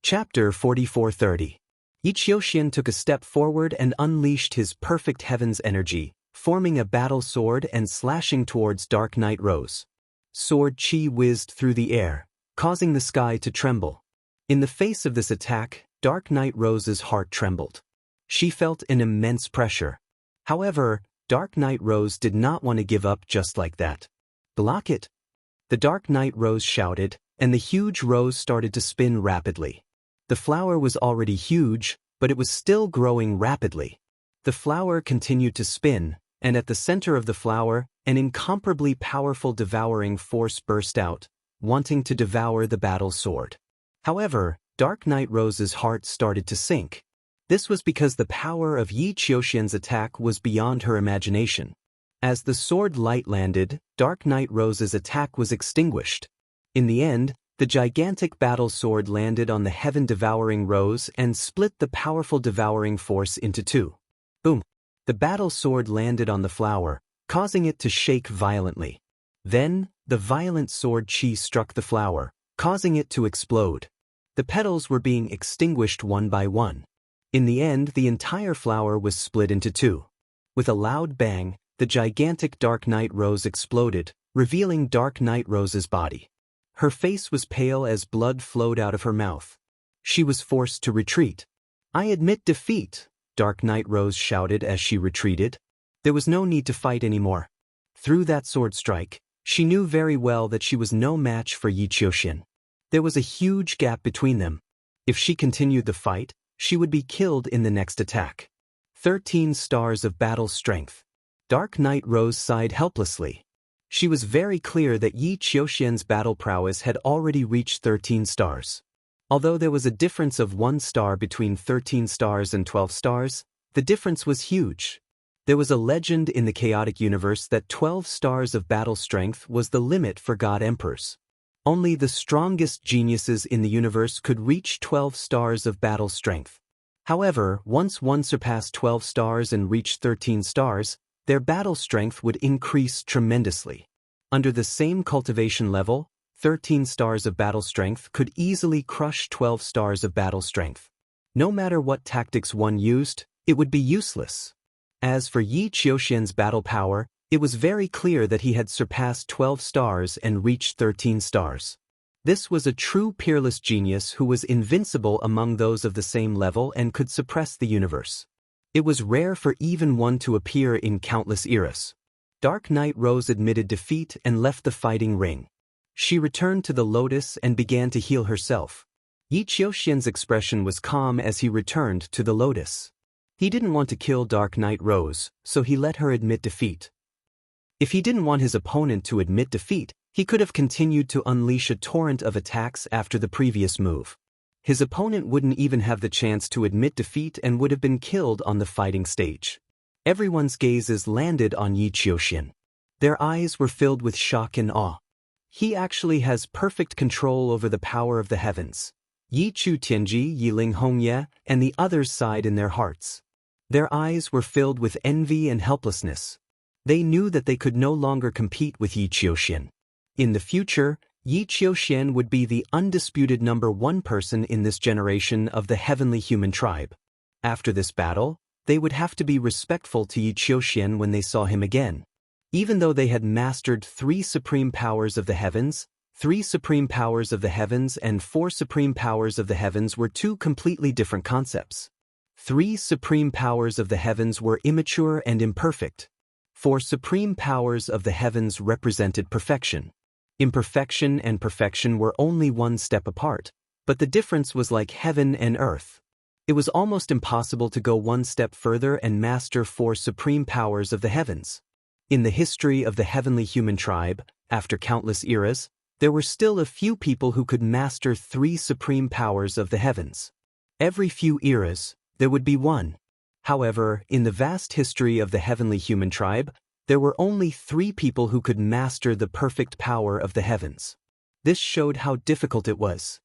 Chapter 4430. Ichyoshien took a step forward and unleashed his perfect heaven's energy, forming a battle sword and slashing towards Dark Knight Rose. Sword chi whizzed through the air, causing the sky to tremble. In the face of this attack, Dark Knight Rose's heart trembled. She felt an immense pressure. However, Dark Knight Rose did not want to give up just like that. "Block it!" The Dark Knight Rose shouted, and the huge rose started to spin rapidly. The flower was already huge, but it was still growing rapidly. The flower continued to spin, and at the center of the flower, an incomparably powerful devouring force burst out, wanting to devour the battle sword. However, Dark Knight Rose's heart started to sink. This was because the power of Yi Qiuxian's attack was beyond her imagination. As the sword light landed, Dark Knight Rose's attack was extinguished. In the end, the gigantic battle sword landed on the heaven-devouring rose and split the powerful devouring force into two. Boom! The battle sword landed on the flower, causing it to shake violently. Then, the violent sword chi struck the flower, causing it to explode. The petals were being extinguished one by one. In the end, the entire flower was split into two. With a loud bang, the gigantic Dark Knight Rose exploded, revealing Dark Knight Rose's body. Her face was pale as blood flowed out of her mouth. She was forced to retreat. "I admit defeat," Dark Knight Rose shouted as she retreated. There was no need to fight anymore. Through that sword strike, she knew very well that she was no match for Yi Qiuxian. There was a huge gap between them. If she continued the fight, she would be killed in the next attack. 13 stars of battle strength. Dark Knight Rose sighed helplessly. She was very clear that Yi Qiuxian's battle prowess had already reached 13 stars. Although there was a difference of 1 star between 13 stars and 12 stars, the difference was huge. There was a legend in the chaotic universe that 12 stars of battle strength was the limit for god emperors. Only the strongest geniuses in the universe could reach 12 stars of battle strength. However, once one surpassed 12 stars and reached 13 stars, their battle strength would increase tremendously. Under the same cultivation level, 13 stars of battle strength could easily crush 12 stars of battle strength. No matter what tactics one used, it would be useless. As for Yi Qiuxian's battle power, it was very clear that he had surpassed 12 stars and reached 13 stars. This was a true peerless genius who was invincible among those of the same level and could suppress the universe. It was rare for even one to appear in countless eras. Dark Knight Rose admitted defeat and left the fighting ring. She returned to the lotus and began to heal herself. Yi Qiuxian's expression was calm as he returned to the lotus. He didn't want to kill Dark Knight Rose, so he let her admit defeat. If he didn't want his opponent to admit defeat, he could have continued to unleash a torrent of attacks after the previous move. His opponent wouldn't even have the chance to admit defeat and would have been killed on the fighting stage. Everyone's gazes landed on Yi Qiuxian. Their eyes were filled with shock and awe. He actually has perfect control over the power of the heavens. Yi Chu Tianji, Yiling Hongye, and the others sighed in their hearts. Their eyes were filled with envy and helplessness. They knew that they could no longer compete with Yi Qiuxian. In the future, Yi Qiuxian would be the undisputed #1 person in this generation of the heavenly human tribe. After this battle, they would have to be respectful to Yi Qiuxian when they saw him again. Even though they had mastered 3 supreme powers of the heavens, 3 supreme powers of the heavens and 4 supreme powers of the heavens were 2 completely different concepts. 3 supreme powers of the heavens were immature and imperfect. 4 supreme powers of the heavens represented perfection. Imperfection and perfection were only 1 step apart, but the difference was like heaven and earth. It was almost impossible to go 1 step further and master 4 supreme powers of the heavens. In the history of the heavenly human tribe, after countless eras, there were still a few people who could master 3 supreme powers of the heavens. Every few eras, there would be one. However, in the vast history of the heavenly human tribe, there were only 3 people who could master the perfect power of the heavens. This showed how difficult it was.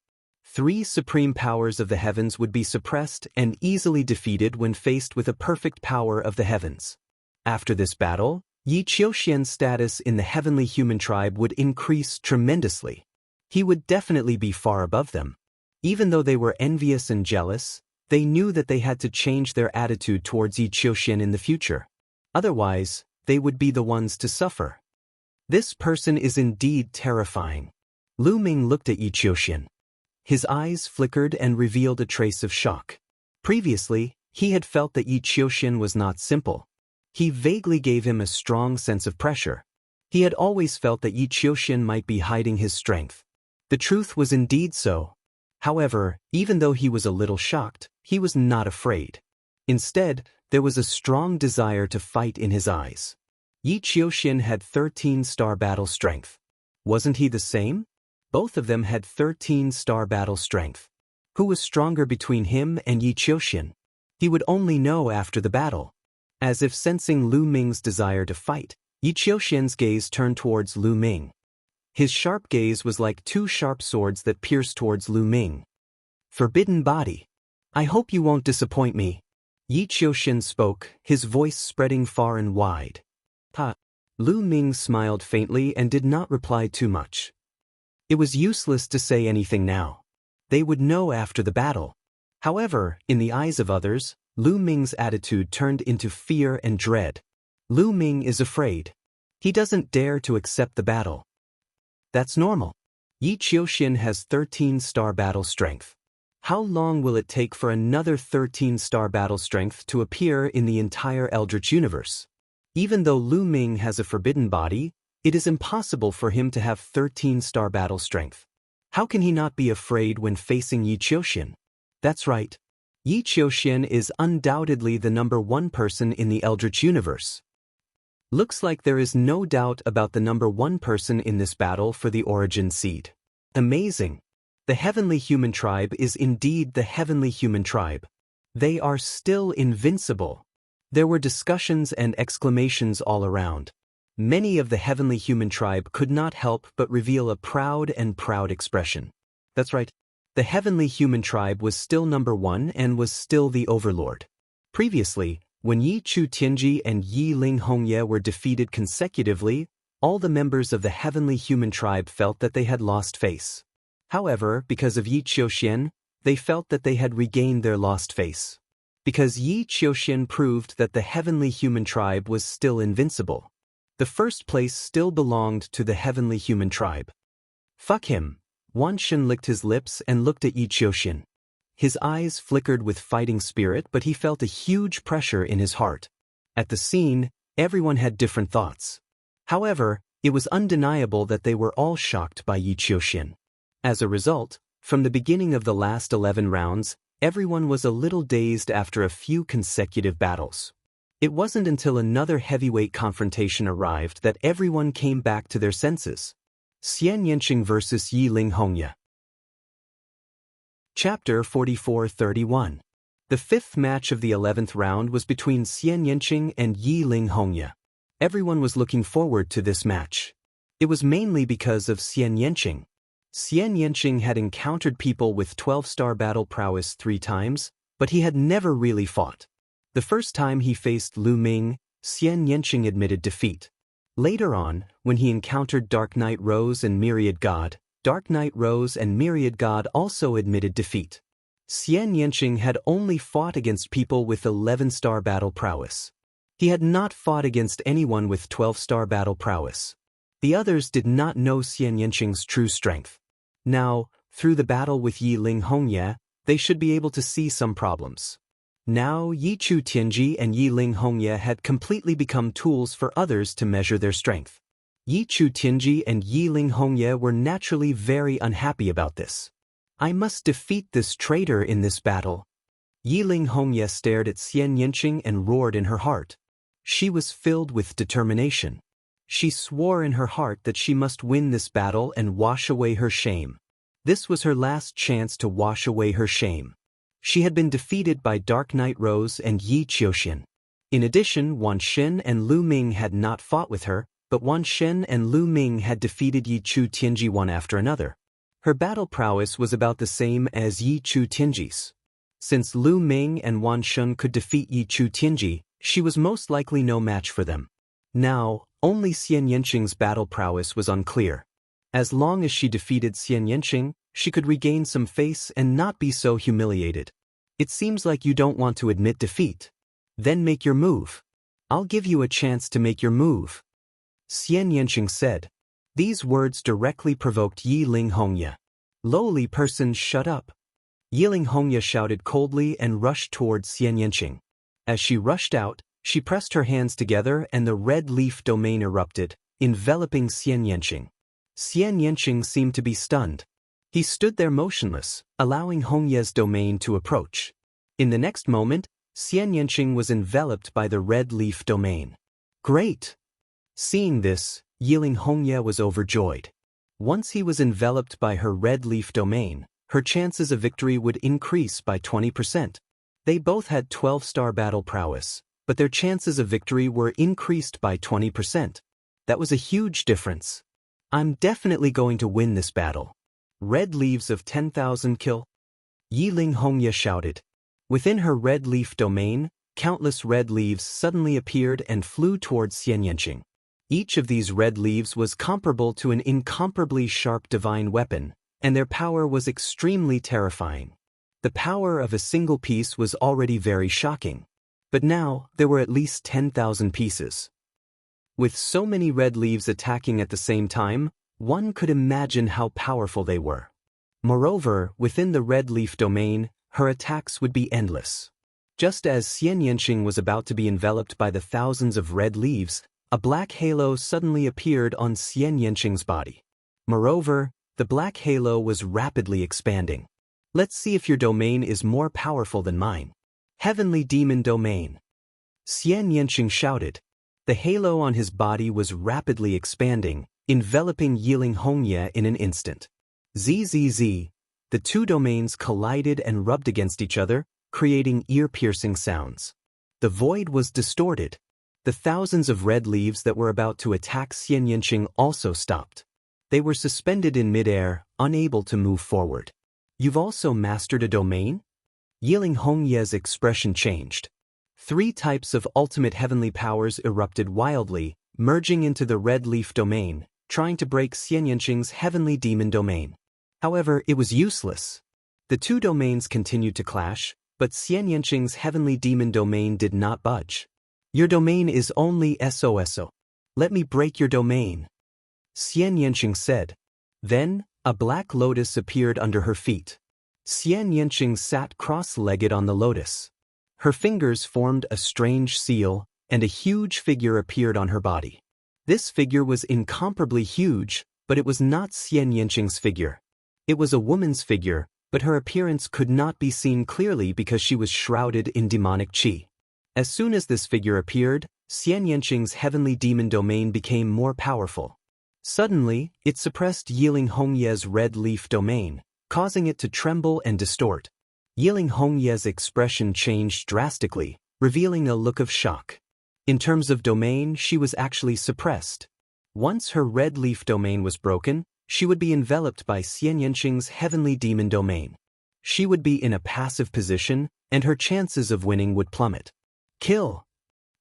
3 supreme powers of the heavens would be suppressed and easily defeated when faced with a perfect power of the heavens. After this battle, Yi Qiuxian's status in the heavenly human tribe would increase tremendously. He would definitely be far above them. Even though they were envious and jealous, they knew that they had to change their attitude towards Yi Qiuxian in the future. Otherwise, they would be the ones to suffer. This person is indeed terrifying. Lu Ming looked at Yi Qiuxian. His eyes flickered and revealed a trace of shock. Previously, he had felt that Yi Qiuxian was not simple. He vaguely gave him a strong sense of pressure. He had always felt that Yi Qiuxian might be hiding his strength. The truth was indeed so. However, even though he was a little shocked, he was not afraid. Instead, there was a strong desire to fight in his eyes. Yi Qiuxian had 13-star battle strength. Wasn't he the same? Both of them had 13-star battle strength. Who was stronger between him and Yi Qiuxian? He would only know after the battle. As if sensing Lu Ming's desire to fight, Yi Qiuxian's gaze turned towards Lu Ming. His sharp gaze was like two sharp swords that pierced towards Lu Ming. Forbidden body. I hope you won't disappoint me. Yi Qiuxian spoke, his voice spreading far and wide. Ha! Lu Ming smiled faintly and did not reply too much. It was useless to say anything now. They would know after the battle. However, in the eyes of others, Lu Ming's attitude turned into fear and dread. Lu Ming is afraid. He doesn't dare to accept the battle. That's normal. Yi Qiuxian has 13-star battle strength. How long will it take for another 13-star battle strength to appear in the entire Eldritch universe? Even though Lu Ming has a forbidden body, it is impossible for him to have 13-star battle strength. How can he not be afraid when facing Yi Qiuxian? That's right. Yi Qiuxian is undoubtedly the #1 person in the Eldritch universe. Looks like there is no doubt about the #1 person in this battle for the origin seed. Amazing. The heavenly human tribe is indeed the heavenly human tribe. They are still invincible. There were discussions and exclamations all around. Many of the heavenly human tribe could not help but reveal a proud expression. That's right. The heavenly human tribe was still #1 and was still the overlord. Previously, when Yi Chu Tianji and Yi Ling Hongye were defeated consecutively, all the members of the heavenly human tribe felt that they had lost face. However, because of Yi Qiuxian, they felt that they had regained their lost face. Because Yi Qiuxian proved that the heavenly human tribe was still invincible. The first place still belonged to the heavenly human tribe. Fuck him. Wan Shen licked his lips and looked at Yi Qiuxian. His eyes flickered with fighting spirit, but he felt a huge pressure in his heart. At the scene, everyone had different thoughts. However, it was undeniable that they were all shocked by Yi Qiuxian. As a result, from the beginning of the last 11 rounds, everyone was a little dazed after a few consecutive battles. It wasn't until another heavyweight confrontation arrived that everyone came back to their senses. Xian Yanqing vs. Yi Ling Hongye. Chapter 44-31. The fifth match of the 11th round was between Xian Yanqing and Yi Ling Hongye. Everyone was looking forward to this match. It was mainly because of Xian Yanqing. Xian Yanqing had encountered people with 12-star battle prowess 3 times, but he had never really fought. The first time he faced Lu Ming, Xian Yanqing admitted defeat. Later on, when he encountered Dark Knight Rose and Myriad God, Dark Knight Rose and Myriad God also admitted defeat. Xian Yanqing had only fought against people with 11-star battle prowess. He had not fought against anyone with 12-star battle prowess. The others did not know Xian Yanqing's true strength. Now, through the battle with Yi Ling Hongye, they should be able to see some problems. Now Yi Chu Tianji and Yi Ling Hongye had completely become tools for others to measure their strength. Yi Chu Tianji and Yi Ling Hongye were naturally very unhappy about this. I must defeat this traitor in this battle. Yi Ling Hongye stared at Xian Yanqing and roared in her heart. She was filled with determination. She swore in her heart that she must win this battle and wash away her shame. This was her last chance to wash away her shame. She had been defeated by Dark Knight Rose and Yi Qiuxian. In addition, Wan Shen and Lu Ming had not fought with her, but Wan Shen and Lu Ming had defeated Yi Chu Tianji one after another. Her battle prowess was about the same as Yi Chu Tianji's. Since Lu Ming and Wan Shen could defeat Yi Chu Tianji, she was most likely no match for them. Now, only Xian Yanqing's battle prowess was unclear. As long as she defeated Xian Yanqing, she could regain some face and not be so humiliated. It seems like you don't want to admit defeat. Then make your move. I'll give you a chance to make your move. Xian Yanqing said. These words directly provoked Yiling Hongye. Lowly person, shut up. Yiling Hongye shouted coldly and rushed towards Xian Yanqing. As she rushed out, she pressed her hands together and the red leaf domain erupted, enveloping Xian Yanqing. Xian Yanqing seemed to be stunned. He stood there motionless, allowing Hongye's domain to approach. In the next moment, Xian Yanqing was enveloped by the red leaf domain. Great! Seeing this, Yiling Hongye was overjoyed. Once he was enveloped by her red leaf domain, her chances of victory would increase by 20%. They both had 12-star battle prowess, but their chances of victory were increased by 20%. That was a huge difference. I'm definitely going to win this battle. Red leaves of 10,000 kill. Yiling Hongye shouted. Within her red leaf domain, countless red leaves suddenly appeared and flew towards Xian Yanqing. Each of these red leaves was comparable to an incomparably sharp divine weapon, and their power was extremely terrifying. The power of a single piece was already very shocking, but now there were at least 10,000 pieces. With so many red leaves attacking at the same time, one could imagine how powerful they were. Moreover, within the red leaf domain, her attacks would be endless. Just as Xian Yanqing was about to be enveloped by the thousands of red leaves, a black halo suddenly appeared on Xian Yanqing's body. Moreover, the black halo was rapidly expanding. Let's see if your domain is more powerful than mine. Heavenly Demon Domain. Xian Yanqing shouted. The halo on his body was rapidly expanding, enveloping Yiling Hongye in an instant. Zzz. The two domains collided and rubbed against each other, creating ear-piercing sounds. The void was distorted. The thousands of red leaves that were about to attack Xian Yanqing also stopped. They were suspended in midair, unable to move forward. You've also mastered a domain? Yiling Hongye's expression changed. 3 types of ultimate heavenly powers erupted wildly, merging into the red leaf domain, trying to break Xian Yanqing's heavenly demon domain. However, it was useless. The two domains continued to clash, but Xian Yanqing's heavenly demon domain did not budge. Your domain is only SOSO. Let me break your domain. Xian Yanqing said. Then, a black lotus appeared under her feet. Xian Yanqing sat cross-legged on the lotus. Her fingers formed a strange seal, and a huge figure appeared on her body. This figure was incomparably huge, but it was not Xian Yanqing's figure. It was a woman's figure, but her appearance could not be seen clearly because she was shrouded in demonic qi. As soon as this figure appeared, Xian Yanqing's heavenly demon domain became more powerful. Suddenly, it suppressed Yiling Hongye's red leaf domain, causing it to tremble and distort. Yiling Hongye's expression changed drastically, revealing a look of shock. In terms of domain, she was actually suppressed. Once her red leaf domain was broken, she would be enveloped by Xian Yanqing's heavenly demon domain. She would be in a passive position, and her chances of winning would plummet. Kill!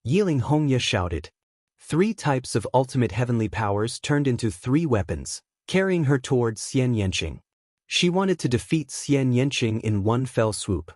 Yiling Hongye shouted. 3 types of ultimate heavenly powers turned into 3 weapons, carrying her towards Xian Yanqing. She wanted to defeat Xian Yanqing in one fell swoop.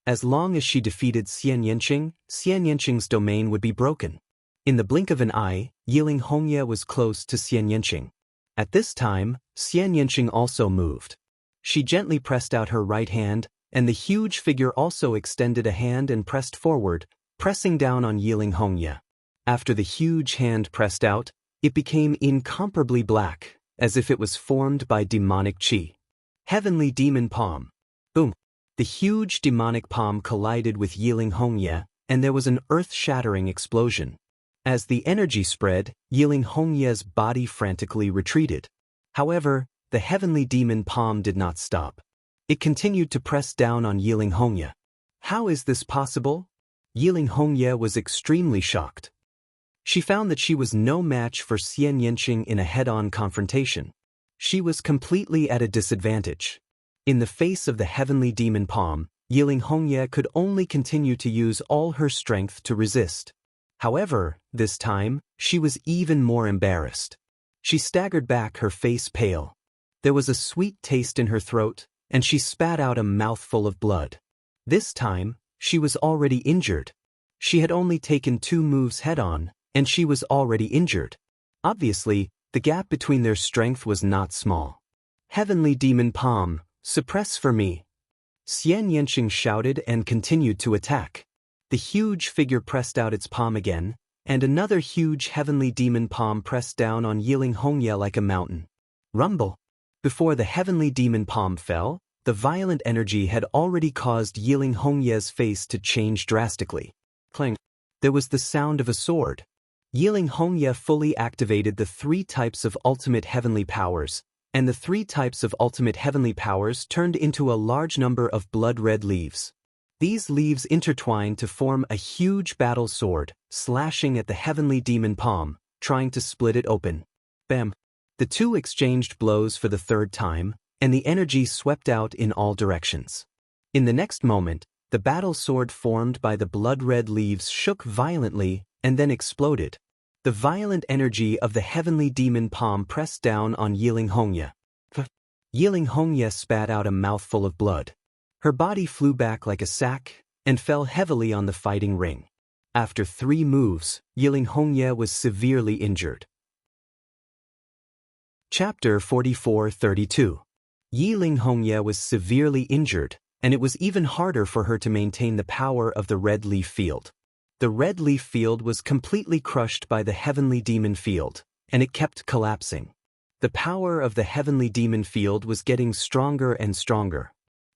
As long as she defeated Xian Yanqing's domain would be broken. In the blink of an eye, Yiling Hongye was close to Xian Yanqing. At this time, Xian Yanqing also moved. She gently pressed out her right hand, and the huge figure also extended a hand and pressed forward, pressing down on Yiling Hongye. After the huge hand pressed out, it became incomparably black, as if it was formed by demonic qi. Heavenly Demon Palm. Boom! The huge demonic palm collided with Yiling Hongye, and there was an earth-shattering explosion. As the energy spread, Yiling Hongye's body frantically retreated. However, the heavenly demon palm did not stop. It continued to press down on Yiling Hongye. How is this possible? Yiling Hongye was extremely shocked. She found that she was no match for Xian Yanqing in a head-on confrontation. She was completely at a disadvantage. In the face of the heavenly demon palm, Yiling Hongye could only continue to use all her strength to resist. However, this time, she was even more embarrassed. She staggered back, her face pale. There was a sweet taste in her throat, and she spat out a mouthful of blood. This time, she was already injured. She had only taken 2 moves head-on, and she was already injured. Obviously, the gap between their strength was not small. Heavenly Demon Palm, suppress for me. Xian Yanqing shouted and continued to attack. The huge figure pressed out its palm again, and another huge heavenly demon palm pressed down on Yiling Hongye like a mountain. Rumble! Before the heavenly demon palm fell, the violent energy had already caused Yiling Hongye's face to change drastically. Clang! There was the sound of a sword. Yiling Hongye fully activated the 3 types of ultimate heavenly powers, and the 3 types of ultimate heavenly powers turned into a large number of blood-red leaves. These leaves intertwined to form a huge battle sword, slashing at the heavenly demon palm, trying to split it open. Bam! The 2 exchanged blows for the 3rd time, and the energy swept out in all directions. In the next moment, the battle sword formed by the blood-red leaves shook violently and then exploded. The violent energy of the heavenly demon palm pressed down on Yiling Hongye. Yiling Hongye spat out a mouthful of blood. Her body flew back like a sack and fell heavily on the fighting ring. After 3 moves, Yiling Hongye was severely injured. Chapter 44-32. Yiling Hongye was severely injured, and it was even harder for her to maintain the power of the red leaf field. The red leaf field was completely crushed by the heavenly demon field, and it kept collapsing. The power of the heavenly demon field was getting stronger and stronger.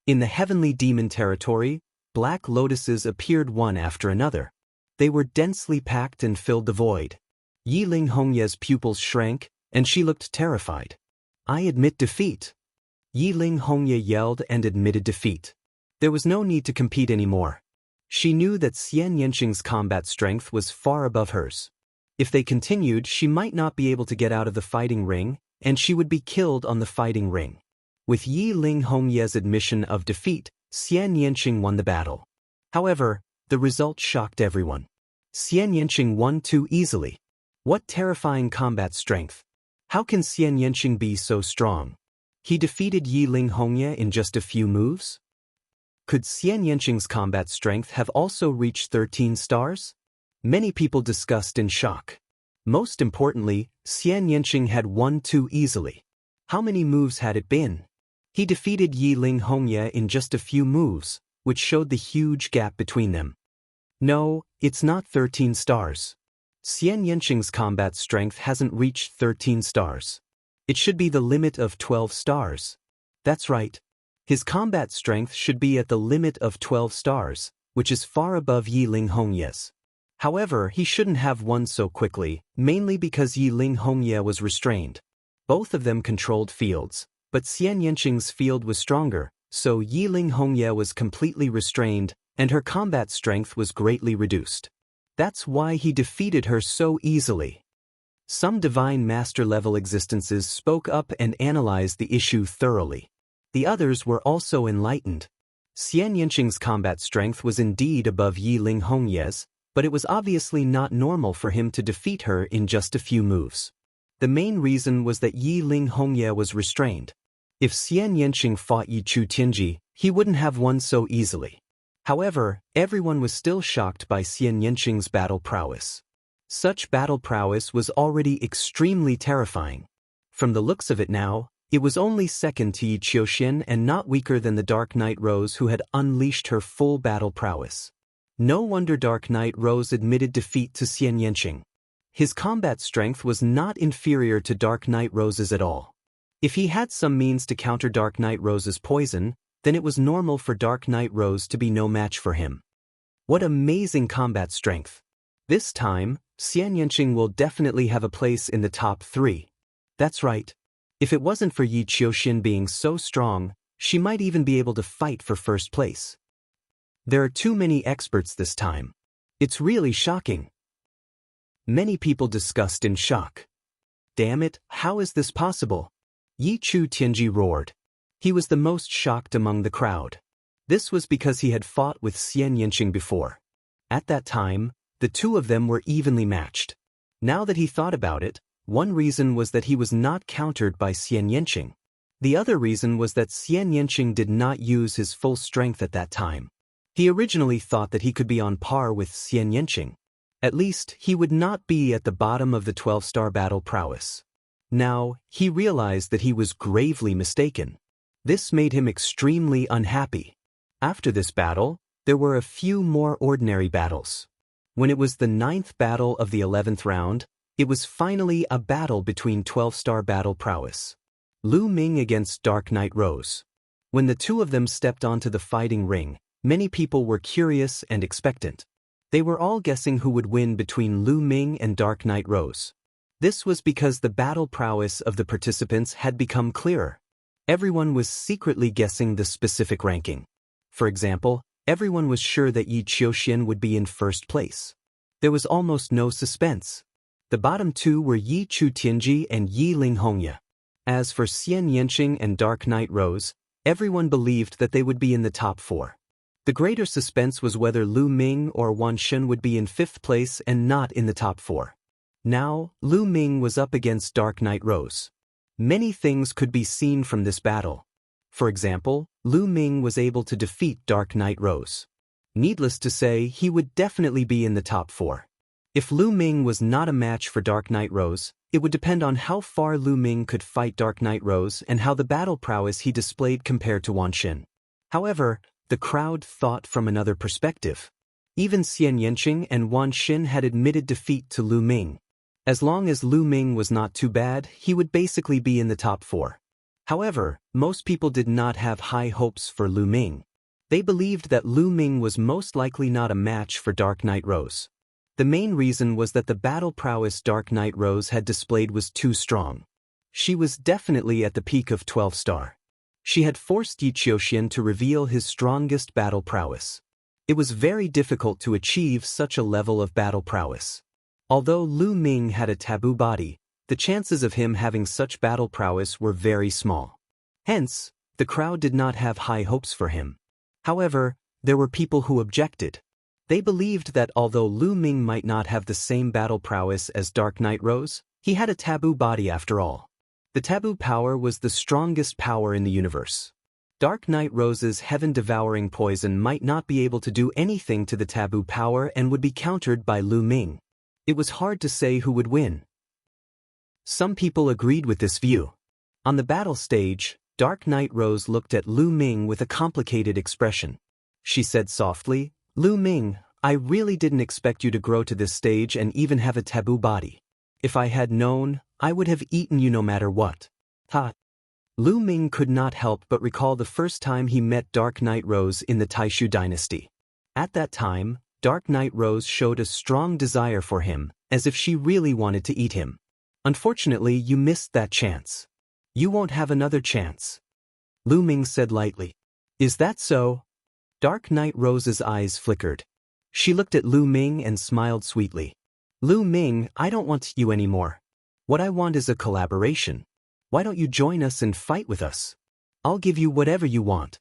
In the heavenly demon territory, black lotuses appeared one after another. They were densely packed and filled the void. Yiling Hongye's pupils shrank, and she looked terrified. I admit defeat. Yiling Hongye yelled and admitted defeat. There was no need to compete anymore. She knew that Xian Yanqing's combat strength was far above hers. If they continued, she might not be able to get out of the fighting ring, and she would be killed on the fighting ring. With Yiling Hongye's admission of defeat, Xian Yanqing won the battle. However, the result shocked everyone. Xian Yanqing won too easily. What terrifying combat strength! How can Xian Yanqing be so strong? He defeated Yiling Hongye in just a few moves? Could Xian Yanqing's combat strength have also reached 13 stars? Many people discussed in shock. Most importantly, Xian Yanqing had won too easily. How many moves had it been? He defeated Yiling Hongye in just a few moves, which showed the huge gap between them. No, it's not 13 stars. Xian Yanqing's combat strength hasn't reached 13 stars. It should be the limit of 12 stars. That's right. His combat strength should be at the limit of 12 stars, which is far above Yiling Hongye's. However, he shouldn't have won so quickly, mainly because Yiling Hongye was restrained. Both of them controlled fields, but Xian Yanqing's field was stronger, so Yiling Hongye was completely restrained, and her combat strength was greatly reduced. That's why he defeated her so easily. Some divine master-level existences spoke up and analyzed the issue thoroughly. The others were also enlightened. Xian Yanqing's combat strength was indeed above Yiling Hongye's, but it was obviously not normal for him to defeat her in just a few moves. The main reason was that Yiling Hongye was restrained. If Xian Yanqing fought Yi Chu Tianji, he wouldn't have won so easily. However, everyone was still shocked by Xian Yanqing's battle prowess. Such battle prowess was already extremely terrifying. From the looks of it now, it was only second to Yi Qiuxian and not weaker than the Dark Knight Rose who had unleashed her full battle prowess. No wonder Dark Knight Rose admitted defeat to Xian Yanqing. His combat strength was not inferior to Dark Knight Rose's at all. If he had some means to counter Dark Knight Rose's poison, then it was normal for Dark Knight Rose to be no match for him. What amazing combat strength! This time, Xian Yanqing will definitely have a place in the top 3. That's right. If it wasn't for Yi Qiuxian being so strong, she might even be able to fight for first place. There are too many experts this time. It's really shocking. Many people discussed in shock. Damn it, how is this possible? Yi Chu Tianji roared. He was the most shocked among the crowd. This was because he had fought with Xian Yanqing before. At that time, the two of them were evenly matched. Now that he thought about it, One reason was that he was not countered by Xian Yanqing. The other reason was that Xian Yanqing did not use his full strength at that time. He originally thought that he could be on par with Xian Yanqing. At least, he would not be at the bottom of the 12-star battle prowess. Now, he realized that he was gravely mistaken. This made him extremely unhappy. After this battle, there were a few more ordinary battles. When it was the 9th battle of the 11th round, it was finally a battle between 12-star battle prowess. Lu Ming against Dark Knight Rose. When the two of them stepped onto the fighting ring, many people were curious and expectant. They were all guessing who would win between Lu Ming and Dark Knight Rose. This was because the battle prowess of the participants had become clearer. Everyone was secretly guessing the specific ranking. For example, everyone was sure that Yi Qiuxian would be in first place. There was almost no suspense. The bottom two were Yi Chu Tianji and Yi Ling Hongya. As for Xian Yanqing and Dark Knight Rose, everyone believed that they would be in the top 4. The greater suspense was whether Lu Ming or Wan Shen would be in 5th place and not in the top 4. Now, Lu Ming was up against Dark Knight Rose. Many things could be seen from this battle. For example, Lu Ming was able to defeat Dark Knight Rose. Needless to say, he would definitely be in the top 4. If Lu Ming was not a match for Dark Knight Rose, it would depend on how far Lu Ming could fight Dark Knight Rose and how the battle prowess he displayed compared to Wan Shen. However, the crowd thought from another perspective. Even Xian Yanqing and Wan Shen had admitted defeat to Lu Ming. As long as Lu Ming was not too bad, he would basically be in the top 4. However, most people did not have high hopes for Lu Ming. They believed that Lu Ming was most likely not a match for Dark Knight Rose. The main reason was that the battle prowess Dark Knight Rose had displayed was too strong. She was definitely at the peak of 12-star. She had forced Yi Qiuxian to reveal his strongest battle prowess. It was very difficult to achieve such a level of battle prowess. Although Lu Ming had a taboo body, the chances of him having such battle prowess were very small. Hence, the crowd did not have high hopes for him. However, there were people who objected. They believed that although Lu Ming might not have the same battle prowess as Dark Knight Rose, he had a taboo body after all. The taboo power was the strongest power in the universe. Dark Knight Rose's heaven-devouring poison might not be able to do anything to the taboo power and would be countered by Lu Ming. It was hard to say who would win. Some people agreed with this view. On the battle stage, Dark Knight Rose looked at Lu Ming with a complicated expression. She said softly, "Lu Ming, I really didn't expect you to grow to this stage and even have a taboo body. If I had known, I would have eaten you no matter what." Ha! Lu Ming could not help but recall the first time he met Dark Knight Rose in the Taishu dynasty. At that time, Dark Knight Rose showed a strong desire for him, as if she really wanted to eat him. Unfortunately, you missed that chance. You won't have another chance. Lu Ming said lightly. Is that so? Dark Knight Rose's eyes flickered. She looked at Lu Ming and smiled sweetly. Lu Ming, I don't want you anymore. What I want is a collaboration. Why don't you join us and fight with us? I'll give you whatever you want.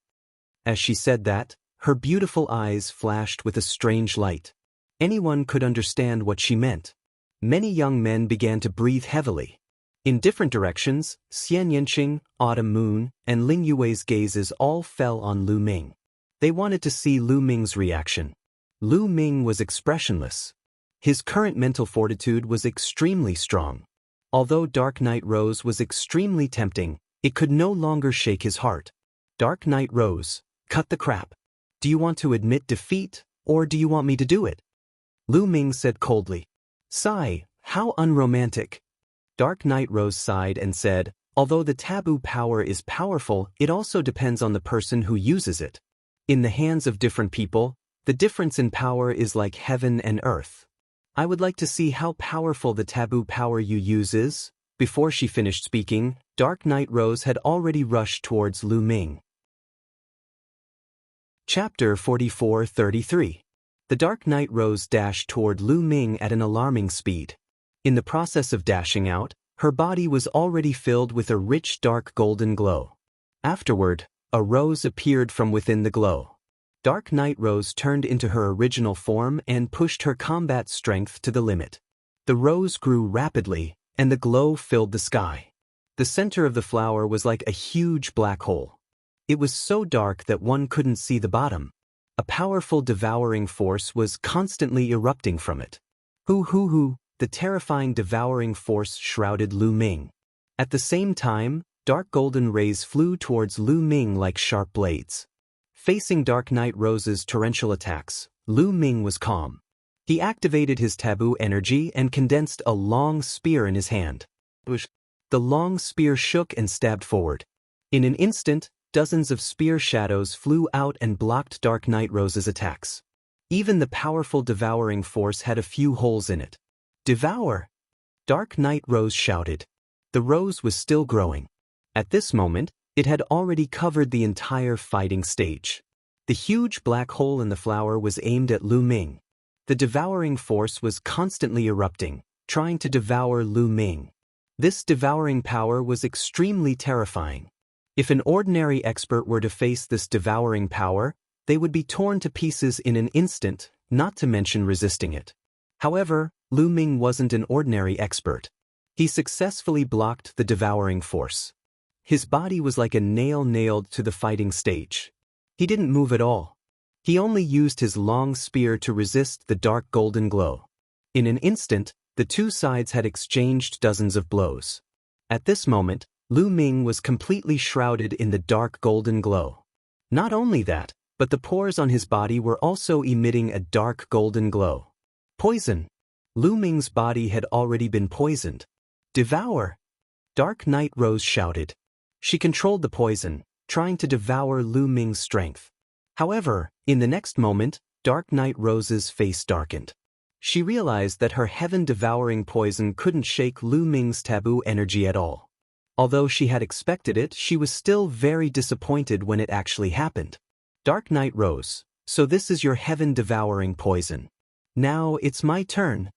As she said that, her beautiful eyes flashed with a strange light. Anyone could understand what she meant. Many young men began to breathe heavily. In different directions, Xian Yanqing, Autumn Moon, and Ling Yue's gazes all fell on Lu Ming. They wanted to see Lu Ming's reaction. Lu Ming was expressionless. His current mental fortitude was extremely strong. Although Dark Knight Rose was extremely tempting, it could no longer shake his heart. Dark Knight Rose, cut the crap. Do you want to admit defeat, or do you want me to do it? Lu Ming said coldly. Sigh, how unromantic. Dark Knight Rose sighed and said, although the taboo power is powerful, it also depends on the person who uses it. In the hands of different people, the difference in power is like heaven and earth. I would like to see how powerful the taboo power you use is. Before she finished speaking, Dark Knight Rose had already rushed towards Lu Ming. Chapter 44-33. The Dark Knight Rose dashed toward Lu Ming at an alarming speed. In the process of dashing out, her body was already filled with a rich dark golden glow. Afterward, a rose appeared from within the glow. Dark Knight Rose turned into her original form and pushed her combat strength to the limit. The rose grew rapidly, and the glow filled the sky. The center of the flower was like a huge black hole. It was so dark that one couldn't see the bottom. A powerful devouring force was constantly erupting from it. Hoo! The terrifying devouring force shrouded Lu Ming. At the same time, dark golden rays flew towards Lu Ming like sharp blades. Facing Dark Night Rose's torrential attacks, Lu Ming was calm. He activated his taboo energy and condensed a long spear in his hand. The long spear shook and stabbed forward. In an instant, dozens of spear shadows flew out and blocked Dark Night Rose's attacks. Even the powerful devouring force had a few holes in it. Devour! Dark Night Rose shouted. The rose was still growing. At this moment, it had already covered the entire fighting stage. The huge black hole in the flower was aimed at Lu Ming. The devouring force was constantly erupting, trying to devour Lu Ming. This devouring power was extremely terrifying. If an ordinary expert were to face this devouring power, they would be torn to pieces in an instant, not to mention resisting it. However, Lu Ming wasn't an ordinary expert. He successfully blocked the devouring force. His body was like a nail nailed to the fighting stage. He didn't move at all. He only used his long spear to resist the dark golden glow. In an instant, the two sides had exchanged dozens of blows. At this moment, Lu Ming was completely shrouded in the dark golden glow. Not only that, but the pores on his body were also emitting a dark golden glow. Poison! Lu Ming's body had already been poisoned. Devour! Dark Night Rose shouted. She controlled the poison, trying to devour Lu Ming's strength. However, in the next moment, Dark Night Rose's face darkened. She realized that her heaven-devouring poison couldn't shake Lu Ming's taboo energy at all. Although she had expected it, she was still very disappointed when it actually happened. Dark Night Rose, so this is your heaven-devouring poison. Now it's my turn.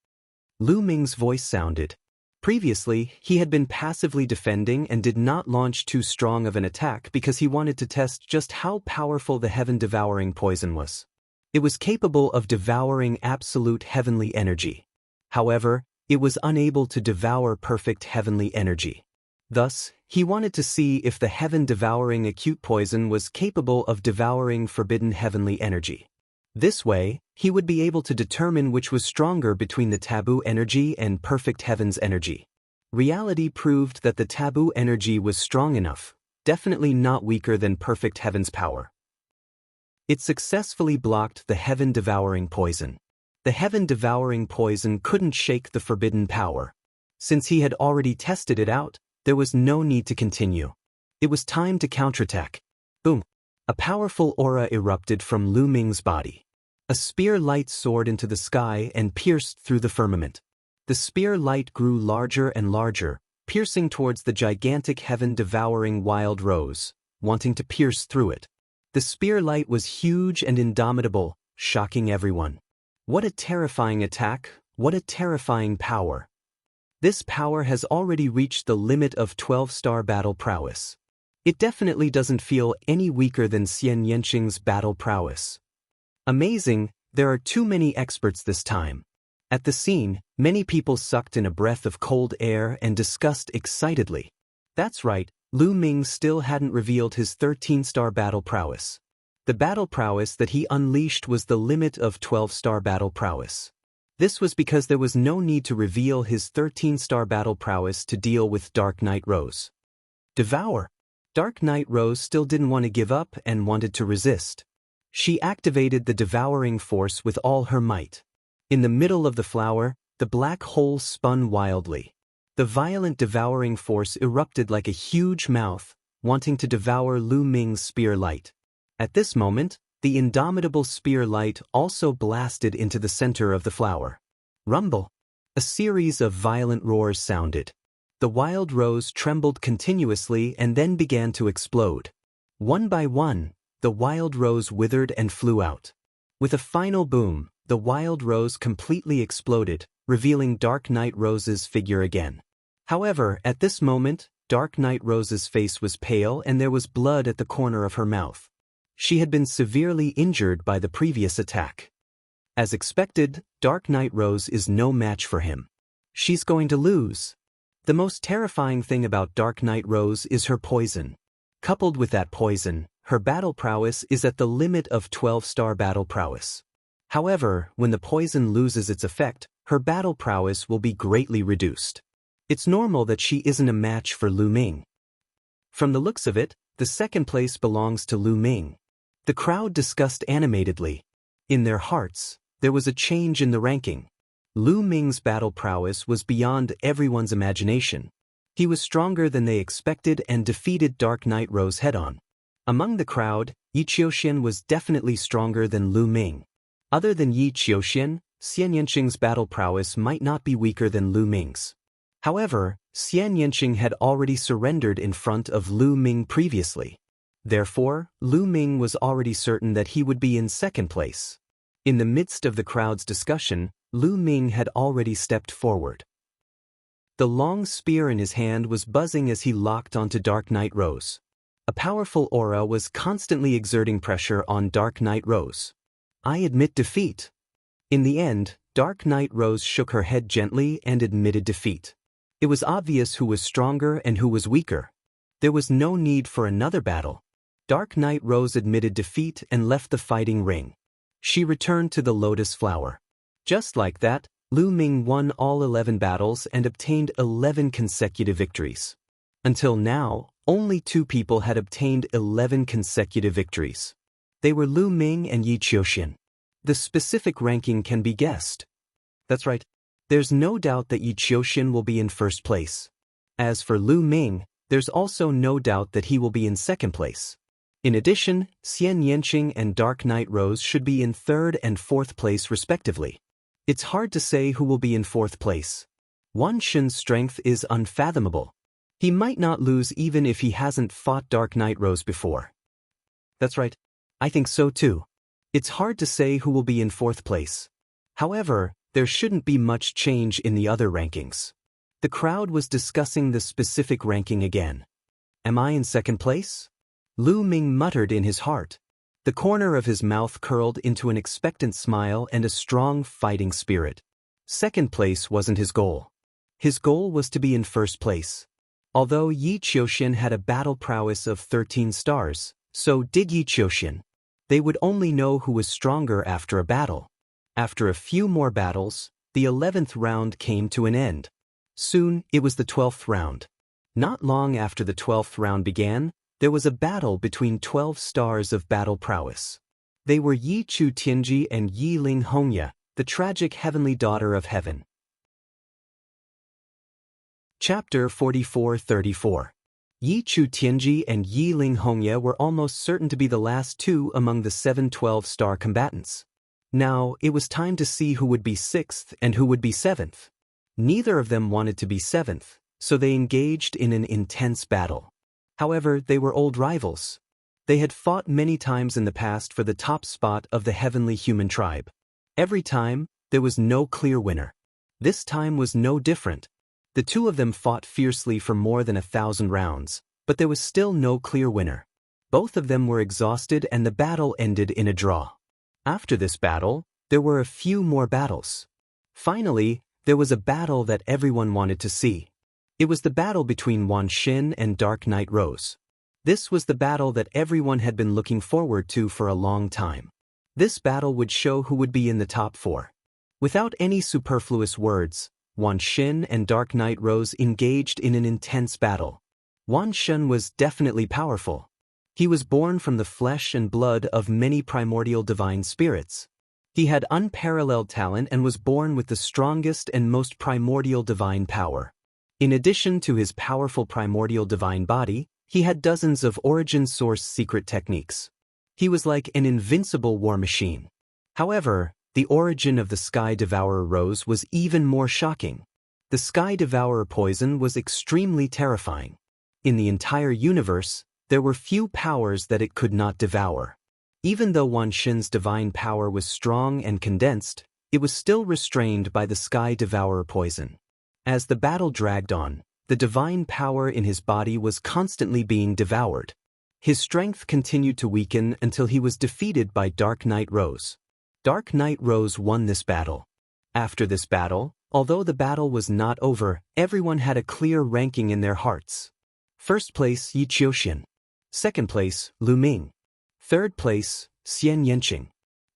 Lu Ming's voice sounded. Previously, he had been passively defending and did not launch too strong of an attack because he wanted to test just how powerful the heaven-devouring poison was. It was capable of devouring absolute heavenly energy. However, it was unable to devour perfect heavenly energy. Thus, he wanted to see if the heaven-devouring acute poison was capable of devouring forbidden heavenly energy. This way, he would be able to determine which was stronger between the taboo energy and perfect heaven's energy. Reality proved that the taboo energy was strong enough, definitely not weaker than perfect heaven's power. It successfully blocked the heaven-devouring poison. The heaven-devouring poison couldn't shake the forbidden power. Since he had already tested it out, there was no need to continue. It was time to counterattack. Boom! A powerful aura erupted from Lu Ming's body. A spear light soared into the sky and pierced through the firmament. The spear light grew larger and larger, piercing towards the gigantic heaven-devouring wild rose, wanting to pierce through it. The spear light was huge and indomitable, shocking everyone. What a terrifying attack, what a terrifying power. This power has already reached the limit of 12-star battle prowess. It definitely doesn't feel any weaker than Xian Yanqing's battle prowess. Amazing, there are too many experts this time. At the scene, many people sucked in a breath of cold air and discussed excitedly. That's right, Lu Ming still hadn't revealed his 13-star battle prowess. The battle prowess that he unleashed was the limit of 12-star battle prowess. This was because there was no need to reveal his 13-star battle prowess to deal with Dark Night Rose. Devour! Dark Night Rose still didn't want to give up and wanted to resist. She activated the devouring force with all her might. In the middle of the flower, the black hole spun wildly. The violent devouring force erupted like a huge mouth, wanting to devour Lu Ming's spear light. At this moment, the indomitable spear light also blasted into the center of the flower. Rumble! A series of violent roars sounded. The wild rose trembled continuously and then began to explode. One by one, the wild rose withered and flew out. With a final boom, the wild rose completely exploded, revealing Dark Night Rose's figure again. However, at this moment, Dark Night Rose's face was pale and there was blood at the corner of her mouth. She had been severely injured by the previous attack. As expected, Dark Night Rose is no match for him. She's going to lose. The most terrifying thing about Dark Knight Rose is her poison. Coupled with that poison, her battle prowess is at the limit of 12-star battle prowess. However, when the poison loses its effect, her battle prowess will be greatly reduced. It's normal that she isn't a match for Lu Ming. From the looks of it, the second place belongs to Lu Ming. The crowd discussed animatedly. In their hearts, there was a change in the ranking. Lu Ming's battle prowess was beyond everyone's imagination. He was stronger than they expected and defeated Dark Knight Rose head-on. Among the crowd, Yi Qiuxian was definitely stronger than Lu Ming. Other than Yi Qiuxian, Xian Yanqing's battle prowess might not be weaker than Lu Ming's. However, Xian Yanqing had already surrendered in front of Lu Ming previously. Therefore, Lu Ming was already certain that he would be in second place. In the midst of the crowd's discussion, Lu Ming had already stepped forward. The long spear in his hand was buzzing as he locked onto Dark Knight Rose. A powerful aura was constantly exerting pressure on Dark Knight Rose. "I admit defeat." In the end, Dark Knight Rose shook her head gently and admitted defeat. It was obvious who was stronger and who was weaker. There was no need for another battle. Dark Knight Rose admitted defeat and left the fighting ring. She returned to the Lotus Flower. Just like that, Lu Ming won all 11 battles and obtained 11 consecutive victories. Until now, only 2 people had obtained 11 consecutive victories. They were Lu Ming and Yi Qiuxian. The specific ranking can be guessed. That's right. There's no doubt that Yi Qiuxian will be in first place. As for Lu Ming, there's also no doubt that he will be in second place. In addition, Xian Yanqing and Dark Knight Rose should be in third and fourth place respectively. It's hard to say who will be in fourth place. Wan Shun's strength is unfathomable. He might not lose even if he hasn't fought Dark Knight Rose before. That's right. I think so too. It's hard to say who will be in fourth place. However, there shouldn't be much change in the other rankings. The crowd was discussing the specific ranking again. Am I in second place? Lu Ming muttered in his heart. The corner of his mouth curled into an expectant smile and a strong fighting spirit. Second place wasn't his goal. His goal was to be in first place. Although Yi Qiuxian had a battle prowess of 13 stars, so did Yi Qiuxian. They would only know who was stronger after a battle. After a few more battles, the 11th round came to an end. Soon, it was the 12th round. Not long after the 12th round began, there was a battle between 12 stars of battle prowess. They were Yi Chu Tianji and Yi Ling Hongya, the tragic heavenly daughter of heaven. Chapter 44-34. Yi Chu Tianji and Yi Ling Hongya were almost certain to be the last 2 among the 7 12-star combatants. Now, it was time to see who would be 6th and who would be 7th. Neither of them wanted to be 7th, so they engaged in an intense battle. However, they were old rivals. They had fought many times in the past for the top spot of the heavenly human tribe. Every time, there was no clear winner. This time was no different. The 2 of them fought fiercely for more than 1,000 rounds, but there was still no clear winner. Both of them were exhausted and the battle ended in a draw. After this battle, there were a few more battles. Finally, there was a battle that everyone wanted to see. It was the battle between Wan Xin and Dark Knight Rose. This was the battle that everyone had been looking forward to for a long time. This battle would show who would be in the top 4. Without any superfluous words, Wan Xin and Dark Knight Rose engaged in an intense battle. Wan Xin was definitely powerful. He was born from the flesh and blood of many primordial divine spirits. He had unparalleled talent and was born with the strongest and most primordial divine power. In addition to his powerful primordial divine body, he had dozens of origin source secret techniques. He was like an invincible war machine. However, the origin of the Sky Devourer Rose was even more shocking. The Sky Devourer poison was extremely terrifying. In the entire universe, there were few powers that it could not devour. Even though Wan Xin's divine power was strong and condensed, it was still restrained by the Sky Devourer poison. As the battle dragged on, the divine power in his body was constantly being devoured. His strength continued to weaken until he was defeated by Dark Knight Rose. Dark Knight Rose won this battle. After this battle, Although the battle was not over, everyone had a clear ranking in their hearts. First place Yi Qiuxian. Second place Lu Ming. Third place Xian Yanqing.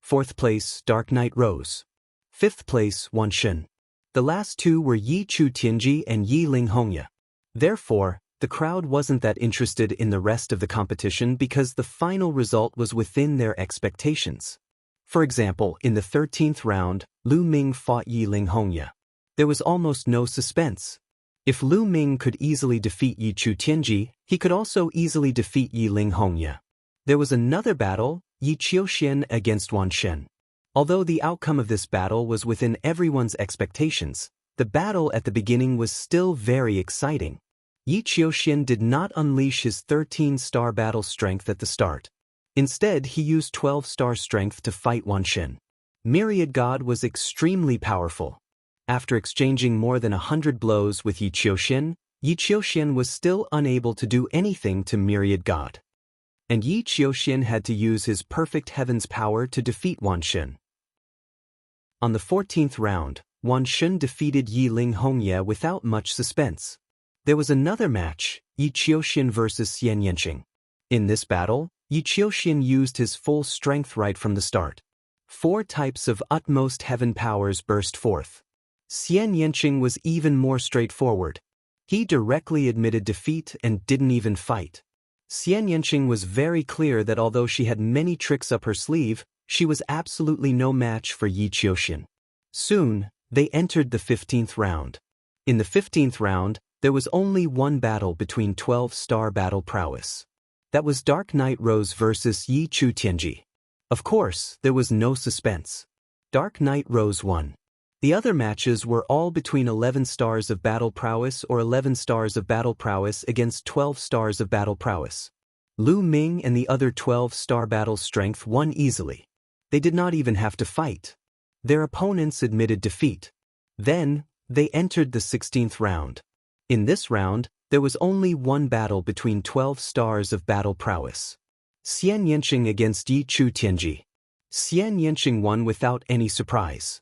Fourth place Dark Knight Rose. Fifth place Wan Shen. The last two were Yi Chu Tianji and Yi Ling Hongya. Therefore, the crowd wasn't that interested in the rest of the competition because the final result was within their expectations. For example, in the 13th round, Lu Ming fought Yi Ling Hongya. There was almost no suspense. If Lu Ming could easily defeat Yi Chu Tianji, he could also easily defeat Yi Ling Hongya. There was another battle, Yi Qiuxian against Wan Shen. Although the outcome of this battle was within everyone's expectations, the battle at the beginning was still very exciting. Yi Qiuxian did not unleash his 13-star battle strength at the start. Instead, he used 12-star strength to fight Wan Shen. Myriad God was extremely powerful. After exchanging more than 100 blows with Yi Qiuxian was still unable to do anything to Myriad God. And Yi Qiuxian had to use his perfect heaven's power to defeat Wan Shen. On the 14th round, Wan Shen defeated Yi Ling Hongya without much suspense. There was another match, Yi Qiuxian versus Xian Yanqing. In this battle, Yi Qiuxian used his full strength right from the start. 4 types of utmost heaven powers burst forth. Xian Yanqing was even more straightforward. He directly admitted defeat and didn't even fight. Xian Yanqing was very clear that although she had many tricks up her sleeve, she was absolutely no match for Yi Qiuxian. Soon, they entered the 15th round. In the 15th round, there was only one battle between 12-star battle prowess. That was Dark Knight Rose versus Yi Chu Tianji. Of course, there was no suspense. Dark Knight Rose won. The other matches were all between 11 stars of battle prowess or 11 stars of battle prowess against 12 stars of battle prowess. Lu Ming and the other 12-star battle strength won easily. They did not even have to fight. Their opponents admitted defeat. Then, they entered the 16th round. In this round, there was only one battle between 12 stars of battle prowess. Xian Yanqing against Yi Chu Tianji. Xian Yanqing won without any surprise.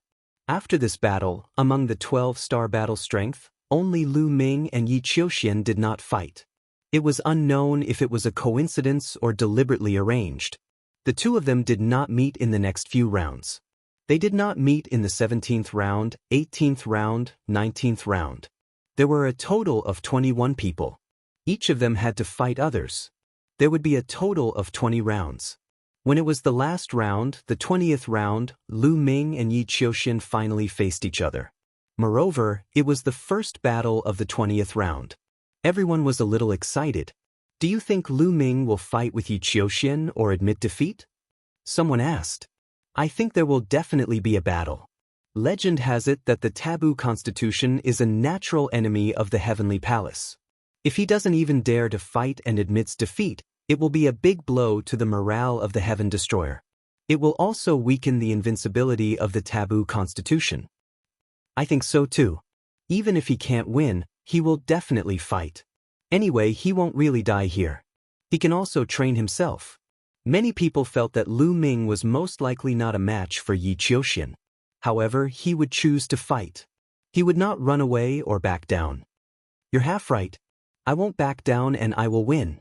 After this battle, among the 12-star battle strength, only Lu Ming and Yi Qiuxian did not fight. It was unknown if it was a coincidence or deliberately arranged. The two of them did not meet in the next few rounds. They did not meet in the 17th round, 18th round, 19th round. There were a total of 21 people. Each of them had to fight others. There would be a total of 20 rounds. When it was the last round, the 20th round, Lu Ming and Yi Qiuxian finally faced each other. Moreover, it was the first battle of the 20th round. Everyone was a little excited. Do you think Lu Ming will fight with Yi Qiuxian or admit defeat? Someone asked. I think there will definitely be a battle. Legend has it that the taboo constitution is a natural enemy of the heavenly palace. If he doesn't even dare to fight and admits defeat, it will be a big blow to the morale of the Heaven Destroyer. It will also weaken the invincibility of the taboo constitution. I think so too. Even if he can't win, he will definitely fight. Anyway, he won't really die here. He can also train himself. Many people felt that Lu Ming was most likely not a match for Yi Qiuxian. However, he would choose to fight. He would not run away or back down. You're half right. I won't back down and I will win.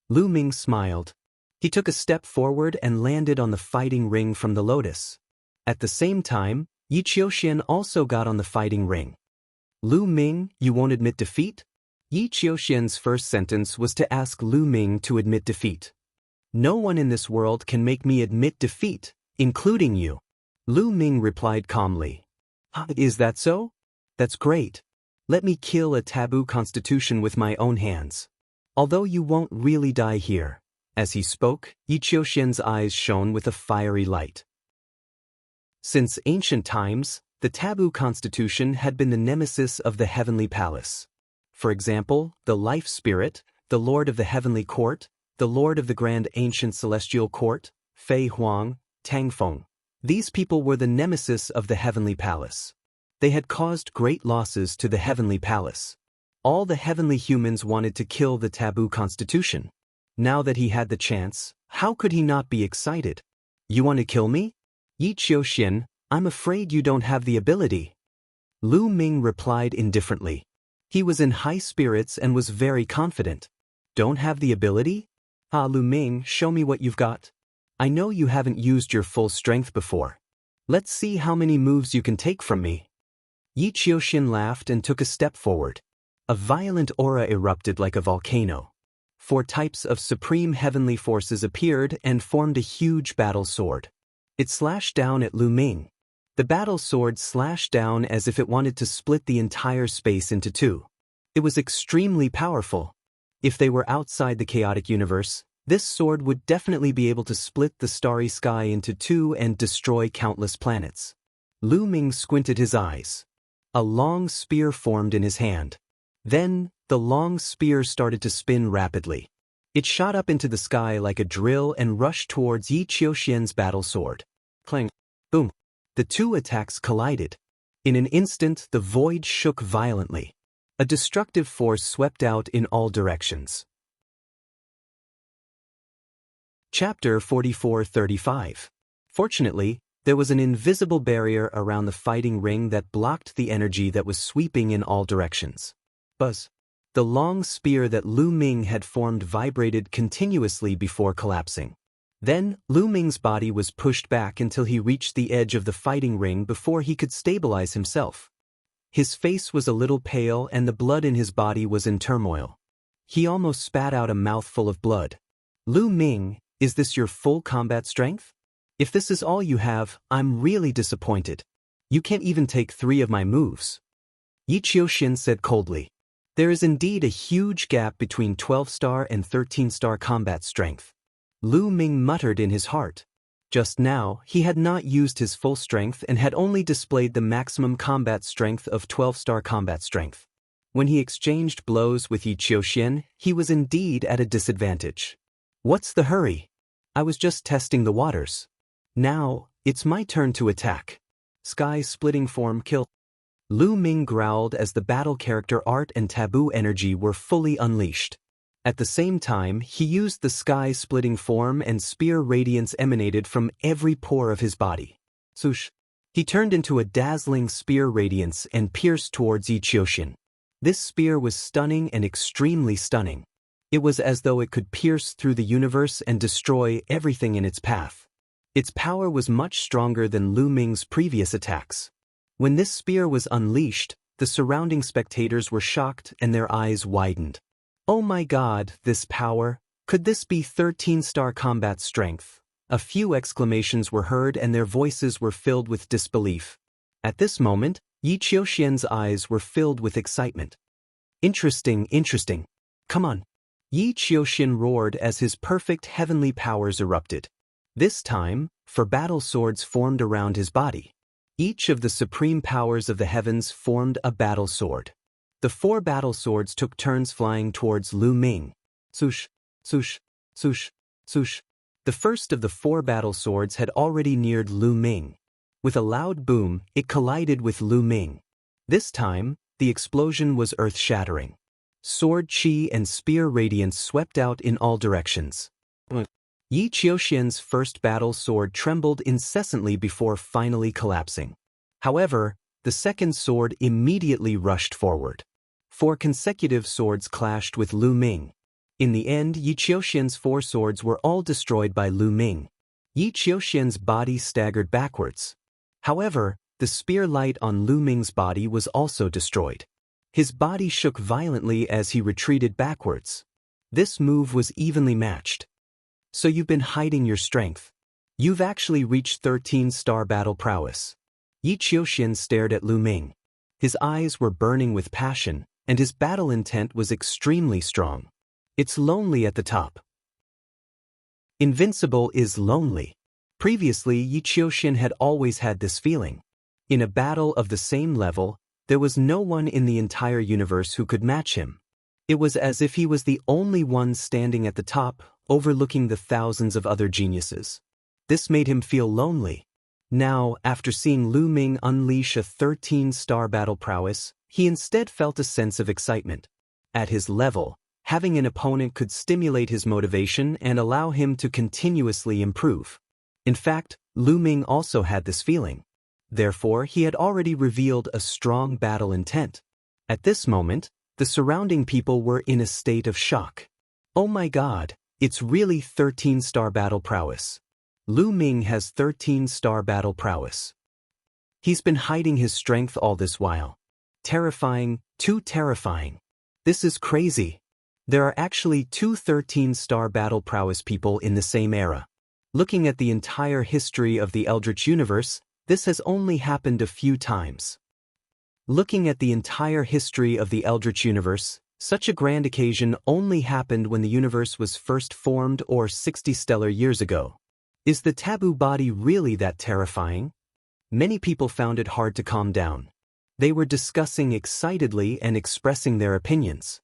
Lu Ming smiled. He took a step forward and landed on the fighting ring from the lotus. At the same time, Yi Qiuxian also got on the fighting ring. Lu Ming, you won't admit defeat? Yi Qiuxian's first sentence was to ask Lu Ming to admit defeat. No one in this world can make me admit defeat, including you. Lu Ming replied calmly. Is that so? That's great. Let me kill a taboo constitution with my own hands. Although you won't really die here. As he spoke, Yi Qiuxian's eyes shone with a fiery light. Since ancient times, the taboo constitution had been the nemesis of the heavenly palace. For example, the life spirit, the lord of the heavenly court, the lord of the grand ancient celestial court, Fei Huang, Tang Feng. These people were the nemesis of the heavenly palace. They had caused great losses to the heavenly palace. All the heavenly humans wanted to kill the taboo constitution. Now that he had the chance, how could he not be excited? You want to kill me? Yi Qiuxian, I'm afraid you don't have the ability. Lu Ming replied indifferently. He was in high spirits and was very confident. Don't have the ability? Ah, Lu Ming, show me what you've got. I know you haven't used your full strength before. Let's see how many moves you can take from me. Yi Qiuxian laughed and took a step forward. A violent aura erupted like a volcano. 4 types of supreme heavenly forces appeared and formed a huge battle sword. It slashed down at Lu Ming. The battle sword slashed down as if it wanted to split the entire space into 2. It was extremely powerful. If they were outside the chaotic universe, this sword would definitely be able to split the starry sky into 2 and destroy countless planets. Lu Ming squinted his eyes. A long spear formed in his hand. Then, the long spear started to spin rapidly. It shot up into the sky like a drill and rushed towards Yi Qiuxian's battle sword. Clang! Boom! The 2 attacks collided. In an instant, the void shook violently. A destructive force swept out in all directions. Chapter 44-35. Fortunately, there was an invisible barrier around the fighting ring that blocked the energy that was sweeping in all directions. Buzz. The long spear that Lu Ming had formed vibrated continuously before collapsing. Then, Lu Ming's body was pushed back until he reached the edge of the fighting ring before he could stabilize himself. His face was a little pale and the blood in his body was in turmoil. He almost spat out a mouthful of blood. Lu Ming, is this your full combat strength? If this is all you have, I'm really disappointed. You can't even take 3 of my moves. Yi Qiuxian said coldly. There is indeed a huge gap between 12-star and 13-star combat strength. Lu Ming muttered in his heart. Just now, he had not used his full strength and had only displayed the maximum combat strength of 12-star combat strength. When he exchanged blows with Yi Qiuxian, he was indeed at a disadvantage. What's the hurry? I was just testing the waters. Now, it's my turn to attack. Sky-splitting form kill. Lu Ming growled as the battle character art and taboo energy were fully unleashed. At the same time, he used the sky-splitting form and spear radiance emanated from every pore of his body. Swoosh! He turned into a dazzling spear radiance and pierced towards Yi Qiuxian. This spear was stunning and extremely stunning. It was as though it could pierce through the universe and destroy everything in its path. Its power was much stronger than Lu Ming's previous attacks. When this spear was unleashed, the surrounding spectators were shocked and their eyes widened. Oh my God, this power! Could this be 13-star combat strength? A few exclamations were heard and their voices were filled with disbelief. At this moment, Yi Qiuxian's eyes were filled with excitement. Interesting, interesting. Come on. Yi Qiuxian roared as his perfect heavenly powers erupted. This time, 4 battle swords formed around his body. Each of the supreme powers of the heavens formed a battle sword. The 4 battle swords took turns flying towards Lu Ming. Swoosh, swoosh, swoosh, swoosh. The first of the 4 battle swords had already neared Lu Ming. With a loud boom, it collided with Lu Ming. This time, the explosion was earth-shattering. Sword chi and spear radiance swept out in all directions. Yi Qiuxian's first battle sword trembled incessantly before finally collapsing. However, the second sword immediately rushed forward. 4 consecutive swords clashed with Lu Ming. In the end, Yi Qiuxian's 4 swords were all destroyed by Lu Ming. Yi Qiuxian's body staggered backwards. However, the spear light on Lu Ming's body was also destroyed. His body shook violently as he retreated backwards. This move was evenly matched. So you've been hiding your strength. You've actually reached 13-star battle prowess. Yi Qiuxian stared at Lu Ming. His eyes were burning with passion, and his battle intent was extremely strong. It's lonely at the top. Invincible is lonely. Previously, Yi Qiuxian had always had this feeling. In a battle of the same level, there was no one in the entire universe who could match him. It was as if he was the only one standing at the top, overlooking the thousands of other geniuses. This made him feel lonely. Now, after seeing Lu Ming unleash a 13-star battle prowess, he instead felt a sense of excitement. At his level, having an opponent could stimulate his motivation and allow him to continuously improve. In fact, Lu Ming also had this feeling. Therefore, he had already revealed a strong battle intent. At this moment, the surrounding people were in a state of shock. Oh my God, it's really 13-star battle prowess. Lu Ming has 13-star battle prowess. He's been hiding his strength all this while. Terrifying, too terrifying. This is crazy. There are actually two 13-star battle prowess people in the same era. Looking at the entire history of the Eldritch universe, this has only happened a few times. Looking at the entire history of the Eldritch universe, such a grand occasion only happened when the universe was first formed or 60 stellar years ago. Is the taboo body really that terrifying? Many people found it hard to calm down. They were discussing excitedly and expressing their opinions.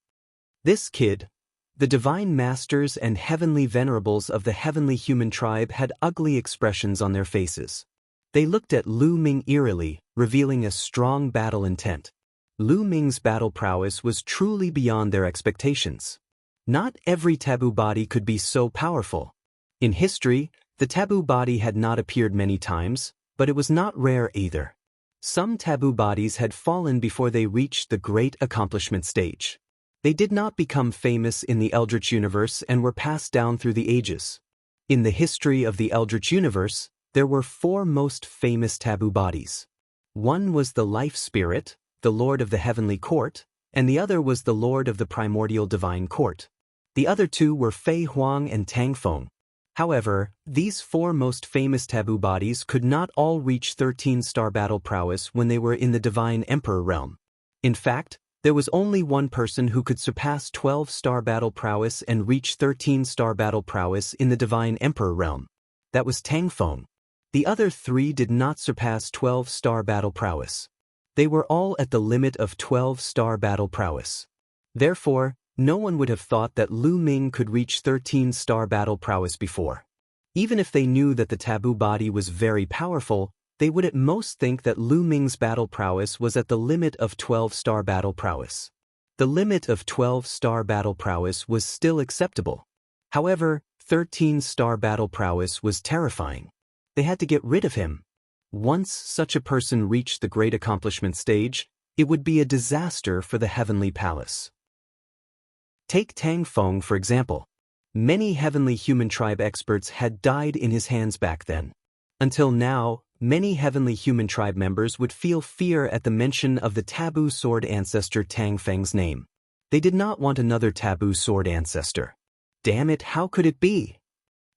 This kid, the divine masters and heavenly venerables of the heavenly human tribe had ugly expressions on their faces. They looked at Lu Ming eerily, revealing a strong battle intent. Lu Ming's battle prowess was truly beyond their expectations. Not every taboo body could be so powerful. In history, the taboo body had not appeared many times, but it was not rare either. Some taboo bodies had fallen before they reached the great accomplishment stage. They did not become famous in the Eldritch universe and were passed down through the ages. In the history of the Eldritch universe, there were four most famous taboo bodies. One was the Life Spirit, the Lord of the Heavenly Court, and the other was the Lord of the Primordial Divine Court. The other two were Fei Huang and Tang Feng. However, these four most famous taboo bodies could not all reach 13-star battle prowess when they were in the Divine Emperor realm. In fact, there was only one person who could surpass 12-star battle prowess and reach 13-star battle prowess in the Divine Emperor realm. That was Tang Feng. The other three did not surpass 12-star battle prowess. They were all at the limit of 12-star battle prowess. Therefore, no one would have thought that Lu Ming could reach 13-star battle prowess before. Even if they knew that the taboo body was very powerful, they would at most think that Lu Ming's battle prowess was at the limit of 12-star battle prowess. The limit of 12-star battle prowess was still acceptable. However, 13-star battle prowess was terrifying. They had to get rid of him. Once such a person reached the great accomplishment stage, it would be a disaster for the heavenly palace. Take Tang Feng for example. Many heavenly human tribe experts had died in his hands back then. Until now, many heavenly human tribe members would feel fear at the mention of the taboo sword ancestor Tang Feng's name. They did not want another taboo sword ancestor. Damn it, how could it be?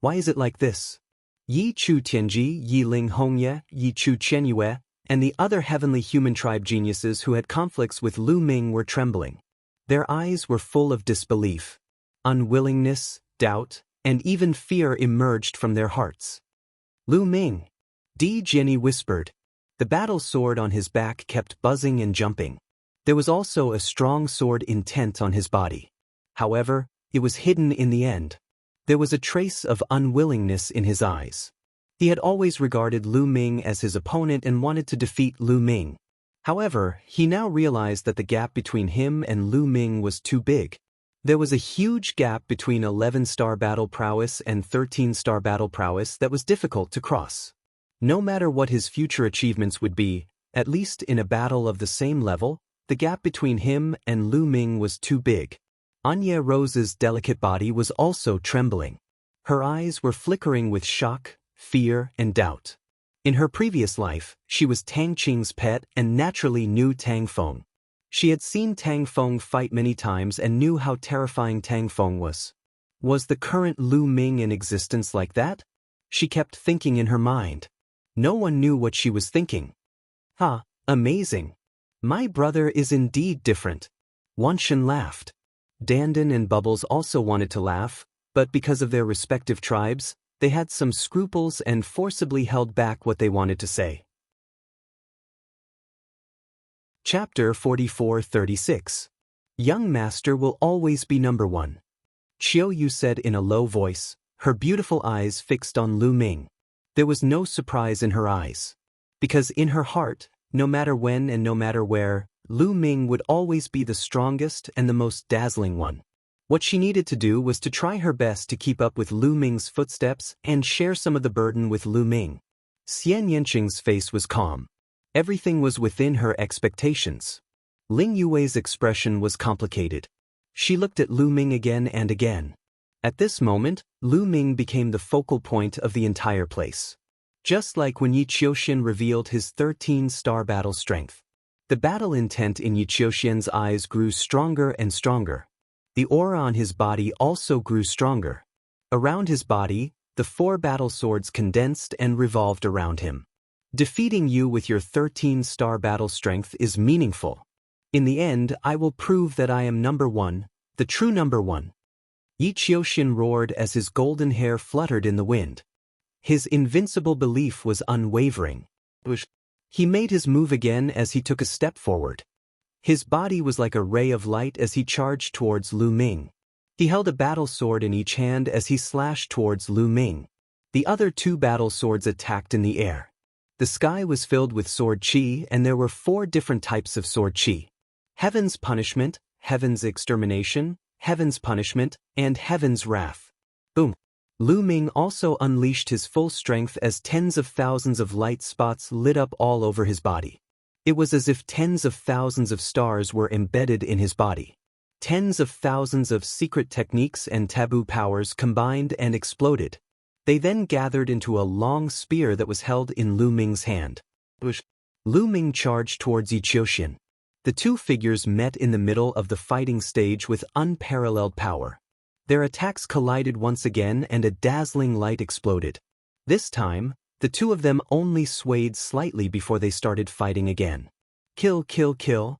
Why is it like this? Yi Chu Tianji, Yi Ling Hongye, Yi Chu Chenyue, and the other heavenly human tribe geniuses who had conflicts with Lu Ming were trembling. Their eyes were full of disbelief. Unwillingness, doubt, and even fear emerged from their hearts. Lu Ming, Di Jenny whispered. The battle sword on his back kept buzzing and jumping. There was also a strong sword intent on his body. However, it was hidden in the end. There was a trace of unwillingness in his eyes. He had always regarded Lu Ming as his opponent and wanted to defeat Lu Ming. However, he now realized that the gap between him and Lu Ming was too big. There was a huge gap between 11-star battle prowess and 13-star battle prowess that was difficult to cross. No matter what his future achievements would be, at least in a battle of the same level, the gap between him and Lu Ming was too big. Anya Rose's delicate body was also trembling. Her eyes were flickering with shock, fear, and doubt. In her previous life, she was Tang Qing's pet and naturally knew Tang Feng. She had seen Tang Feng fight many times and knew how terrifying Tang Feng was. Was the current Lu Ming in existence like that? She kept thinking in her mind. No one knew what she was thinking. Ha, amazing. My brother is indeed different. Wanshan laughed. Dandan and Bubbles also wanted to laugh, but because of their respective tribes, they had some scruples and forcibly held back what they wanted to say. Chapter 44-36. Young Master will always be number one. Chiu Yu said in a low voice, her beautiful eyes fixed on Lu Ming. There was no surprise in her eyes. Because in her heart, no matter when and no matter where, Lu Ming would always be the strongest and the most dazzling one. What she needed to do was to try her best to keep up with Lu Ming's footsteps and share some of the burden with Lu Ming. Xian Yanqing's face was calm. Everything was within her expectations. Ling Yue's expression was complicated. She looked at Lu Ming again and again. At this moment, Lu Ming became the focal point of the entire place. Just like when Yi Qiuxian revealed his 13-star battle strength. The battle intent in Yi Qiuxian's eyes grew stronger and stronger. The aura on his body also grew stronger. Around his body, the 4 battle swords condensed and revolved around him. Defeating you with your 13-star battle strength is meaningful. In the end, I will prove that I am number one, the true number one. Yi Qiuxian roared as his golden hair fluttered in the wind. His invincible belief was unwavering. He made his move again as he took a step forward. His body was like a ray of light as he charged towards Lu Ming. He held a battle sword in each hand as he slashed towards Lu Ming. The other 2 battle swords attacked in the air. The sky was filled with sword chi, and there were 4 different types of sword chi. Heaven's punishment, Heaven's extermination, Heaven's punishment, and Heaven's wrath. Boom! Lu Ming also unleashed his full strength as tens of thousands of light spots lit up all over his body. It was as if tens of thousands of stars were embedded in his body. Tens of thousands of secret techniques and taboo powers combined and exploded. They then gathered into a long spear that was held in Lu Ming's hand. Lu Ming charged towards Yi Qiuxian. The 2 figures met in the middle of the fighting stage with unparalleled power. Their attacks collided once again and a dazzling light exploded. This time, the 2 of them only swayed slightly before they started fighting again. Kill, kill, kill.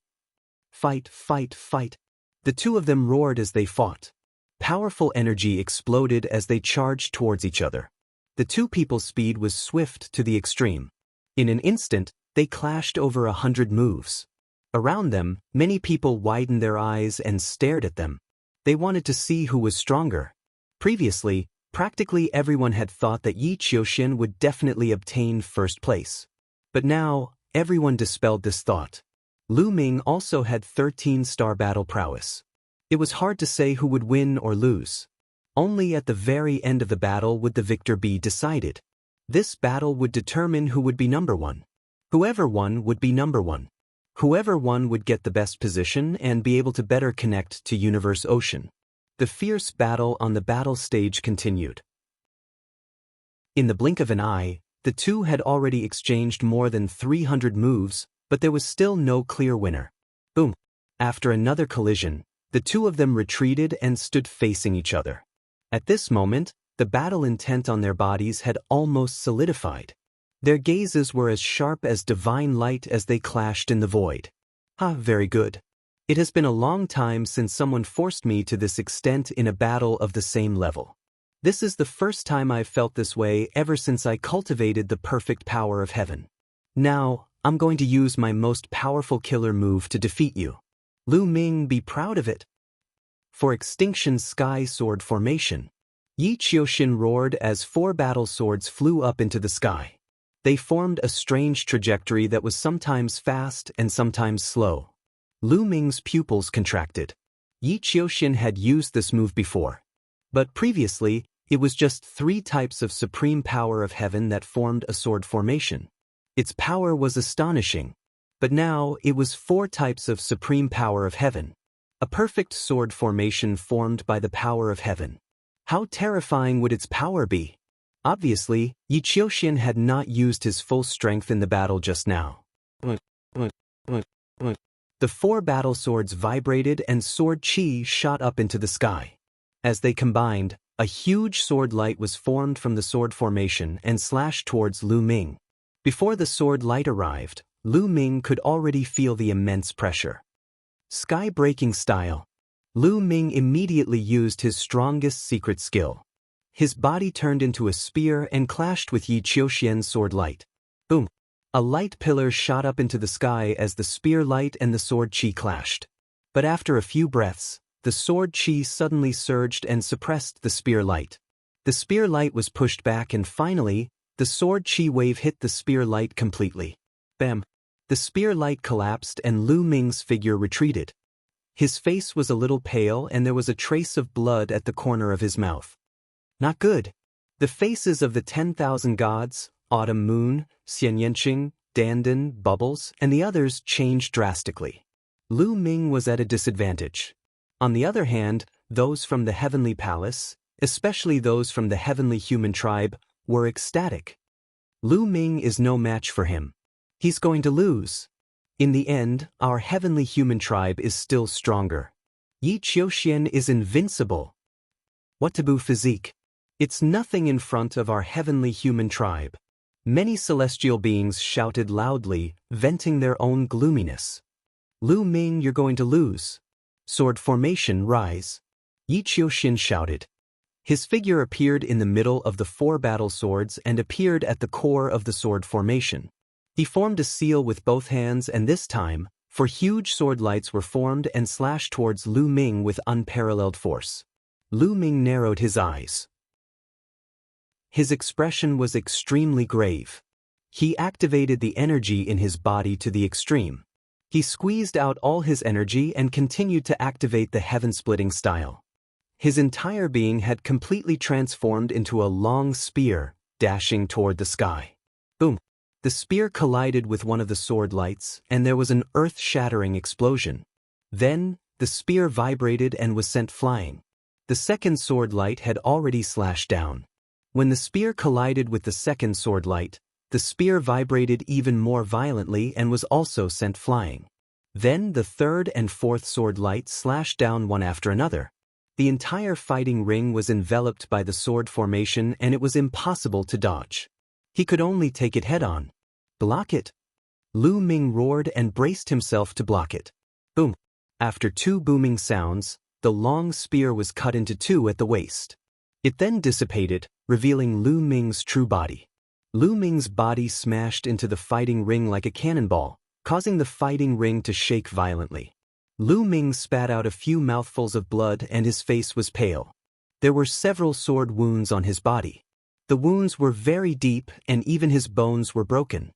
Fight, fight, fight. The 2 of them roared as they fought. Powerful energy exploded as they charged towards each other. The 2 people's speed was swift to the extreme. In an instant, they clashed over 100 moves. Around them, many people widened their eyes and stared at them. They wanted to see who was stronger. Previously, practically everyone had thought that Yi Qiuxian would definitely obtain first place. But now, everyone dispelled this thought. Lu Ming also had 13-star battle prowess. It was hard to say who would win or lose. Only at the very end of the battle would the victor be decided. This battle would determine who would be number one. Whoever won would be number one. Whoever won would get the best position and be able to better connect to Universe Ocean. The fierce battle on the battle stage continued. In the blink of an eye, the 2 had already exchanged more than 300 moves, but there was still no clear winner. Boom! After another collision, the 2 of them retreated and stood facing each other. At this moment, the battle intent on their bodies had almost solidified. Their gazes were as sharp as divine light as they clashed in the void. Very good. It has been a long time since someone forced me to this extent in a battle of the same level. This is the first time I've felt this way ever since I cultivated the perfect power of heaven. Now, I'm going to use my most powerful killer move to defeat you. Lu Ming, be proud of it. For Extinction Sky Sword Formation. Yi Qiuxian roared as 4 battle swords flew up into the sky. They formed a strange trajectory that was sometimes fast and sometimes slow. Lu Ming's pupils contracted. Yi Qiuxian had used this move before. But previously, it was just 3 types of supreme power of heaven that formed a sword formation. Its power was astonishing. But now, it was 4 types of supreme power of heaven. A perfect sword formation formed by the power of heaven. How terrifying would its power be? Obviously, Yi Qiuxian had not used his full strength in the battle just now. The 4 battle swords vibrated and sword chi shot up into the sky. As they combined, a huge sword light was formed from the sword formation and slashed towards Lu Ming. Before the sword light arrived, Lu Ming could already feel the immense pressure. Sky-breaking style. Lu Ming immediately used his strongest secret skill. His body turned into a spear and clashed with Yi Qiuxian's sword light. Boom! A light pillar shot up into the sky as the spear light and the sword chi clashed. But after a few breaths, the sword chi suddenly surged and suppressed the spear light. The spear light was pushed back and finally, the sword chi wave hit the spear light completely. Bam! The spear light collapsed and Lu Ming's figure retreated. His face was a little pale and there was a trace of blood at the corner of his mouth. Not good. The faces of the 10,000 gods, Autumn Moon, Xian Yanqing, Dandan, Bubbles, and the others changed drastically. Lu Ming was at a disadvantage. On the other hand, those from the Heavenly Palace, especially those from the Heavenly Human Tribe, were ecstatic. Lu Ming is no match for him. He's going to lose. In the end, our Heavenly Human Tribe is still stronger. Yi Qiuxian is invincible. What taboo physique? It's nothing in front of our Heavenly Human Tribe. Many celestial beings shouted loudly, venting their own gloominess. Lu Ming, you're going to lose. Sword formation, rise. Yi Qiuxian shouted. His figure appeared in the middle of the 4 battle swords and appeared at the core of the sword formation. He formed a seal with both hands, and this time, 4 huge sword lights were formed and slashed towards Lu Ming with unparalleled force. Lu Ming narrowed his eyes. His expression was extremely grave. He activated the energy in his body to the extreme. He squeezed out all his energy and continued to activate the heaven-splitting style. His entire being had completely transformed into a long spear, dashing toward the sky. Boom! The spear collided with one of the sword lights, and there was an earth-shattering explosion. Then, the spear vibrated and was sent flying. The second sword light had already slashed down. When the spear collided with the second sword light, the spear vibrated even more violently and was also sent flying. Then the third and fourth sword lights slashed down one after another. The entire fighting ring was enveloped by the sword formation, and it was impossible to dodge. He could only take it head-on. Block it! Lu Ming roared and braced himself to block it. Boom! After 2 booming sounds, the long spear was cut into 2 at the waist. It then dissipated, revealing Lu Ming's true body. Lu Ming's body smashed into the fighting ring like a cannonball, causing the fighting ring to shake violently. Lu Ming spat out a few mouthfuls of blood and his face was pale. There were several sword wounds on his body. The wounds were very deep and even his bones were broken.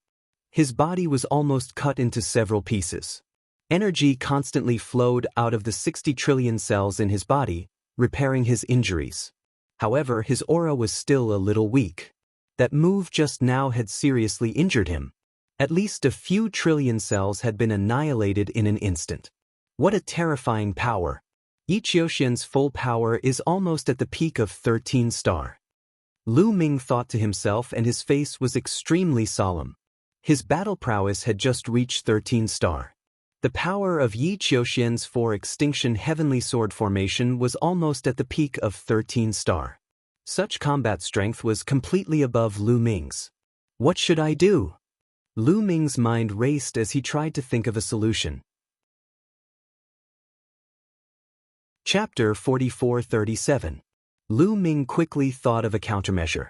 His body was almost cut into several pieces. Energy constantly flowed out of the 60 trillion cells in his body, repairing his injuries. However, his aura was still a little weak. That move just now had seriously injured him. At least a few trillion cells had been annihilated in an instant. What a terrifying power! Yi Qiuxian's full power is almost at the peak of 13 star. Lu Ming thought to himself, and his face was extremely solemn. His battle prowess had just reached 13 star. The power of Yi Qiuxian's 4 extinction heavenly sword formation was almost at the peak of 13 star. Such combat strength was completely above Lu Ming's. What should I do? Lu Ming's mind raced as he tried to think of a solution. Chapter 44-37. Lu Ming quickly thought of a countermeasure.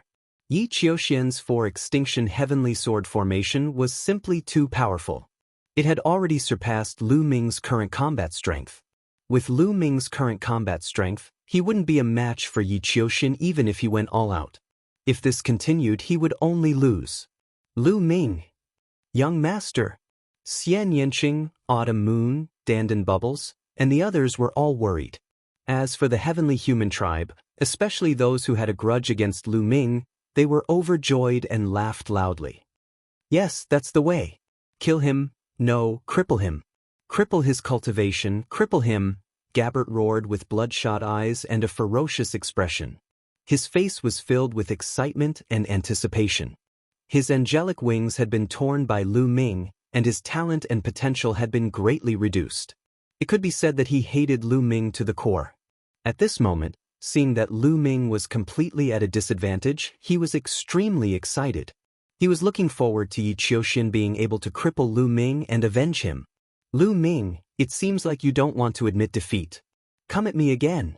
Yi Qiuxian's 4 extinction heavenly sword formation was simply too powerful. It had already surpassed Lu Ming's current combat strength. With Lu Ming's current combat strength, he wouldn't be a match for Yi Qiuxian even if he went all out. If this continued, he would only lose. Lu Ming, young master, Xian Yanqing, Autumn Moon, Dandan Bubbles, and the others were all worried. As for the Heavenly Human Tribe, especially those who had a grudge against Lu Ming, they were overjoyed and laughed loudly. Yes, that's the way. Kill him. No, cripple him. Cripple his cultivation, cripple him, Gabbert roared with bloodshot eyes and a ferocious expression. His face was filled with excitement and anticipation. His angelic wings had been torn by Lu Ming, and his talent and potential had been greatly reduced. It could be said that he hated Lu Ming to the core. At this moment, seeing that Lu Ming was completely at a disadvantage, he was extremely excited. He was looking forward to Yi Qiuxian being able to cripple Lu Ming and avenge him. Lu Ming, it seems like you don't want to admit defeat. Come at me again.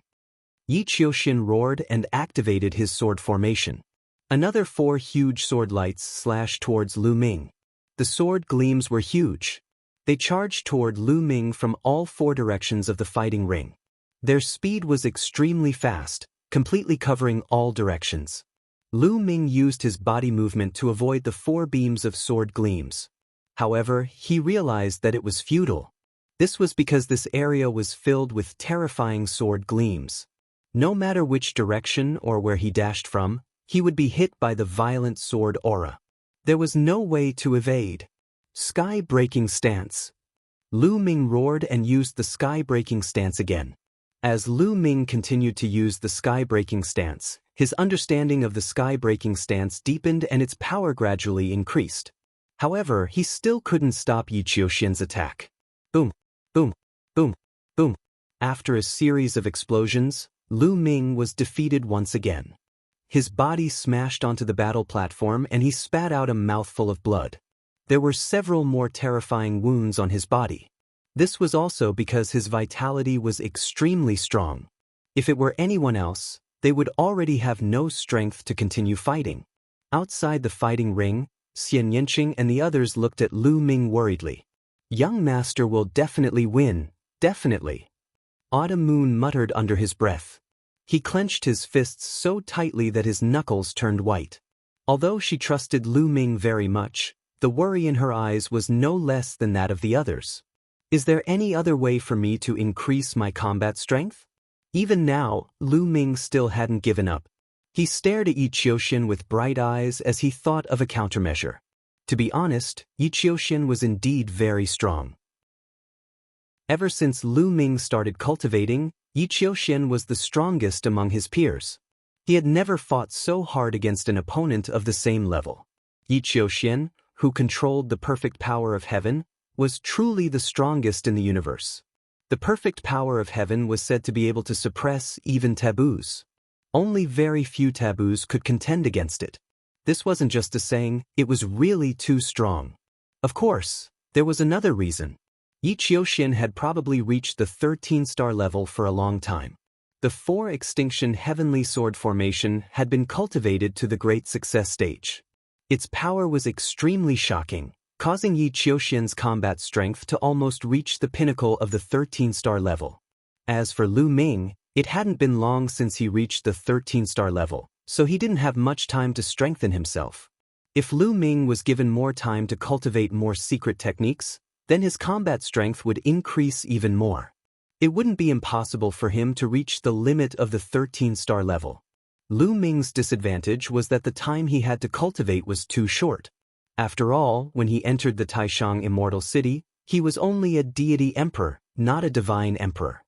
Yi Qiuxian roared and activated his sword formation. Another 4 huge sword lights slashed towards Lu Ming. The sword gleams were huge. They charged toward Lu Ming from all 4 directions of the fighting ring. Their speed was extremely fast, completely covering all directions. Lu Ming used his body movement to avoid the 4 beams of sword gleams. However, he realized that it was futile. This was because this area was filled with terrifying sword gleams. No matter which direction or where he dashed from, he would be hit by the violent sword aura. There was no way to evade. Sky-breaking stance. Lu Ming roared and used the sky-breaking stance again. As Lu Ming continued to use the sky-breaking stance, his understanding of the sky-breaking stance deepened and its power gradually increased. However, he still couldn't stop Yi Qiuxian's attack. Boom, boom, boom, boom. After a series of explosions, Lu Ming was defeated once again. His body smashed onto the battle platform and he spat out a mouthful of blood. There were several more terrifying wounds on his body. This was also because his vitality was extremely strong. If it were anyone else, they would already have no strength to continue fighting. Outside the fighting ring, Xian Yanqing and the others looked at Lu Ming worriedly. Young master will definitely win, definitely. Autumn Moon muttered under his breath. He clenched his fists so tightly that his knuckles turned white. Although she trusted Lu Ming very much, the worry in her eyes was no less than that of the others. Is there any other way for me to increase my combat strength? Even now, Lu Ming still hadn't given up. He stared at Yi Qiuxian with bright eyes as he thought of a countermeasure. To be honest, Yi Qiuxian was indeed very strong. Ever since Lu Ming started cultivating, Yi Qiuxian was the strongest among his peers. He had never fought so hard against an opponent of the same level. Yi Qiuxian, who controlled the perfect power of heaven, was truly the strongest in the universe. The perfect power of heaven was said to be able to suppress even taboos. Only very few taboos could contend against it. This wasn't just a saying, it was really too strong. Of course, there was another reason. Yi Qiuxian had probably reached the 13-star level for a long time. The 4-extinction heavenly sword formation had been cultivated to the great success stage. Its power was extremely shocking, causing Yi Qiuxian's combat strength to almost reach the pinnacle of the 13-star level. As for Lu Ming, it hadn't been long since he reached the 13-star level, so he didn't have much time to strengthen himself. If Lu Ming was given more time to cultivate more secret techniques, then his combat strength would increase even more. It wouldn't be impossible for him to reach the limit of the 13-star level. Lu Ming's disadvantage was that the time he had to cultivate was too short. After all, when he entered the Taishang Immortal City, he was only a deity emperor, not a divine emperor.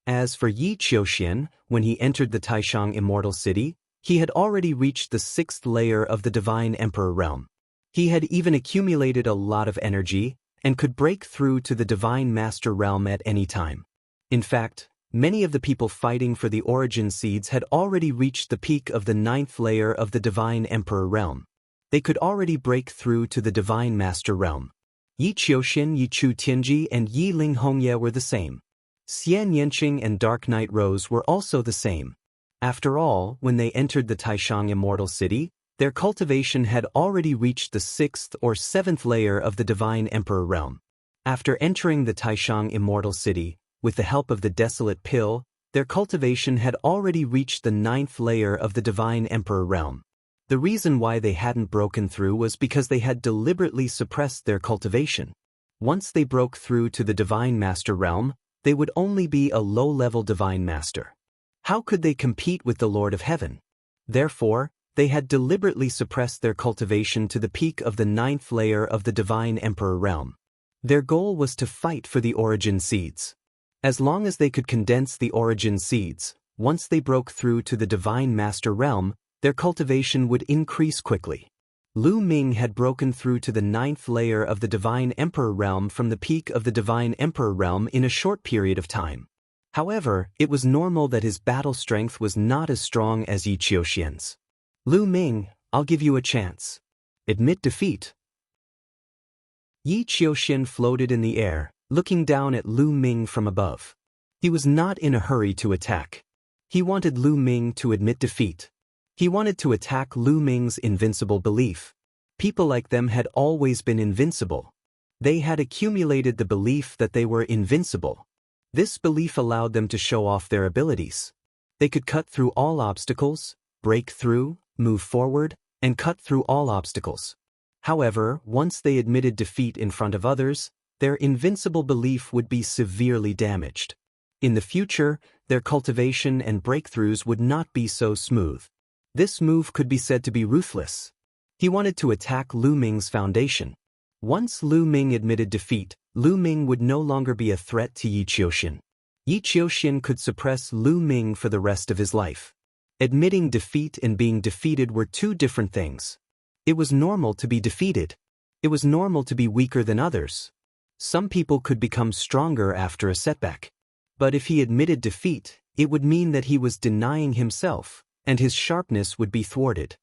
As for Yi Qiuxian, when he entered the Taishang Immortal City, he had already reached the 6th layer of the divine emperor realm. He had even accumulated a lot of energy and could break through to the divine master realm at any time. In fact, many of the people fighting for the origin seeds had already reached the peak of the 9th layer of the divine emperor realm. They could already break through to the divine master realm. Yi Qiuxian, Yi Chu Tianji, and Yi Ling Hongye were the same. Xian Yanqing and Dark Knight Rose were also the same. After all, when they entered the Taishang Immortal City, their cultivation had already reached the 6th or 7th layer of the divine emperor realm. After entering the Taishang Immortal City, with the help of the Desolate Pill, their cultivation had already reached the 9th layer of the divine emperor realm. The reason why they hadn't broken through was because they had deliberately suppressed their cultivation. Once they broke through to the divine master realm, they would only be a low-level divine master. How could they compete with the Lord of Heaven? Therefore, they had deliberately suppressed their cultivation to the peak of the 9th layer of the divine emperor realm. Their goal was to fight for the origin seeds. As long as they could condense the origin seeds, once they broke through to the divine master realm, their cultivation would increase quickly. Lu Ming had broken through to the 9th layer of the divine emperor realm from the peak of the divine emperor realm in a short period of time. However, it was normal that his battle strength was not as strong as Yi Qiuxian's. Lu Ming, I'll give you a chance. Admit defeat. Yi Qiuxian floated in the air, looking down at Lu Ming from above. He was not in a hurry to attack. He wanted Lu Ming to admit defeat. He wanted to attack Lu Ming's invincible belief. People like them had always been invincible. They had accumulated the belief that they were invincible. This belief allowed them to show off their abilities. They could cut through all obstacles, break through, move forward, and cut through all obstacles. However, once they admitted defeat in front of others, their invincible belief would be severely damaged. In the future, their cultivation and breakthroughs would not be so smooth. This move could be said to be ruthless. He wanted to attack Lu Ming's foundation. Once Lu Ming admitted defeat, Lu Ming would no longer be a threat to Yi Qiuxian. Yi Qiuxian could suppress Lu Ming for the rest of his life. Admitting defeat and being defeated were two different things. It was normal to be defeated. It was normal to be weaker than others. Some people could become stronger after a setback. But if he admitted defeat, it would mean that he was denying himself, and his sharpness would be thwarted.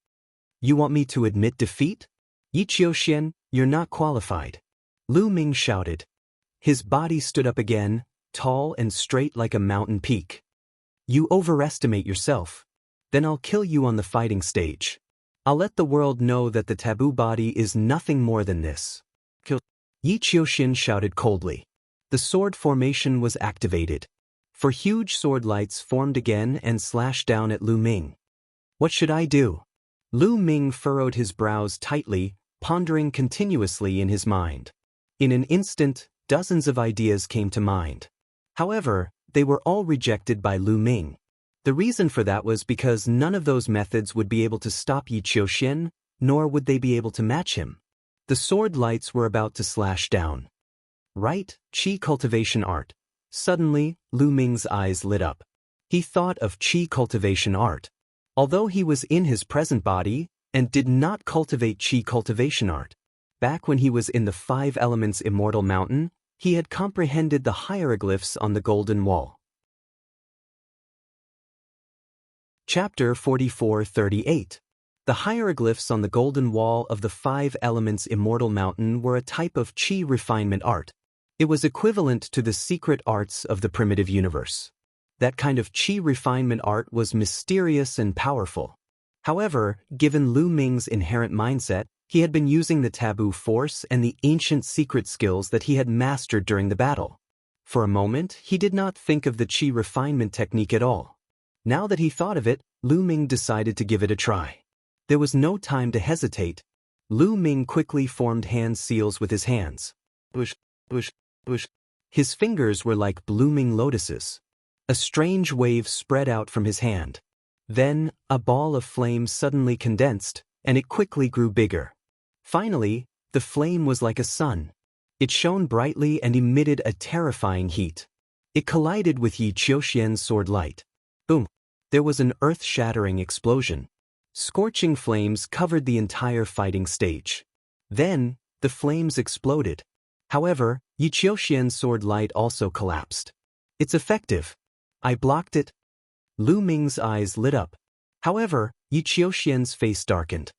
You want me to admit defeat? Yi Qiuxian, you're not qualified. Lu Ming shouted. His body stood up again, tall and straight like a mountain peak. You overestimate yourself. Then I'll kill you on the fighting stage. I'll let the world know that the taboo body is nothing more than this. Kill. Yi Qiuxian shouted coldly. The sword formation was activated. Four huge sword lights formed again and slashed down at Lu Ming. What should I do? Lu Ming furrowed his brows tightly, pondering continuously in his mind. In an instant, dozens of ideas came to mind. However, they were all rejected by Lu Ming. The reason for that was because none of those methods would be able to stop Yi Qiuxian, nor would they be able to match him. The sword lights were about to slash down. Right, Qi cultivation art. Suddenly, Lu Ming's eyes lit up. He thought of Qi cultivation art. Although he was in his present body, and did not cultivate Qi cultivation art, back when he was in the 5 Elements Immortal Mountain, he had comprehended the hieroglyphs on the Golden Wall. Chapter 44-38. The hieroglyphs on the Golden Wall of the 5 Elements Immortal Mountain were a type of Qi refinement art. It was equivalent to the secret arts of the primitive universe. That kind of Qi refinement art was mysterious and powerful. However, given Lu Ming's inherent mindset, he had been using the taboo force and the ancient secret skills that he had mastered during the battle. For a moment, he did not think of the Qi refinement technique at all. Now that he thought of it, Lu Ming decided to give it a try. There was no time to hesitate. Lu Ming quickly formed hand seals with his hands. Bush, bush, bush. His fingers were like blooming lotuses. A strange wave spread out from his hand. Then, a ball of flame suddenly condensed, and it quickly grew bigger. Finally, the flame was like a sun. It shone brightly and emitted a terrifying heat. It collided with Yi Qiuxian's sword light. Boom! There was an earth-shattering explosion. Scorching flames covered the entire fighting stage. Then, the flames exploded. However, Yi Qiuxian's sword light also collapsed. It's effective. I blocked it. Lu Ming's eyes lit up. However, Yi Qiuxian's face darkened.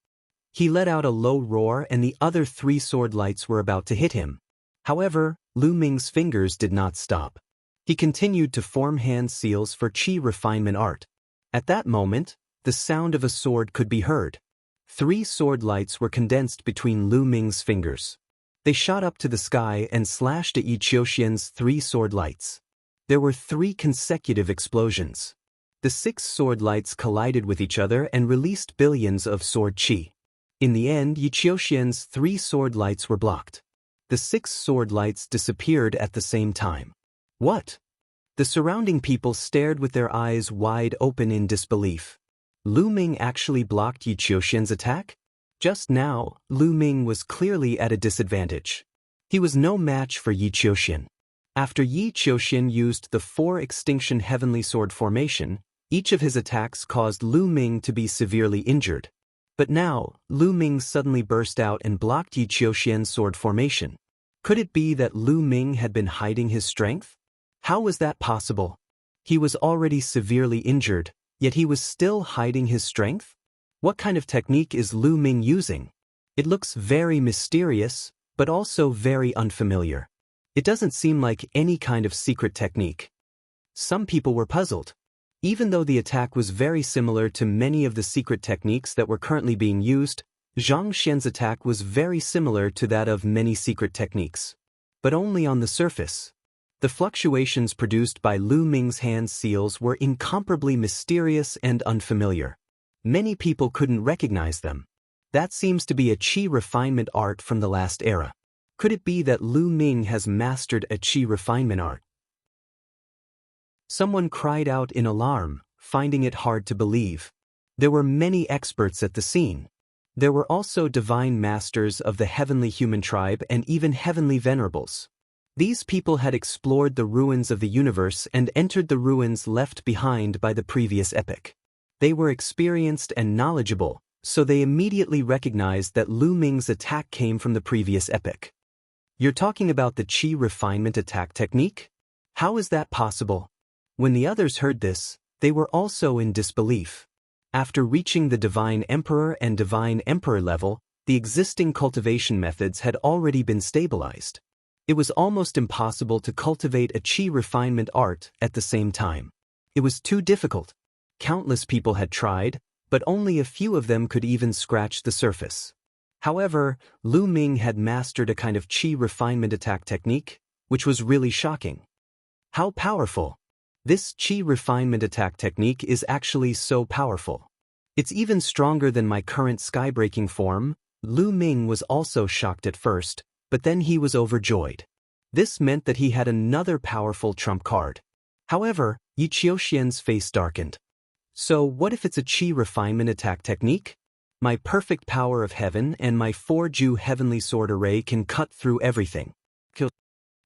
He let out a low roar and the other 3 sword lights were about to hit him. However, Lu Ming's fingers did not stop. He continued to form hand seals for Qi refinement art. At that moment, the sound of a sword could be heard. 3 sword lights were condensed between Lu Ming's fingers. They shot up to the sky and slashed at Yi Qiuxian's 3 sword lights. There were 3 consecutive explosions. The 6 sword lights collided with each other and released billions of sword qi. In the end, Yi Qiuxian's 3 sword lights were blocked. The 6 sword lights disappeared at the same time. What? The surrounding people stared with their eyes wide open in disbelief. Lu Ming actually blocked Yi Qiuxian's attack? Just now, Lu Ming was clearly at a disadvantage. He was no match for Yi Qiuxian. After Yi Qiuxian used the 4 Extinction Heavenly Sword formation, each of his attacks caused Lu Ming to be severely injured. But now, Lu Ming suddenly burst out and blocked Yi Qiuxian's sword formation. Could it be that Lu Ming had been hiding his strength? How was that possible? He was already severely injured, yet he was still hiding his strength? What kind of technique is Lu Ming using? It looks very mysterious, but also very unfamiliar. It doesn't seem like any kind of secret technique. Some people were puzzled. Even though the attack was very similar to many of the secret techniques that were currently being used, Zhang Xian's attack was very similar to that of many secret techniques. But only on the surface. The fluctuations produced by Lu Ming's hand seals were incomparably mysterious and unfamiliar. Many people couldn't recognize them. That seems to be a Qi refinement art from the last era. Could it be that Lu Ming has mastered a Qi refinement art? Someone cried out in alarm, finding it hard to believe. There were many experts at the scene. There were also divine masters of the heavenly human tribe and even heavenly venerables. These people had explored the ruins of the universe and entered the ruins left behind by the previous epoch. They were experienced and knowledgeable, so they immediately recognized that Lu Ming's attack came from the previous epoch. You're talking about the Qi refinement attack technique? How is that possible? When the others heard this, they were also in disbelief. After reaching the Divine Emperor and Divine Emperor level, the existing cultivation methods had already been stabilized. It was almost impossible to cultivate a Qi refinement art at the same time. It was too difficult. Countless people had tried, but only a few of them could even scratch the surface. However, Lu Ming had mastered a kind of Qi refinement attack technique, which was really shocking. How powerful! This Qi refinement attack technique is actually so powerful. It's even stronger than my current skybreaking form. Lu Ming was also shocked at first, but then he was overjoyed. This meant that he had another powerful trump card. However, Yi Qiuxian's face darkened. So what if it's a Qi refinement attack technique? My perfect power of heaven and my 4-Ju heavenly sword array can cut through everything.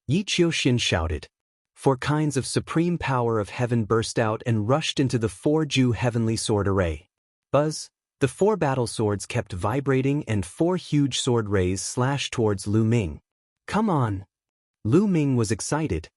Yi Qiuxian shouted. 4 kinds of supreme power of heaven burst out and rushed into the 4-Ju heavenly sword array. Buzz! The 4 battle swords kept vibrating and 4 huge sword rays slashed towards Lu Ming. Come on! Lu Ming was excited.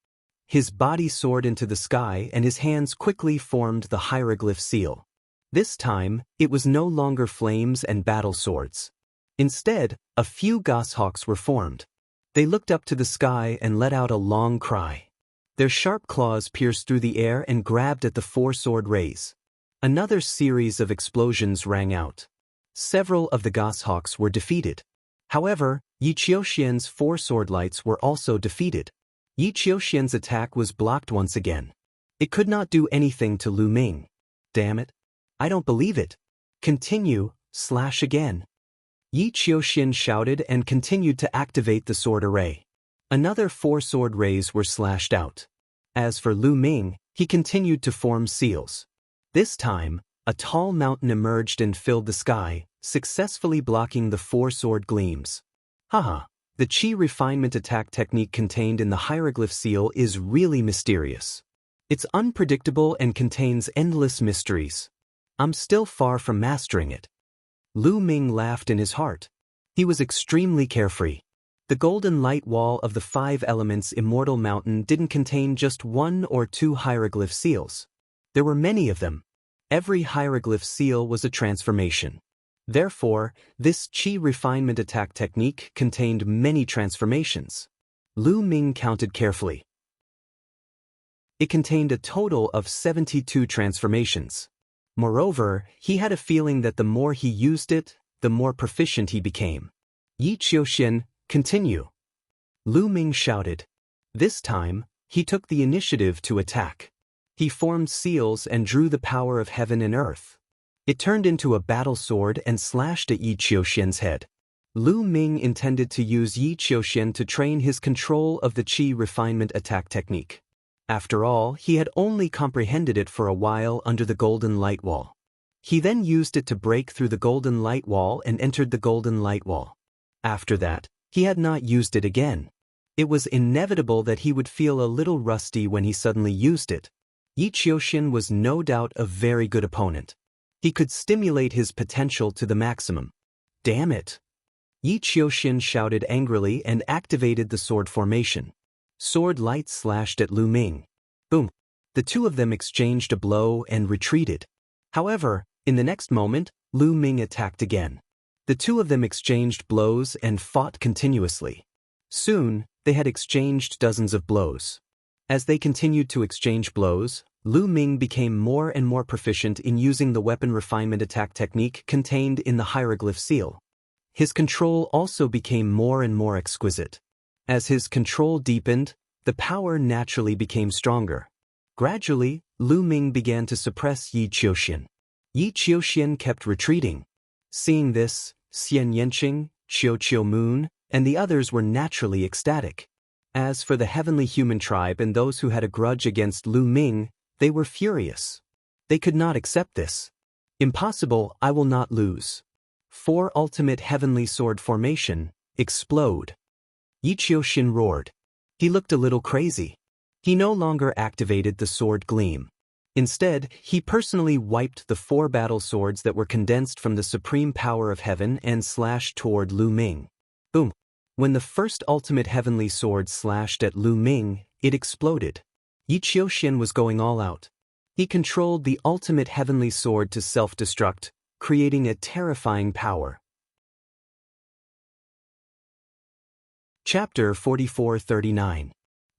His body soared into the sky and his hands quickly formed the hieroglyph seal. This time, it was no longer flames and battle swords. Instead, a few goshawks were formed. They looked up to the sky and let out a long cry. Their sharp claws pierced through the air and grabbed at the 4 sword rays. Another series of explosions rang out. Several of the goshawks were defeated. However, Yi Qiuxian's 4 sword lights were also defeated. Yi Qiuxian's attack was blocked once again. It could not do anything to Lu Ming. Damn it. I don't believe it. Continue, slash again. Yi Qiuxian shouted and continued to activate the sword array. Another 4 sword rays were slashed out. As for Lu Ming, he continued to form seals. This time, a tall mountain emerged and filled the sky, successfully blocking the 4 sword gleams. Haha, the Qi refinement attack technique contained in the hieroglyph seal is really mysterious. It's unpredictable and contains endless mysteries. I'm still far from mastering it. Lu Ming laughed in his heart. He was extremely carefree. The golden light wall of the 5 elements immortal mountain didn't contain just 1 or 2 hieroglyph seals. There were many of them. Every hieroglyph seal was a transformation. Therefore, this Qi refinement attack technique contained many transformations. Lu Ming counted carefully. It contained a total of 72 transformations. Moreover, he had a feeling that the more he used it, the more proficient he became. Yi Qiuxian, continue. Lu Ming shouted. This time, he took the initiative to attack. He formed seals and drew the power of heaven and earth. It turned into a battle sword and slashed at Yi Qiuxian's head. Lu Ming intended to use Yi Qiuxian to train his control of the Qi refinement attack technique. After all, he had only comprehended it for a while under the golden light wall. He then used it to break through the golden light wall and entered the golden light wall. After that, he had not used it again. It was inevitable that he would feel a little rusty when he suddenly used it. Yi Qiuxian was no doubt a very good opponent. He could stimulate his potential to the maximum. Damn it! Yi Qiuxian shouted angrily and activated the sword formation. Sword lights slashed at Lu Ming. Boom! The 2 of them exchanged a blow and retreated. However, in the next moment, Lu Ming attacked again. The 2 of them exchanged blows and fought continuously. Soon, they had exchanged dozens of blows. As they continued to exchange blows, Lu Ming became more and more proficient in using the weapon refinement attack technique contained in the hieroglyph seal. His control also became more and more exquisite. As his control deepened, the power naturally became stronger. Gradually, Lu Ming began to suppress Yi Qiuxian. Yi Qiuxian kept retreating. Seeing this, Xian Yanqing, Qiu Moon, and the others were naturally ecstatic. As for the heavenly human tribe and those who had a grudge against Lu Ming, they were furious. They could not accept this. Impossible, I will not lose. 4 Ultimate Heavenly Sword Formation, explode. Yi Qiuxian roared. He looked a little crazy. He no longer activated the sword gleam. Instead, he personally wiped the 4 battle swords that were condensed from the supreme power of heaven and slashed toward Lu Ming. Boom! When the first ultimate heavenly sword slashed at Lu Ming, it exploded. Yi Qiuxian was going all out. He controlled the ultimate heavenly sword to self-destruct, creating a terrifying power. Chapter 44-39.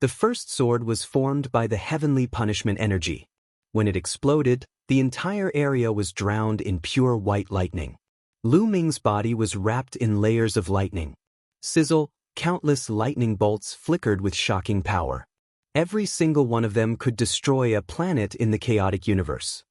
The first sword was formed by the heavenly punishment energy. When it exploded, the entire area was drowned in pure white lightning. Lu Ming's body was wrapped in layers of lightning. Sizzle, countless lightning bolts flickered with shocking power. Every single one of them could destroy a planet in the chaotic universe.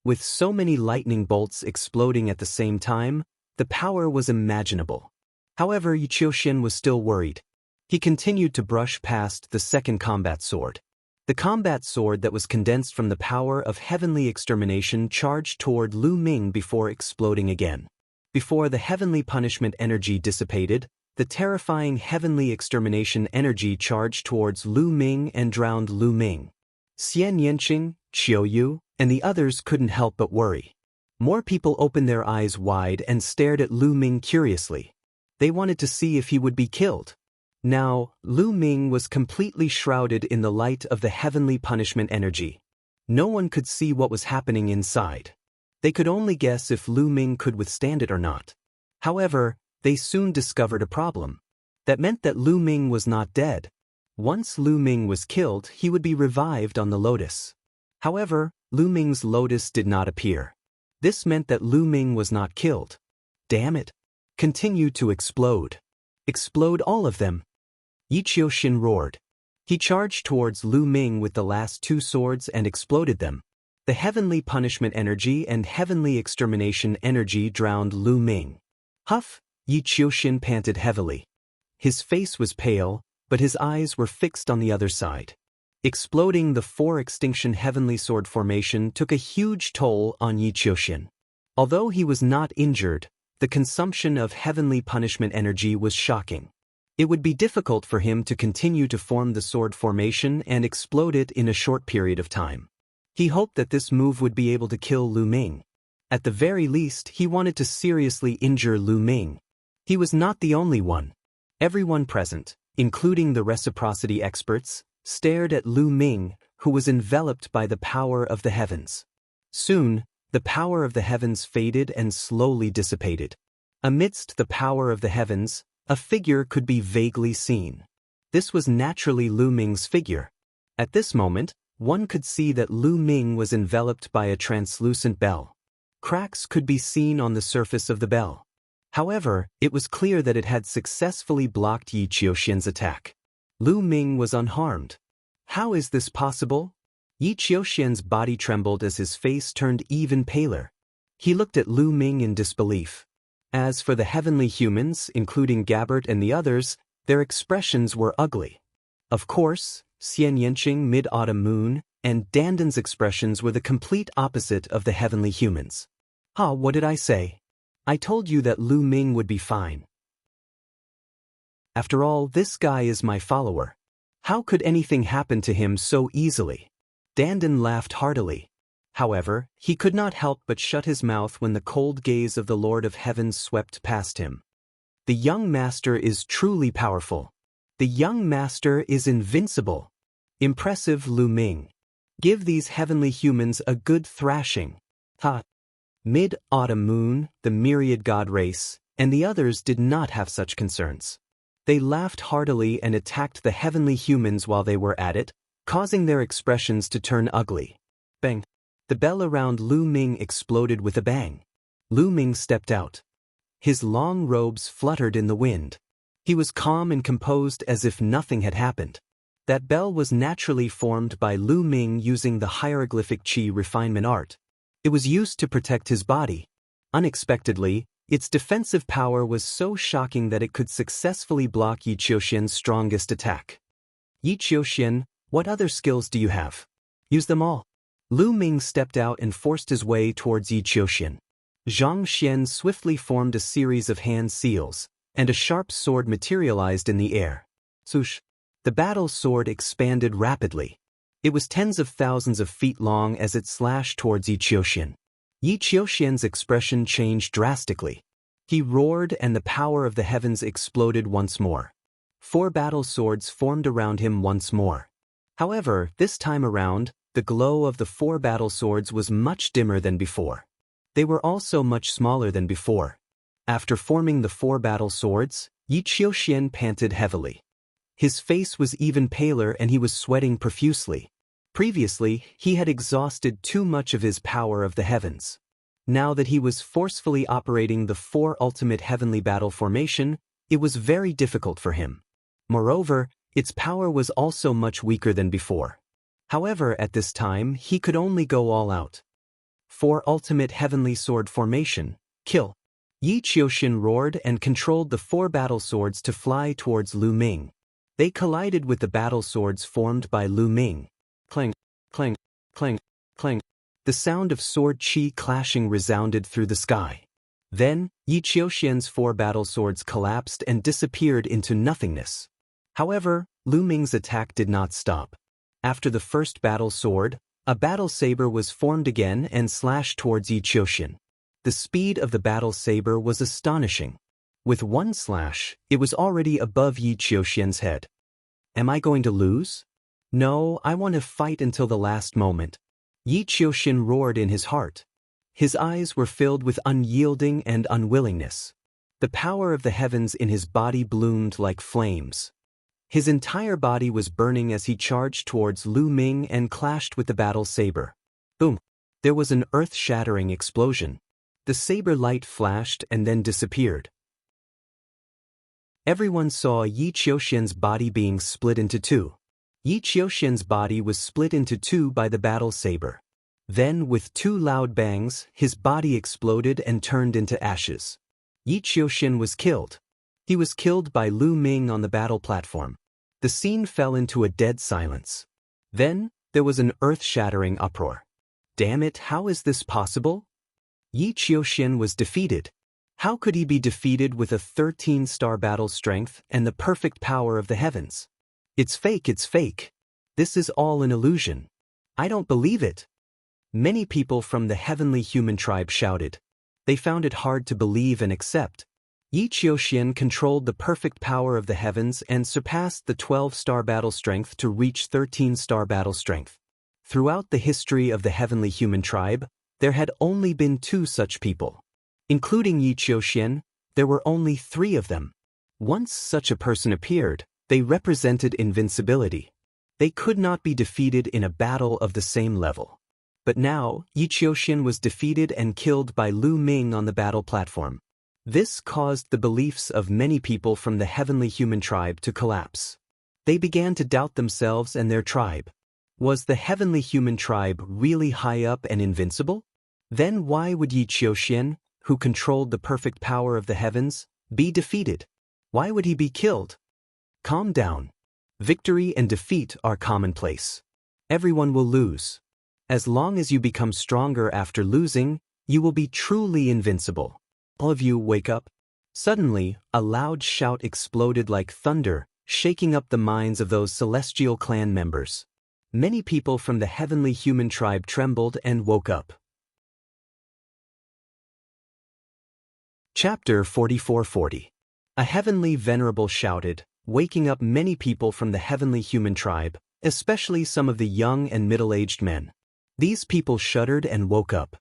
With so many lightning bolts exploding at the same time, the power was unimaginable. However, Yi Qiuxian was still worried. He continued to brush past the second combat sword. The combat sword that was condensed from the power of heavenly extermination charged toward Lu Ming before exploding again. Before the heavenly punishment energy dissipated, the terrifying heavenly extermination energy charged towards Lu Ming and drowned Lu Ming. Xian Yanqing, Qiu Yu, and the others couldn't help but worry. More people opened their eyes wide and stared at Lu Ming curiously. They wanted to see if he would be killed. Now, Lu Ming was completely shrouded in the light of the heavenly punishment energy. No one could see what was happening inside. They could only guess if Lu Ming could withstand it or not. However, they soon discovered a problem. That meant that Lu Ming was not dead. Once Lu Ming was killed, he would be revived on the lotus. However, Lu Ming's lotus did not appear. This meant that Lu Ming was not killed. Damn it! Continue to explode. Explode all of them. Yi Qiuxian roared. He charged towards Lu Ming with the last 2 swords and exploded them. The heavenly punishment energy and heavenly extermination energy drowned Lu Ming. Huff! Yi Qiuxian panted heavily. His face was pale, but his eyes were fixed on the other side. Exploding the 4 extinction heavenly sword formation took a huge toll on Yi Qiuxian. Although he was not injured, the consumption of heavenly punishment energy was shocking. It would be difficult for him to continue to form the sword formation and explode it in a short period of time. He hoped that this move would be able to kill Lu Ming. At the very least, he wanted to seriously injure Lu Ming. He was not the only one. Everyone present, including the reciprocity experts, stared at Lu Ming, who was enveloped by the power of the heavens. Soon, the power of the heavens faded and slowly dissipated. Amidst the power of the heavens, a figure could be vaguely seen. This was naturally Lu Ming's figure. At this moment, one could see that Lu Ming was enveloped by a translucent bell. Cracks could be seen on the surface of the bell. However, it was clear that it had successfully blocked Yi Qiuxian's attack. Lu Ming was unharmed. How is this possible? Yi Qiuxian's body trembled as his face turned even paler. He looked at Lu Ming in disbelief. As for the heavenly humans, including Gabbert and the others, their expressions were ugly. Of course, Xian Yanqing, Mid-Autumn Moon, and Danden's expressions were the complete opposite of the heavenly humans. What did I say? I told you that Lu Ming would be fine. After all, this guy is my follower. How could anything happen to him so easily? Danden laughed heartily. However, he could not help but shut his mouth when the cold gaze of the Lord of Heaven swept past him. The young master is truly powerful. The young master is invincible. Impressive, Lu Ming. Give these heavenly humans a good thrashing. Mid-Autumn Moon, the myriad god race, and the others did not have such concerns. They laughed heartily and attacked the heavenly humans while they were at it, causing their expressions to turn ugly. Bang! The bell around Lu Ming exploded with a bang. Lu Ming stepped out. His long robes fluttered in the wind. He was calm and composed as if nothing had happened. That bell was naturally formed by Lu Ming using the hieroglyphic qi refinement art. It was used to protect his body. Unexpectedly, its defensive power was so shocking that it could successfully block Yi Qiuxian's strongest attack. Yi Qiuxian, what other skills do you have? Use them all. Lu Ming stepped out and forced his way towards Yi Qiuxian. Zhang Xian swiftly formed a series of hand seals, and a sharp sword materialized in the air. Swoosh! The battle sword expanded rapidly. It was tens of thousands of feet long as it slashed towards Yi Qiuxian. Yi Qiuxian's expression changed drastically. He roared and the power of the heavens exploded once more. 4 battle swords formed around him once more. However, this time around, the glow of the 4 battle swords was much dimmer than before. They were also much smaller than before. After forming the 4 battle swords, Yi Qiuxian panted heavily. His face was even paler and he was sweating profusely. Previously, he had exhausted too much of his power of the heavens. Now that he was forcefully operating the 4 ultimate heavenly battle formation, it was very difficult for him. Moreover, its power was also much weaker than before. However, at this time, he could only go all out. 4 ultimate heavenly sword formation, kill. Yi Qiuxian roared and controlled the 4 battle swords to fly towards Lu Ming. They collided with the battle swords formed by Lu Ming. Clang, clang, clang, clang. The sound of sword qi clashing resounded through the sky. Then, Yi Qiuxian's 4 battle swords collapsed and disappeared into nothingness. However, Lu Ming's attack did not stop. After the first battle sword, a battle saber was formed again and slashed towards Yi Qiuxian. The speed of the battle saber was astonishing. With one slash, it was already above Yi Qiuxian's head. Am I going to lose? No, I want to fight until the last moment. Yi Qiuxian roared in his heart. His eyes were filled with unyielding and unwillingness. The power of the heavens in his body bloomed like flames. His entire body was burning as he charged towards Lu Ming and clashed with the battle saber. Boom! There was an earth-shattering explosion. The saber light flashed and then disappeared. Everyone saw Yi Qiuxian's body being split into 2. Yi Qiuxian's body was split into 2 by the battle saber. Then, with 2 loud bangs, his body exploded and turned into ashes. Yi Qiuxian was killed. He was killed by Lu Ming on the battle platform. The scene fell into a dead silence. Then, there was an earth-shattering uproar. Damn it, how is this possible? Yi Qiuxian was defeated. How could he be defeated with a 13-star battle strength and the perfect power of the heavens? It's fake, it's fake. This is all an illusion. I don't believe it. Many people from the heavenly human tribe shouted. They found it hard to believe and accept. Yi Qiuxian controlled the perfect power of the heavens and surpassed the 12-star battle strength to reach 13-star battle strength. Throughout the history of the heavenly human tribe, there had only been 2 such people. Including Yi Qiuxian, there were only 3 of them. Once such a person appeared, they represented invincibility. They could not be defeated in a battle of the same level. But now, Yi Qiuxian was defeated and killed by Lu Ming on the battle platform. This caused the beliefs of many people from the heavenly human tribe to collapse. They began to doubt themselves and their tribe. Was the heavenly human tribe really high up and invincible? Then why would Yi Qiuxian, who controlled the perfect power of the heavens, be defeated? Why would he be killed? Calm down. Victory and defeat are commonplace. Everyone will lose. As long as you become stronger after losing, you will be truly invincible. All of you wake up. Suddenly, a loud shout exploded like thunder, shaking up the minds of those celestial clan members. Many people from the heavenly human tribe trembled and woke up. Chapter 4440. A heavenly venerable shouted, waking up many people from the heavenly human tribe, especially some of the young and middle-aged men. These people shuddered and woke up.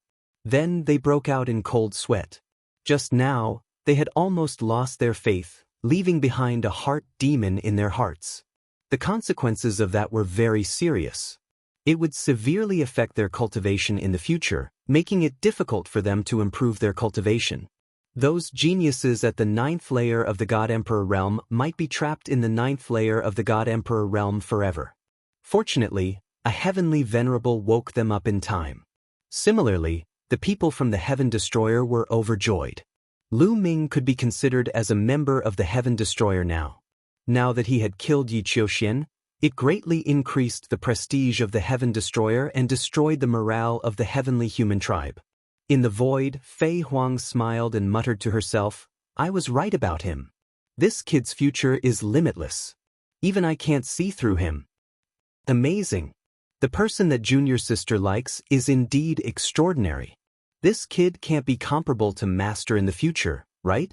Then they broke out in cold sweat. Just now, they had almost lost their faith, leaving behind a heart demon in their hearts. The consequences of that were very serious. It would severely affect their cultivation in the future, making it difficult for them to improve their cultivation. Those geniuses at the 9th layer of the God Emperor realm might be trapped in the 9th layer of the God Emperor realm forever. Fortunately, a heavenly venerable woke them up in time. Similarly, the people from the Heaven Destroyer were overjoyed. Lu Ming could be considered as a member of the Heaven Destroyer now. Now that he had killed Yi Qiuxian, it greatly increased the prestige of the Heaven Destroyer and destroyed the morale of the heavenly human tribe. In the void, Fei Huang smiled and muttered to herself, I was right about him. This kid's future is limitless. Even I can't see through him. Amazing. The person that Junior sister likes is indeed extraordinary. This kid can't be comparable to Master in the future, right?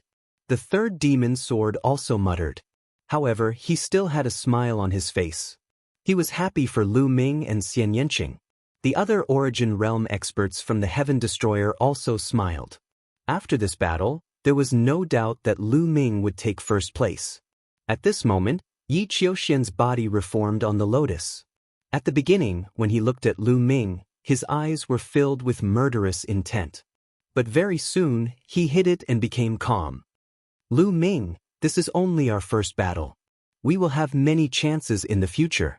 The third demon sword also muttered. However, he still had a smile on his face. He was happy for Lu Ming and Xian Yanqing. The other Origin Realm experts from the Heaven Destroyer also smiled. After this battle, there was no doubt that Lu Ming would take first place. At this moment, Yi Qiuxian's body reformed on the lotus. At the beginning, when he looked at Lu Ming, his eyes were filled with murderous intent. But very soon, he hid it and became calm. Lu Ming, this is only our first battle. We will have many chances in the future.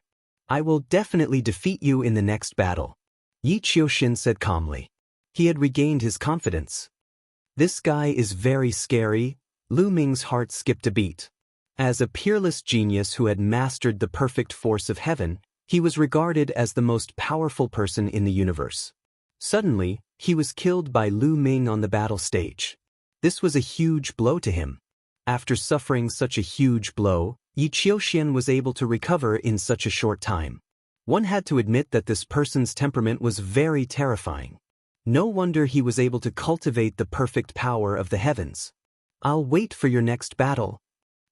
I will definitely defeat you in the next battle. Yi Qiuxian said calmly. He had regained his confidence. This guy is very scary. Lu Ming's heart skipped a beat. As a peerless genius who had mastered the perfect force of heaven, he was regarded as the most powerful person in the universe. Suddenly, he was killed by Lu Ming on the battle stage. This was a huge blow to him. After suffering such a huge blow, Yi Qiuxian was able to recover in such a short time. One had to admit that this person's temperament was very terrifying. No wonder he was able to cultivate the perfect power of the heavens. I'll wait for your next battle.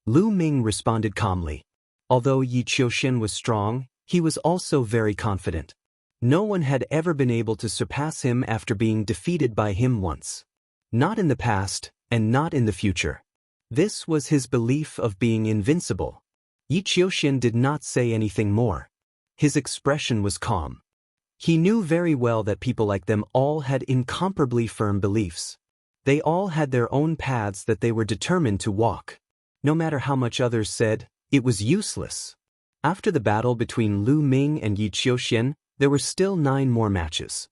Lu Ming responded calmly. Although Yi Qiuxian was strong, he was also very confident. No one had ever been able to surpass him after being defeated by him once. Not in the past, and not in the future. This was his belief of being invincible. Yi Qiuxian did not say anything more. His expression was calm. He knew very well that people like them all had incomparably firm beliefs. They all had their own paths that they were determined to walk. No matter how much others said, it was useless. After the battle between Lu Ming and Yi Qiuxian, there were still 9 more matches.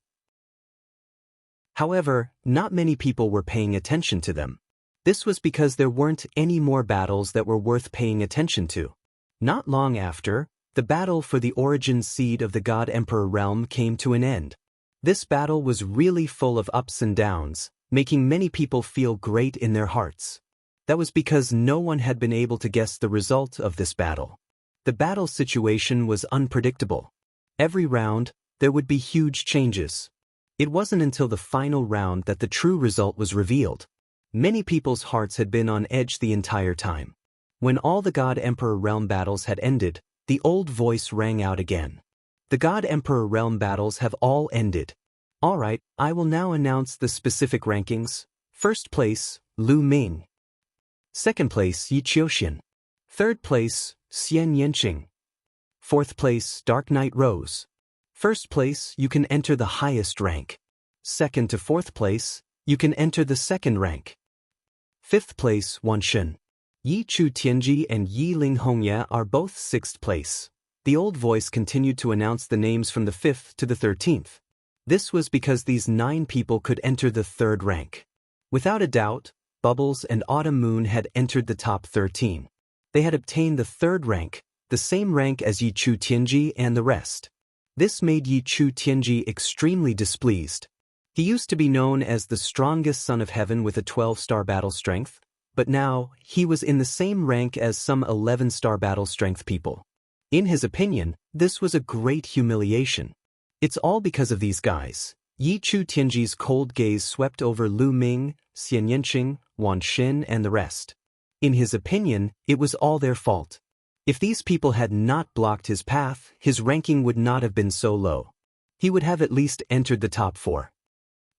However, not many people were paying attention to them. This was because there weren't any more battles that were worth paying attention to. Not long after, the battle for the origin seed of the God Emperor realm came to an end. This battle was really full of ups and downs, making many people feel great in their hearts. That was because no one had been able to guess the result of this battle. The battle situation was unpredictable. Every round, there would be huge changes. It wasn't until the final round that the true result was revealed. Many people's hearts had been on edge the entire time. When all the God Emperor realm battles had ended, the old voice rang out again. The God Emperor realm battles have all ended. Alright, I will now announce the specific rankings. First place, Lu Ming. Second place, Yi Qiuxian. Third place, Xian Yanqing. Fourth place, Dark Knight Rose. First place, you can enter the highest rank. Second to fourth place, you can enter the second rank. Fifth place, Wan Shen. Yi Chu Tianji and Yi Ling Hongya are both sixth place. The old voice continued to announce the names from the 5th to the 13th. This was because these 9 people could enter the third rank. Without a doubt, Bubbles and Autumn Moon had entered the top 13. They had obtained the third rank, the same rank as Yi Chu Tianji and the rest. This made Yi Chu Tianji extremely displeased. He used to be known as the strongest son of heaven with a 12-star battle strength, but now he was in the same rank as some 11-star battle strength people. In his opinion, this was a great humiliation. It's all because of these guys. Yi Chu Tianji's cold gaze swept over Lu Ming, Xian Yanqing, Wan Shen and the rest. In his opinion, it was all their fault. If these people had not blocked his path, his ranking would not have been so low. He would have at least entered the top 4.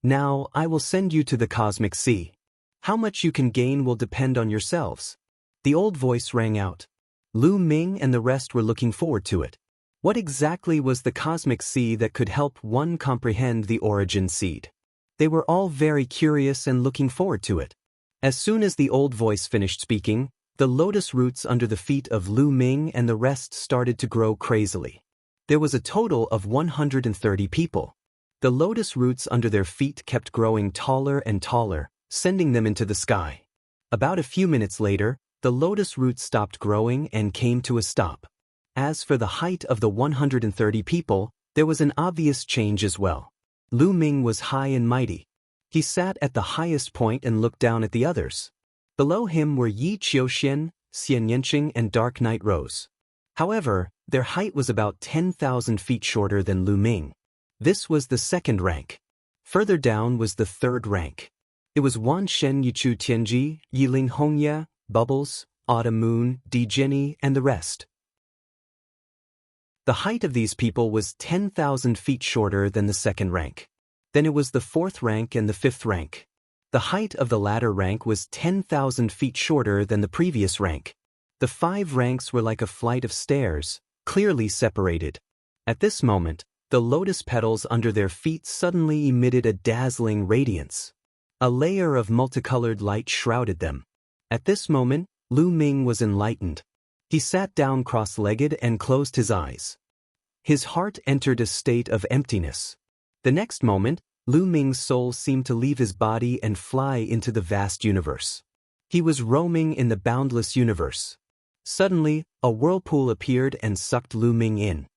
Now, I will send you to the Cosmic Sea. How much you can gain will depend on yourselves. The old voice rang out. Lu Ming and the rest were looking forward to it. What exactly was the Cosmic Sea that could help one comprehend the origin seed? They were all very curious and looking forward to it. As soon as the old voice finished speaking, the lotus roots under the feet of Lu Ming and the rest started to grow crazily. There was a total of 130 people. The lotus roots under their feet kept growing taller and taller, sending them into the sky. About a few minutes later, the lotus roots stopped growing and came to a stop. As for the height of the 130 people, there was an obvious change as well. Lu Ming was high and mighty. He sat at the highest point and looked down at the others. Below him were Yi Qiuxian, Xian Yanqing, and Dark Knight Rose. However, their height was about 10,000 feet shorter than Lu Ming. This was the second rank. Further down was the third rank. It was Wan Shen Yichu Tianji, Yiling Hongya, Bubbles, Autumn Moon, Di Jenny, and the rest. The height of these people was 10,000 feet shorter than the second rank. Then it was the fourth rank and the fifth rank. The height of the latter rank was 10,000 feet shorter than the previous rank. The 5 ranks were like a flight of stairs, clearly separated. At this moment, the lotus petals under their feet suddenly emitted a dazzling radiance. A layer of multicolored light shrouded them. At this moment, Lu Ming was enlightened. He sat down cross-legged and closed his eyes. His heart entered a state of emptiness. The next moment, Lu Ming's soul seemed to leave his body and fly into the vast universe. He was roaming in the boundless universe. Suddenly, a whirlpool appeared and sucked Lu Ming in.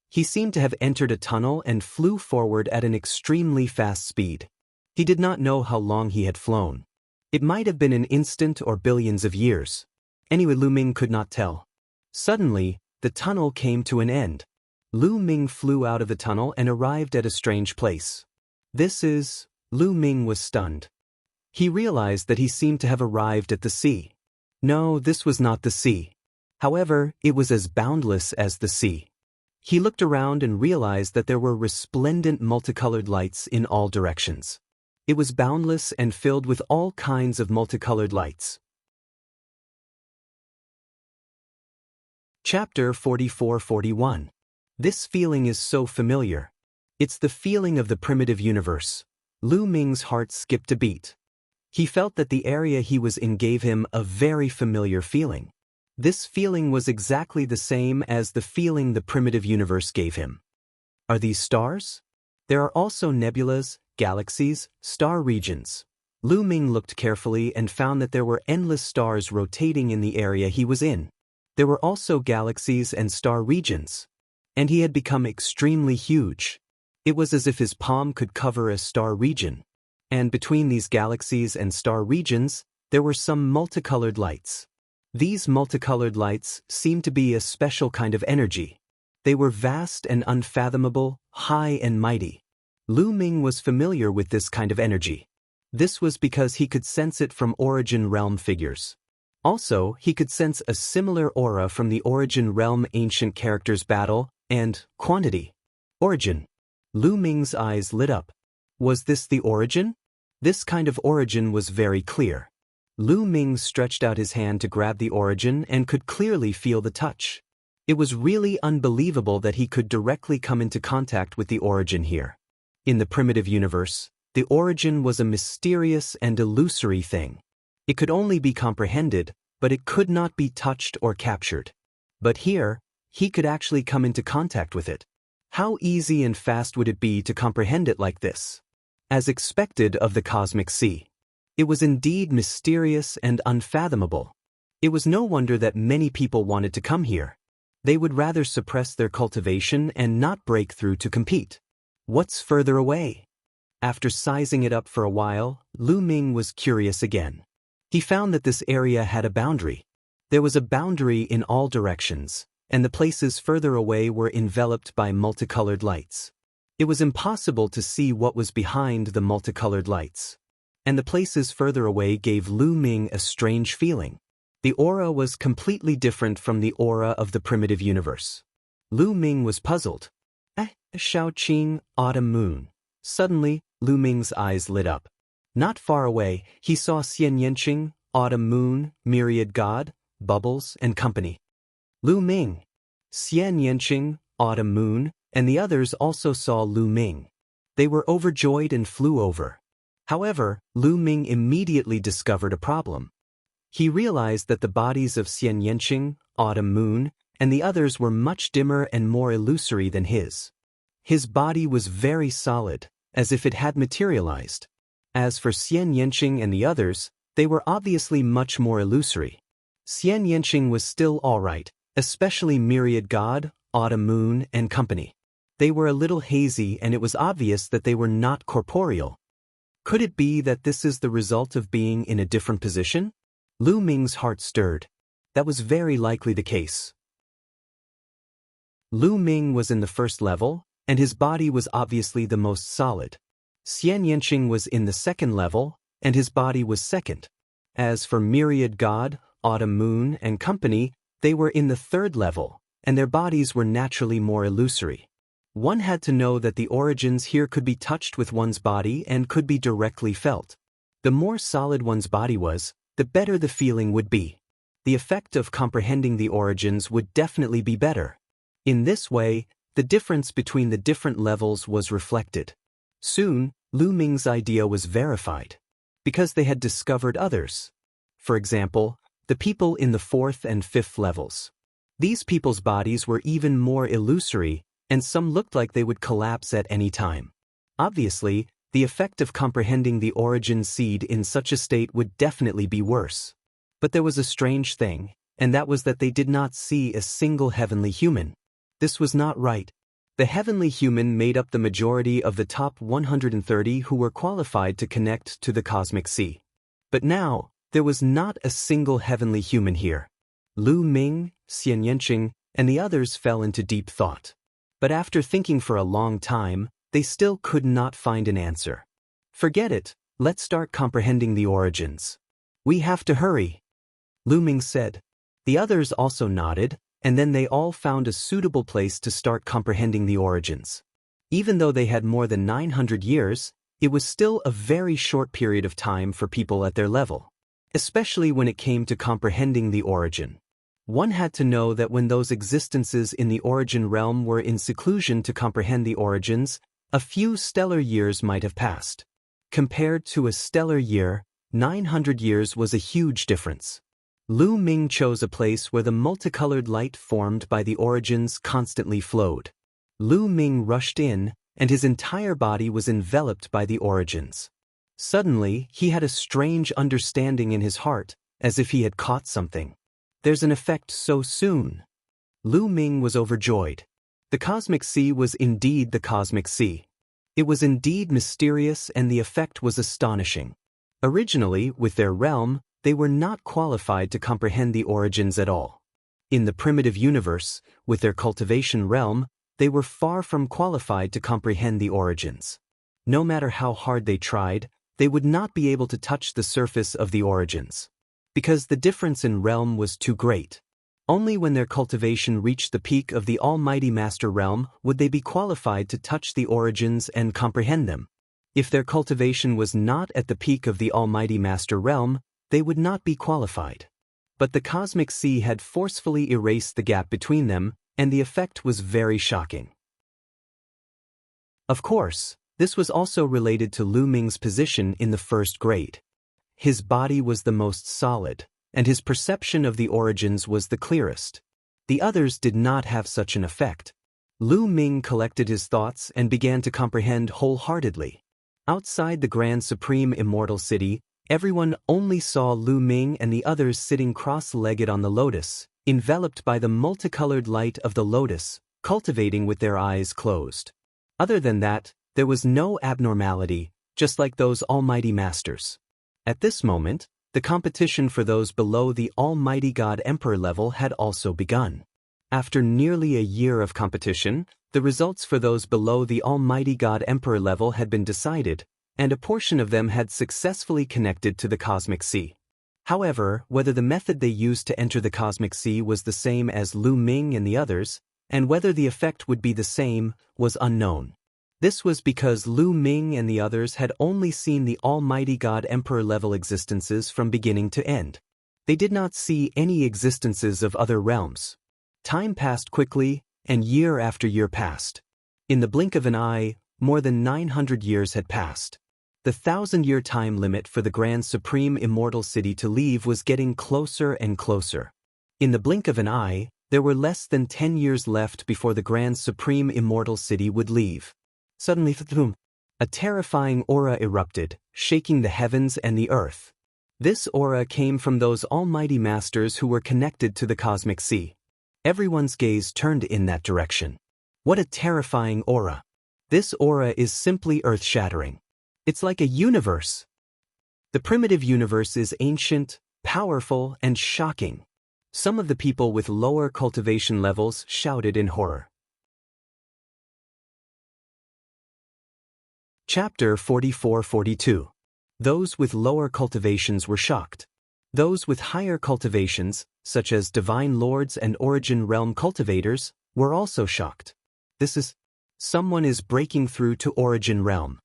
He seemed to have entered a tunnel and flew forward at an extremely fast speed. He did not know how long he had flown. It might have been an instant or billions of years. Anyway, Lu Ming could not tell. Suddenly, the tunnel came to an end. Lu Ming flew out of the tunnel and arrived at a strange place. Lu Ming was stunned. He realized that he seemed to have arrived at the sea. No, this was not the sea. However, it was as boundless as the sea. He looked around and realized that there were resplendent multicolored lights in all directions. It was boundless and filled with all kinds of multicolored lights. Chapter 44-41. This feeling is so familiar. It's the feeling of the primitive universe. Lu Ming's heart skipped a beat. He felt that the area he was in gave him a very familiar feeling. This feeling was exactly the same as the feeling the primitive universe gave him. Are these stars? There are also nebulas, galaxies, star regions. Lu Ming looked carefully and found that there were endless stars rotating in the area he was in. There were also galaxies and star regions. And he had become extremely huge. It was as if his palm could cover a star region. And between these galaxies and star regions, there were some multicolored lights. These multicolored lights seemed to be a special kind of energy. They were vast and unfathomable, high and mighty. Lu Ming was familiar with this kind of energy. This was because he could sense it from Origin Realm figures. Also, he could sense a similar aura from the Origin Realm Ancient Characters Battle and Quantity. Origin. Lu Ming's eyes lit up. Was this the origin? This kind of origin was very clear. Lu Ming stretched out his hand to grab the origin and could clearly feel the touch. It was really unbelievable that he could directly come into contact with the origin here. In the primitive universe, the origin was a mysterious and illusory thing. It could only be comprehended, but it could not be touched or captured. But here, he could actually come into contact with it. How easy and fast would it be to comprehend it like this? As expected of the cosmic sea. It was indeed mysterious and unfathomable. It was no wonder that many people wanted to come here. They would rather suppress their cultivation and not break through to compete. What's further away? After sizing it up for a while, Lu Ming was curious again. He found that this area had a boundary. There was a boundary in all directions, and the places further away were enveloped by multicolored lights. It was impossible to see what was behind the multicolored lights. And the places further away gave Lu Ming a strange feeling. The aura was completely different from the aura of the primitive universe. Lu Ming was puzzled. Shaoqing, Autumn Moon. Suddenly, Lu Ming's eyes lit up. Not far away, he saw Xian Yanqing, Autumn Moon, Myriad God, Bubbles, and company. Lu Ming. Xian Yanqing, Autumn Moon, and the others also saw Lu Ming. They were overjoyed and flew over. However, Lu Ming immediately discovered a problem. He realized that the bodies of Xian Yanqing, Autumn Moon, and the others were much dimmer and more illusory than his. His body was very solid, as if it had materialized. As for Xian Yanqing and the others, they were obviously much more illusory. Xian Yanqing was still all right, especially Myriad God, Autumn Moon, and company. They were a little hazy and it was obvious that they were not corporeal. Could it be that this is the result of being in a different position? Lu Ming's heart stirred. That was very likely the case. Lu Ming was in the first level, and his body was obviously the most solid. Xian Yanqing was in the second level, and his body was second. As for Myriad God, Autumn Moon, and company, they were in the third level, and their bodies were naturally more illusory. One had to know that the origins here could be touched with one's body and could be directly felt. The more solid one's body was, the better the feeling would be. The effect of comprehending the origins would definitely be better. In this way, the difference between the different levels was reflected. Soon, Lu Ming's idea was verified. Because they had discovered others. For example, the people in the fourth and fifth levels. These people's bodies were even more illusory, and some looked like they would collapse at any time. Obviously, the effect of comprehending the origin seed in such a state would definitely be worse. But there was a strange thing, and that was that they did not see a single heavenly human. This was not right. The heavenly human made up the majority of the top 130 who were qualified to connect to the cosmic sea. But now, there was not a single heavenly human here. Lu Ming, Xian Yanqing, and the others fell into deep thought. But after thinking for a long time, they still could not find an answer. Forget it, let's start comprehending the origins. We have to hurry, Lu Ming said. The others also nodded, and then they all found a suitable place to start comprehending the origins. Even though they had more than 900 years, it was still a very short period of time for people at their level, especially when it came to comprehending the origin. One had to know that when those existences in the origin realm were in seclusion to comprehend the origins, a few stellar years might have passed. Compared to a stellar year, 900 years was a huge difference. Lu Ming chose a place where the multicolored light formed by the origins constantly flowed. Lu Ming rushed in, and his entire body was enveloped by the origins. Suddenly, he had a strange understanding in his heart, as if he had caught something. There's an effect so soon. Lu Ming was overjoyed. The cosmic sea was indeed the cosmic sea. It was indeed mysterious, and the effect was astonishing. Originally, with their realm, they were not qualified to comprehend the origins at all. In the primitive universe, with their cultivation realm, they were far from qualified to comprehend the origins. No matter how hard they tried, they would not be able to touch the surface of the origins. Because the difference in realm was too great. Only when their cultivation reached the peak of the Almighty Master realm would they be qualified to touch the origins and comprehend them. If their cultivation was not at the peak of the Almighty Master realm, they would not be qualified. But the cosmic sea had forcefully erased the gap between them, and the effect was very shocking. Of course, this was also related to Lu Ming's position in the first grade. His body was the most solid, and his perception of the origins was the clearest. The others did not have such an effect. Lu Ming collected his thoughts and began to comprehend wholeheartedly. Outside the Grand Supreme Immortal City, everyone only saw Lu Ming and the others sitting cross-legged on the lotus, enveloped by the multicolored light of the lotus, cultivating with their eyes closed. Other than that, there was no abnormality, just like those Almighty Masters. At this moment, the competition for those below the Almighty God Emperor level had also begun. After nearly a year of competition, the results for those below the Almighty God Emperor level had been decided, and a portion of them had successfully connected to the cosmic sea. However, whether the method they used to enter the cosmic sea was the same as Lu Ming and the others, and whether the effect would be the same, was unknown. This was because Lu Ming and the others had only seen the Almighty God Emperor level existences from beginning to end. They did not see any existences of other realms. Time passed quickly, and year after year passed. In the blink of an eye, more than 900 years had passed. The 1,000-year time limit for the Grand Supreme Immortal City to leave was getting closer and closer. In the blink of an eye, there were less than 10 years left before the Grand Supreme Immortal City would leave. Suddenly, a terrifying aura erupted, shaking the heavens and the earth. This aura came from those Almighty Masters who were connected to the cosmic sea. Everyone's gaze turned in that direction. What a terrifying aura! This aura is simply earth-shattering. It's like a universe. The primitive universe is ancient, powerful, and shocking. Some of the people with lower cultivation levels shouted in horror. Chapter 44-42. Those with lower cultivations were shocked. Those with higher cultivations, such as divine lords and origin realm cultivators, were also shocked. Someone is breaking through to origin realm.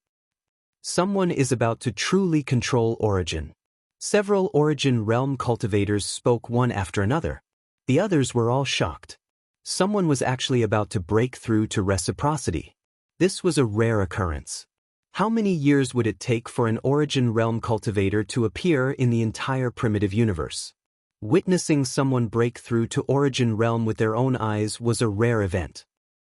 Someone is about to truly control origin. Several origin realm cultivators spoke one after another. The others were all shocked. Someone was actually about to break through to reciprocity. This was a rare occurrence. How many years would it take for an origin realm cultivator to appear in the entire primitive universe? Witnessing someone break through to origin realm with their own eyes was a rare event.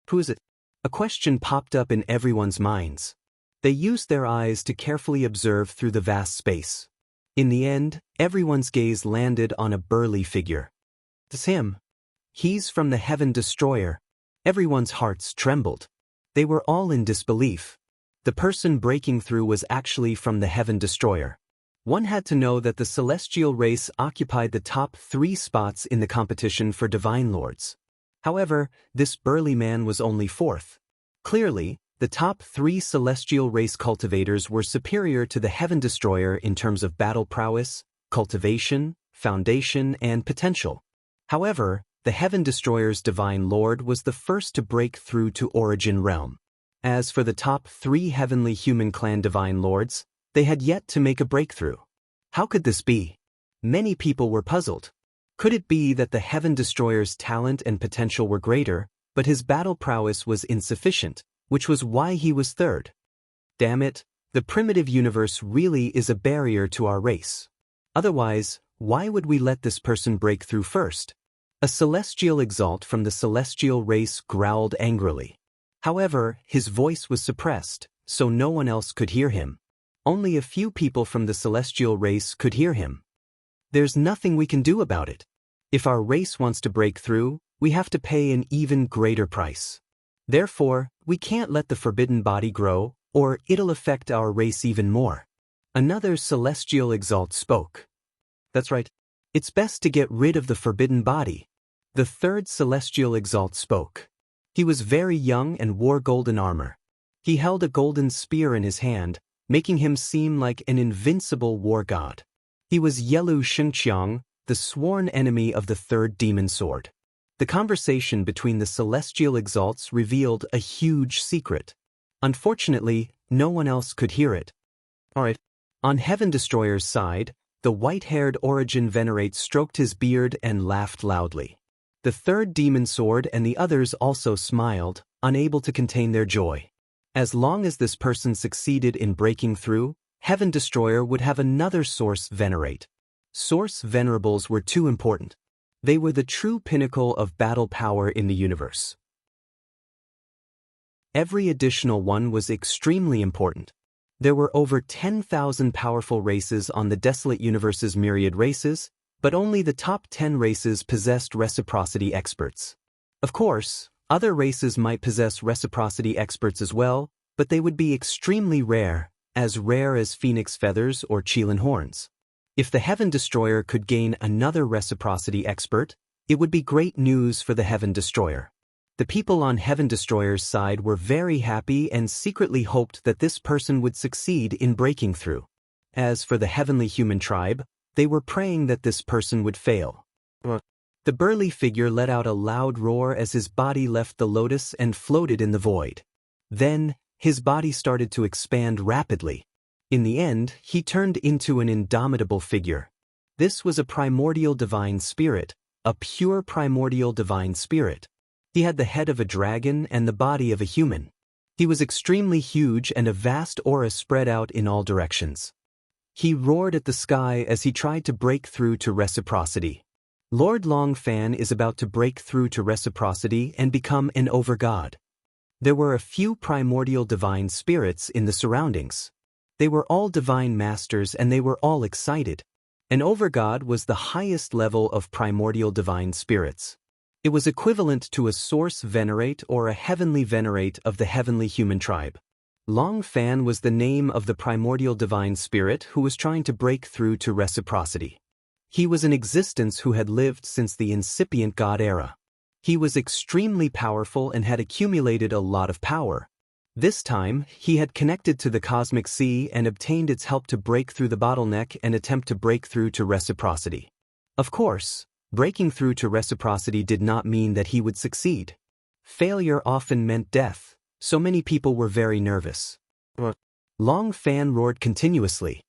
Who is it? A question popped up in everyone's minds. They used their eyes to carefully observe through the vast space. In the end, everyone's gaze landed on a burly figure. It's him. He's from the Heaven Destroyer. Everyone's hearts trembled. They were all in disbelief. The person breaking through was actually from the Heaven Destroyer. One had to know that the celestial race occupied the top 3 spots in the competition for divine lords. However, this burly man was only 4th. Clearly, the top 3 celestial race cultivators were superior to the Heaven Destroyer in terms of battle prowess, cultivation, foundation, and potential. However, the Heaven Destroyer's divine lord was the first to break through to origin realm. As for the top 3 heavenly human clan divine lords, they had yet to make a breakthrough. How could this be? Many people were puzzled. Could it be that the Heaven Destroyer's talent and potential were greater, but his battle prowess was insufficient, which was why he was 3rd? Damn it, the primitive universe really is a barrier to our race. Otherwise, why would we let this person break through first? A celestial exalt from the celestial race growled angrily. However, his voice was suppressed, so no one else could hear him. Only a few people from the celestial race could hear him. There's nothing we can do about it. If our race wants to break through, we have to pay an even greater price. Therefore, we can't let the forbidden body grow, or it'll affect our race even more. Another celestial exalt spoke. That's right. It's best to get rid of the forbidden body. The 3rd celestial exalt spoke. He was very young and wore golden armor. He held a golden spear in his hand, making him seem like an invincible war god. He was Yelu Shengqiang, the sworn enemy of the 3rd demon sword. The conversation between the celestial exalts revealed a huge secret. Unfortunately, no one else could hear it. Alright. On Heaven Destroyer's side, the white-haired Origin Venerate stroked his beard and laughed loudly. The 3rd demon sword and the others also smiled, unable to contain their joy. As long as this person succeeded in breaking through, Heaven Destroyer would have another Source Venerate. Source Venerables were too important. They were the true pinnacle of battle power in the universe. Every additional one was extremely important. There were over 10,000 powerful races on the desolate universe's myriad races, but only the top 10 races possessed reciprocity experts. Of course, other races might possess reciprocity experts as well, but they would be extremely rare as phoenix feathers or Qilin horns. If the Heaven Destroyer could gain another reciprocity expert, it would be great news for the Heaven Destroyer. The people on Heaven Destroyer's side were very happy and secretly hoped that this person would succeed in breaking through. As for the heavenly human tribe, they were praying that this person would fail. The burly figure let out a loud roar as his body left the lotus and floated in the void. Then, his body started to expand rapidly. In the end, he turned into an indomitable figure. This was a primordial divine spirit, a pure primordial divine spirit. He had the head of a dragon and the body of a human. He was extremely huge and a vast aura spread out in all directions. He roared at the sky as he tried to break through to reciprocity. Lord Longfan is about to break through to reciprocity and become an overgod. There were a few primordial divine spirits in the surroundings. They were all divine masters and they were all excited. An overgod was the highest level of primordial divine spirits. It was equivalent to a source venerate or a heavenly venerate of the heavenly human tribe. Long Fan was the name of the primordial divine spirit who was trying to break through to reciprocity. He was an existence who had lived since the incipient God era. He was extremely powerful and had accumulated a lot of power. This time, he had connected to the cosmic sea and obtained its help to break through the bottleneck and attempt to break through to reciprocity. Of course, breaking through to reciprocity did not mean that he would succeed. Failure often meant death, so many people were very nervous. Long Fan roared continuously.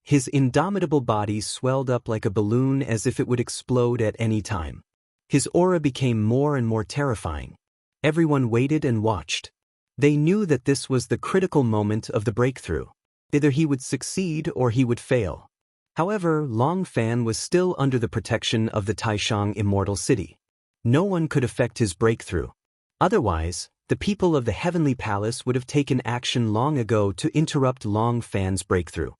His indomitable body swelled up like a balloon as if it would explode at any time. His aura became more and more terrifying. Everyone waited and watched. They knew that this was the critical moment of the breakthrough. Either he would succeed or he would fail. However, Long Fan was still under the protection of the Taishang Immortal City. No one could affect his breakthrough. Otherwise, the people of the Heavenly Palace would have taken action long ago to interrupt Long Fan's breakthrough.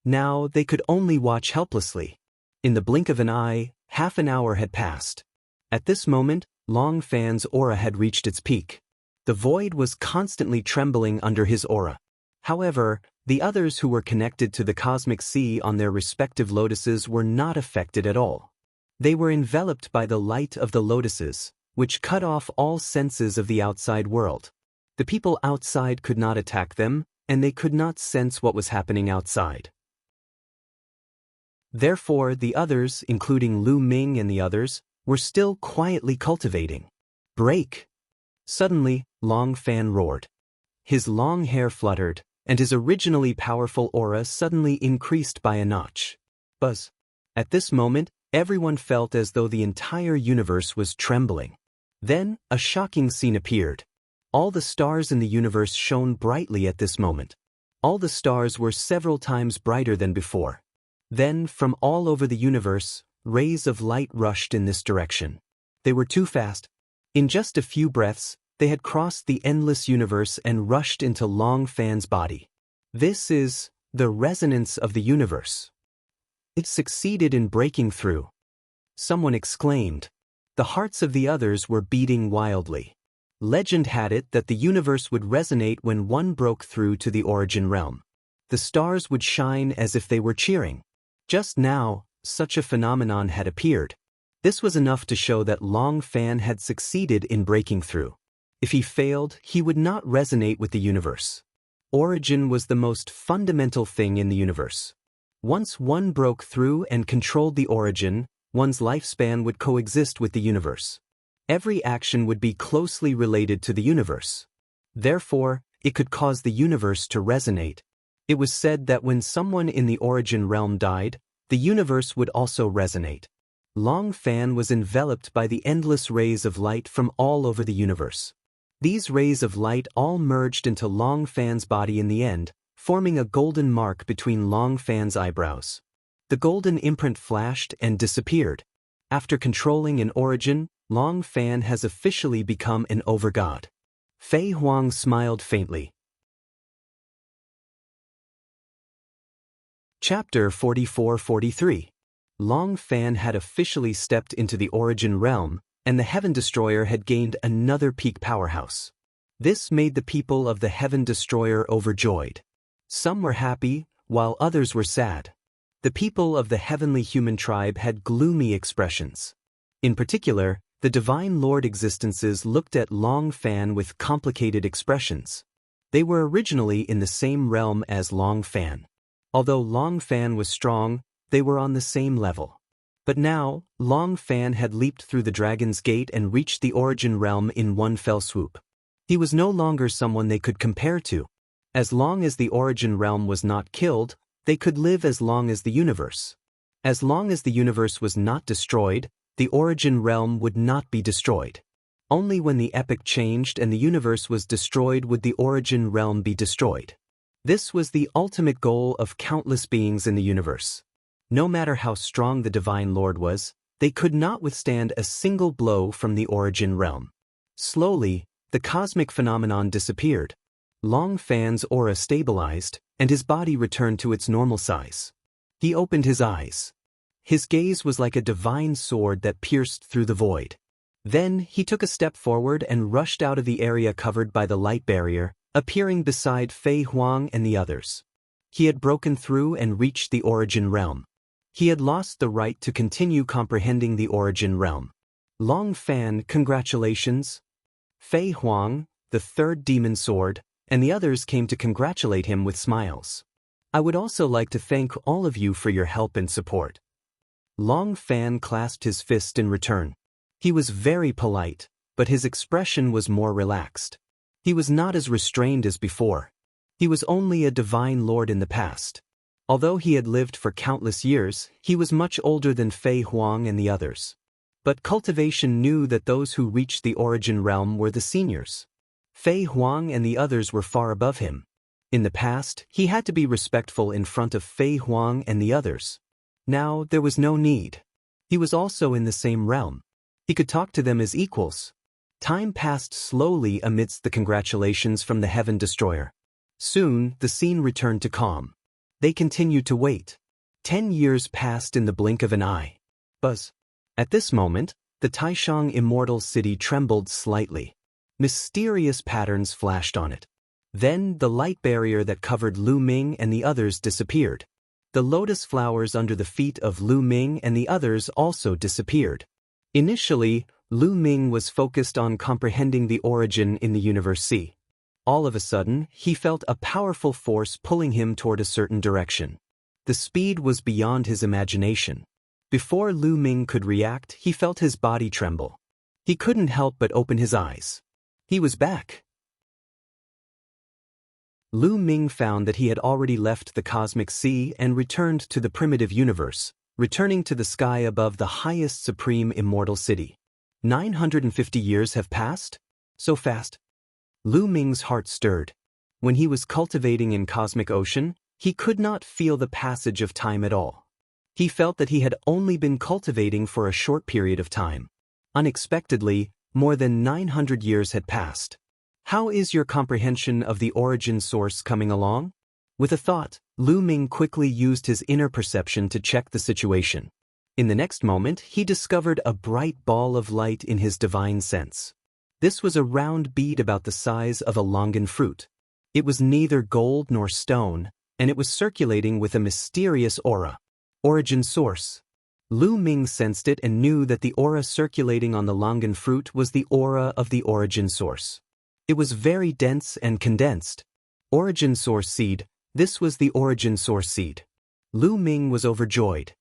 Now they could only watch helplessly. In the blink of an eye, half an hour had passed. At this moment, Long Fan's aura had reached its peak. The void was constantly trembling under his aura. However, the others who were connected to the cosmic sea on their respective lotuses were not affected at all. They were enveloped by the light of the lotuses, which cut off all senses of the outside world. The people outside could not attack them, and they could not sense what was happening outside. Therefore, the others, including Lu Ming and the others, were still quietly cultivating. Break! Suddenly, Long Fan roared. His long hair fluttered, and his originally powerful aura suddenly increased by a notch. Buzz! At this moment, everyone felt as though the entire universe was trembling. Then, a shocking scene appeared. All the stars in the universe shone brightly at this moment. All the stars were several times brighter than before. Then, from all over the universe, rays of light rushed in this direction. They were too fast. In just a few breaths, they had crossed the endless universe and rushed into Long Fan's body. This is the resonance of the universe. It succeeded in breaking through. Someone exclaimed. The hearts of the others were beating wildly. Legend had it that the universe would resonate when one broke through to the origin realm. The stars would shine as if they were cheering. Just now, such a phenomenon had appeared. This was enough to show that Long Fan had succeeded in breaking through. If he failed, he would not resonate with the universe. Origin was the most fundamental thing in the universe. Once one broke through and controlled the origin, one's lifespan would coexist with the universe. Every action would be closely related to the universe. Therefore, it could cause the universe to resonate. It was said that when someone in the origin realm died, the universe would also resonate. Long Fan was enveloped by the endless rays of light from all over the universe. These rays of light all merged into Long Fan's body in the end, forming a golden mark between Long Fan's eyebrows. The golden imprint flashed and disappeared. After controlling an origin, Long Fan has officially become an overgod. Fei Huang smiled faintly. Chapter 44-43. Long Fan had officially stepped into the origin realm, and the Heaven Destroyer had gained another peak powerhouse. This made the people of the Heaven Destroyer overjoyed. Some were happy, while others were sad. The people of the heavenly human tribe had gloomy expressions. In particular, the Divine Lord existences looked at Long Fan with complicated expressions. They were originally in the same realm as Long Fan. Although Long Fan was strong, they were on the same level. But now, Long Fan had leaped through the Dragon's Gate and reached the origin realm in one fell swoop. He was no longer someone they could compare to. As long as the origin realm was not killed, they could live as long as the universe. As long as the universe was not destroyed, the origin realm would not be destroyed. Only when the epoch changed and the universe was destroyed would the origin realm be destroyed. This was the ultimate goal of countless beings in the universe. No matter how strong the Divine Lord was, they could not withstand a single blow from the origin realm. Slowly, the cosmic phenomenon disappeared. Long Fan's aura stabilized, and his body returned to its normal size. He opened his eyes. His gaze was like a divine sword that pierced through the void. Then he took a step forward and rushed out of the area covered by the light barrier, appearing beside Fei Huang and the others. He had broken through and reached the origin realm. He had lost the right to continue comprehending the origin realm. Long Fan, congratulations. Fei Huang, the third demon sword, and the others came to congratulate him with smiles. I would also like to thank all of you for your help and support. Long Fan clasped his fist in return. He was very polite, but his expression was more relaxed. He was not as restrained as before. He was only a divine lord in the past. Although he had lived for countless years, he was much older than Fei Huang and the others. But cultivation knew that those who reached the origin realm were the seniors. Fei Huang and the others were far above him. In the past, he had to be respectful in front of Fei Huang and the others. Now, there was no need. He was also in the same realm. He could talk to them as equals. Time passed slowly amidst the congratulations from the Heaven Destroyer. Soon, the scene returned to calm. They continued to wait. 10 years passed in the blink of an eye. Buzz. At this moment, the Taishang Immortal City trembled slightly. Mysterious patterns flashed on it. Then, the light barrier that covered Lu Ming and the others disappeared. The lotus flowers under the feet of Lu Ming and the others also disappeared. Initially, Lu Ming was focused on comprehending the origin in the universe C. All of a sudden, he felt a powerful force pulling him toward a certain direction. The speed was beyond his imagination. Before Lu Ming could react, he felt his body tremble. He couldn't help but open his eyes. He was back. Lu Ming found that he had already left the cosmic sea and returned to the primitive universe, returning to the sky above the highest supreme immortal city. 950 years have passed? So fast. Lu Ming's heart stirred. When he was cultivating in cosmic ocean, he could not feel the passage of time at all. He felt that he had only been cultivating for a short period of time. Unexpectedly, more than 900 years had passed. How is your comprehension of the origin source coming along? With a thought, Lu Ming quickly used his inner perception to check the situation. In the next moment, he discovered a bright ball of light in his divine sense. This was a round bead about the size of a longan fruit. It was neither gold nor stone, and it was circulating with a mysterious aura. Origin source. Lu Ming sensed it and knew that the aura circulating on the longan fruit was the aura of the origin source. It was very dense and condensed. Origin source seed. This was the origin source seed. Lu Ming was overjoyed.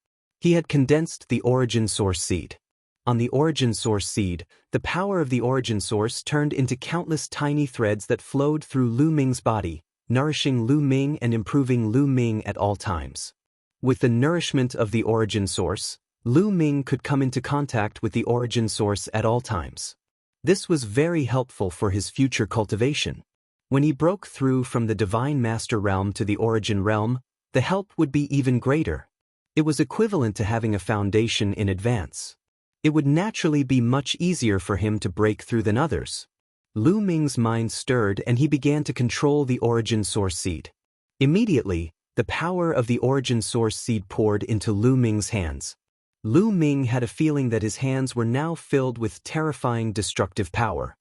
He had condensed the origin source seed. On the origin source seed, the power of the origin source turned into countless tiny threads that flowed through Lu Ming's body, nourishing Lu Ming and improving Lu Ming at all times. With the nourishment of the origin source, Lu Ming could come into contact with the origin source at all times. This was very helpful for his future cultivation. When he broke through from the Divine Master realm to the origin realm, the help would be even greater. It was equivalent to having a foundation in advance. It would naturally be much easier for him to break through than others. Lu Ming's mind stirred and he began to control the origin source seed. Immediately, the power of the origin source seed poured into Lu Ming's hands. Lu Ming had a feeling that his hands were now filled with terrifying destructive power.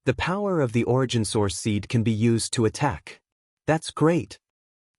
The power of the origin source seed can be used to attack. That's great.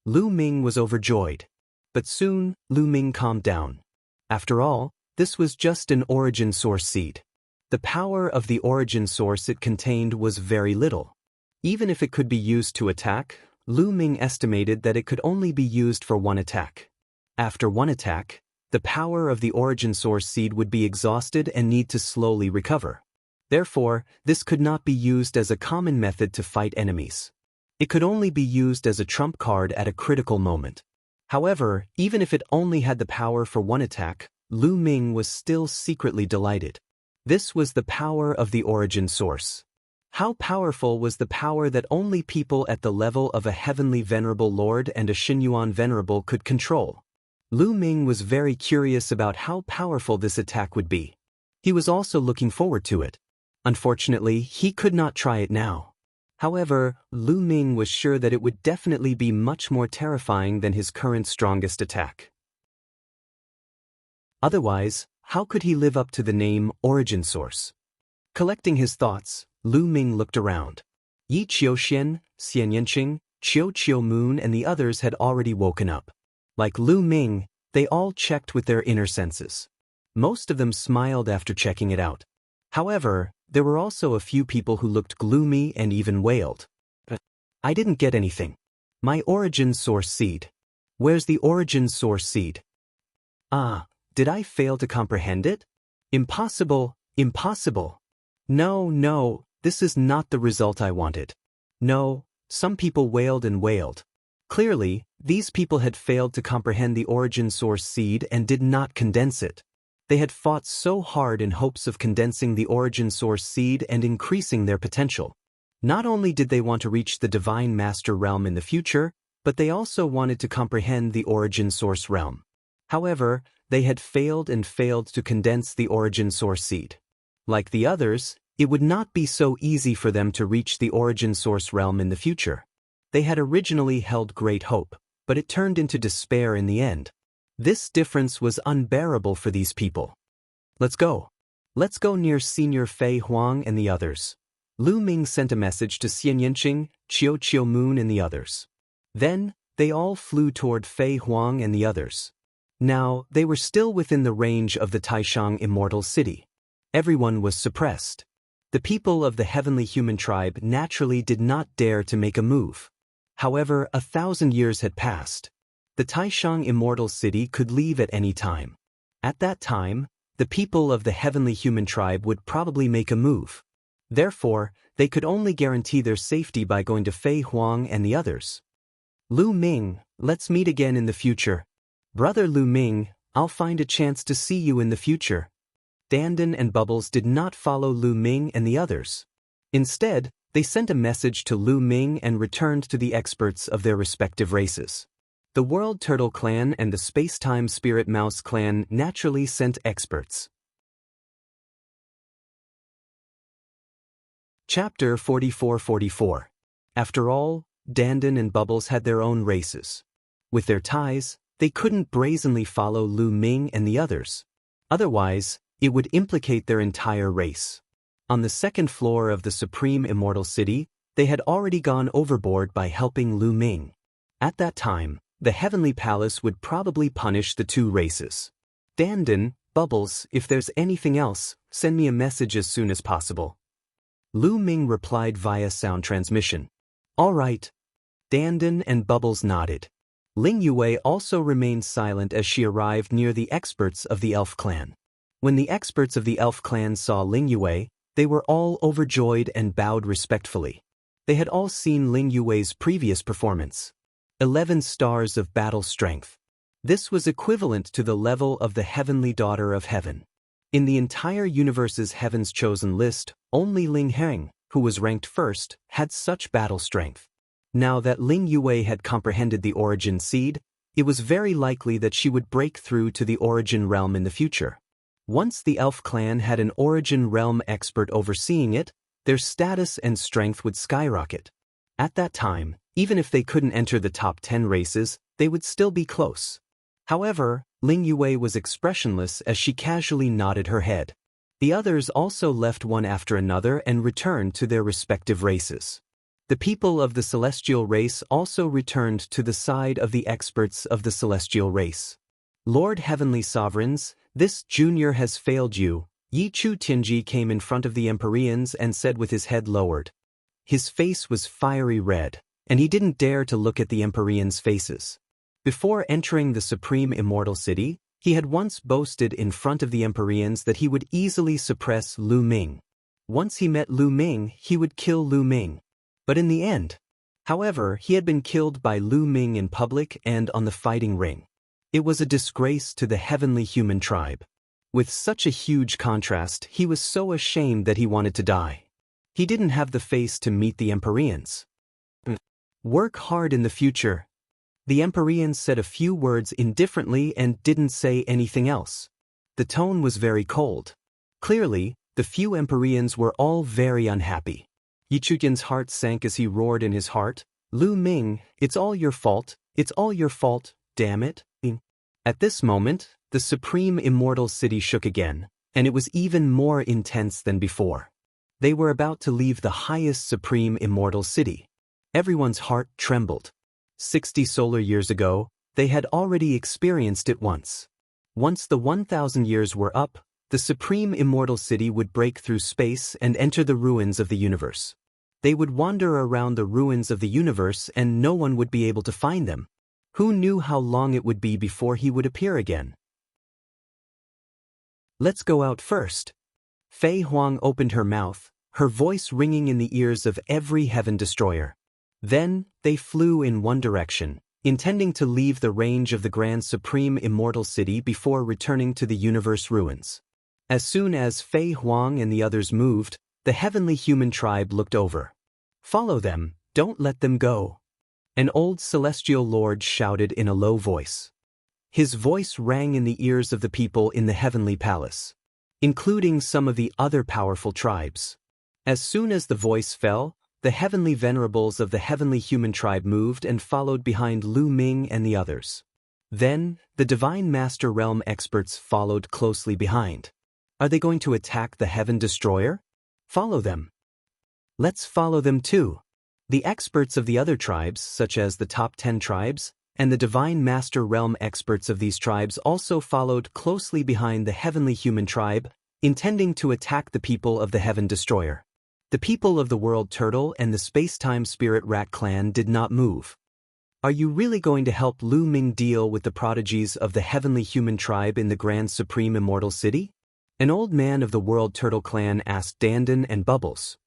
Lu Ming was overjoyed. But soon, Lu Ming calmed down. After all, this was just an origin source seed. The power of the origin source it contained was very little. Even if it could be used to attack, Lu Ming estimated that it could only be used for one attack. After one attack, the power of the origin source seed would be exhausted and need to slowly recover. Therefore, this could not be used as a common method to fight enemies. It could only be used as a trump card at a critical moment. However, even if it only had the power for one attack, Lu Ming was still secretly delighted. This was the power of the origin source. How powerful was the power that only people at the level of a heavenly venerable lord and a Xinyuan venerable could control? Lu Ming was very curious about how powerful this attack would be. He was also looking forward to it. Unfortunately, he could not try it now. However, Lu Ming was sure that it would definitely be much more terrifying than his current strongest attack. Otherwise, how could he live up to the name Origin Source? Collecting his thoughts, Lu Ming looked around. Yi Qiuxian, Xian Yanqing, Qiu Qiu Moon and the others had already woken up. Like Lu Ming, they all checked with their inner senses. Most of them smiled after checking it out. However, there were also a few people who looked gloomy and even wailed. I didn't get anything. My origin source seed. Where's the origin source seed? Ah, did I fail to comprehend it? Impossible, impossible. No, this is not the result I wanted. No, some people wailed and wailed. Clearly, these people had failed to comprehend the origin source seed and did not condense it. They had fought so hard in hopes of condensing the origin source seed and increasing their potential. Not only did they want to reach the Divine Master realm in the future, but they also wanted to comprehend the origin source realm. However, they had failed to condense the origin source seed. Like the others, it would not be so easy for them to reach the origin source realm in the future. They had originally held great hope, but it turned into despair in the end. This difference was unbearable for these people. Let's go. Let's go near Senior Fei Huang and the others. Lu Ming sent a message to Xian Yanqing, Qiu Qiu Moon and the others. Then, they all flew toward Fei Huang and the others. Now, they were still within the range of the Taishang Immortal City. Everyone was suppressed. The people of the heavenly human tribe naturally did not dare to make a move. However, 1,000 years had passed. The Taishang Immortal City could leave at any time. At that time, the people of the heavenly human tribe would probably make a move. Therefore, they could only guarantee their safety by going to Fei Huang and the others. Lu Ming, let's meet again in the future. Brother Lu Ming, I'll find a chance to see you in the future. Dandan and Bubbles did not follow Lu Ming and the others. Instead, they sent a message to Lu Ming and returned to the experts of their respective races. The World Turtle Clan and the Space-Time Spirit Mouse Clan naturally sent experts. Chapter 44-44. After all, Dandan and Bubbles had their own races. With their ties, they couldn't brazenly follow Lu Ming and the others. Otherwise, it would implicate their entire race. On the second floor of the Supreme Immortal City, they had already gone overboard by helping Lu Ming. At that time, the Heavenly Palace would probably punish the two races. Dandan, Bubbles, if there's anything else, send me a message as soon as possible. Lu Ming replied via sound transmission. All right. Dandan and Bubbles nodded. Ling Yue also remained silent as she arrived near the experts of the Elf Clan. When the experts of the Elf Clan saw Ling Yue, they were all overjoyed and bowed respectfully. They had all seen Ling Yue's previous performance. 11 stars of battle strength. This was equivalent to the level of the Heavenly Daughter of Heaven. In the entire universe's Heaven's Chosen list, only Ling Heng, who was ranked first, had such battle strength. Now that Ling Yue had comprehended the origin seed, it was very likely that she would break through to the origin realm in the future. Once the Elf Clan had an origin realm expert overseeing it, their status and strength would skyrocket. At that time, even if they couldn't enter the top 10 races, they would still be close. However, Ling Yue was expressionless as she casually nodded her head. The others also left one after another and returned to their respective races. The people of the celestial race also returned to the side of the experts of the celestial race. Lord Heavenly Sovereigns, this junior has failed you. Yi Chu Tianji came in front of the Empyreans and said with his head lowered. His face was fiery red, and he didn't dare to look at the Empyreans' faces. Before entering the Supreme Immortal City, he had once boasted in front of the Empyreans that he would easily suppress Lu Ming. Once he met Lu Ming, he would kill Lu Ming. But in the end, however, he had been killed by Lu Ming in public and on the fighting ring. It was a disgrace to the heavenly human tribe. With such a huge contrast, he was so ashamed that he wanted to die. He didn't have the face to meet the Empyreans. Work hard in the future. The Empyreans said a few words indifferently and didn't say anything else. The tone was very cold. Clearly, the few Empyreans were all very unhappy. Yi Chuyan's heart sank as he roared in his heart, Lu Ming, it's all your fault, damn it. At this moment, the Supreme Immortal City shook again, and it was even more intense than before. They were about to leave the highest supreme immortal city. Everyone's heart trembled. 60 solar years ago, they had already experienced it once. Once the 1,000 years were up, the supreme immortal city would break through space and enter the ruins of the universe. They would wander around the ruins of the universe and no one would be able to find them. Who knew how long it would be before he would appear again? Let's go out first. Fei Huang opened her mouth, her voice ringing in the ears of every heaven destroyer. Then, they flew in one direction, intending to leave the range of the grand supreme immortal city before returning to the universe ruins. As soon as Fei Huang and the others moved, the heavenly human tribe looked over. "Follow them, don't let them go," an old celestial lord shouted in a low voice. His voice rang in the ears of the people in the heavenly palace, including some of the other powerful tribes. As soon as the voice fell, the heavenly venerables of the heavenly human tribe moved and followed behind Lu Ming and the others. Then, the Divine Master Realm experts followed closely behind. Are they going to attack the Heaven Destroyer? Follow them. Let's follow them too. The experts of the other tribes, such as the top 10 tribes, and the Divine Master Realm experts of these tribes also followed closely behind the heavenly human tribe, intending to attack the people of the Heaven Destroyer. The people of the World Turtle and the Space-Time Spirit Rat clan did not move. Are you really going to help Lu Ming deal with the prodigies of the heavenly human tribe in the Grand Supreme Immortal City? An old man of the World Turtle clan asked Dandan and Bubbles.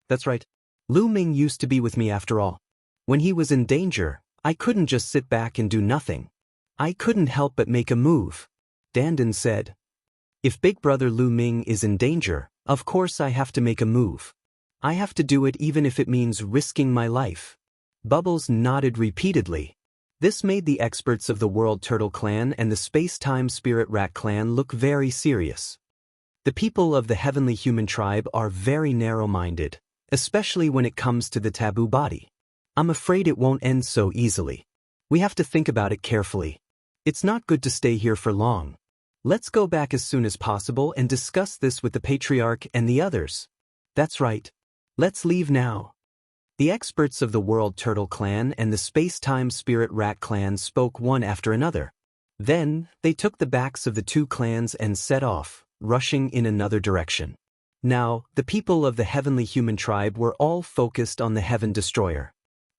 That's right. Lu Ming used to be with me after all. When he was in danger, I couldn't just sit back and do nothing. I couldn't help but make a move. Dandan said. If Big Brother Lu Ming is in danger, of course I have to make a move. I have to do it even if it means risking my life. Bubbles nodded repeatedly. This made the experts of the World Turtle clan and the Space-Time Spirit Rat clan look very serious. The people of the heavenly human tribe are very narrow-minded, especially when it comes to the taboo body. I'm afraid it won't end so easily. We have to think about it carefully. It's not good to stay here for long. Let's go back as soon as possible and discuss this with the Patriarch and the others. That's right. Let's leave now. The experts of the World Turtle clan and the Space-Time Spirit Rat clan spoke one after another. Then, they took the backs of the two clans and set off, rushing in another direction. Now, the people of the heavenly human tribe were all focused on the Heaven Destroyer.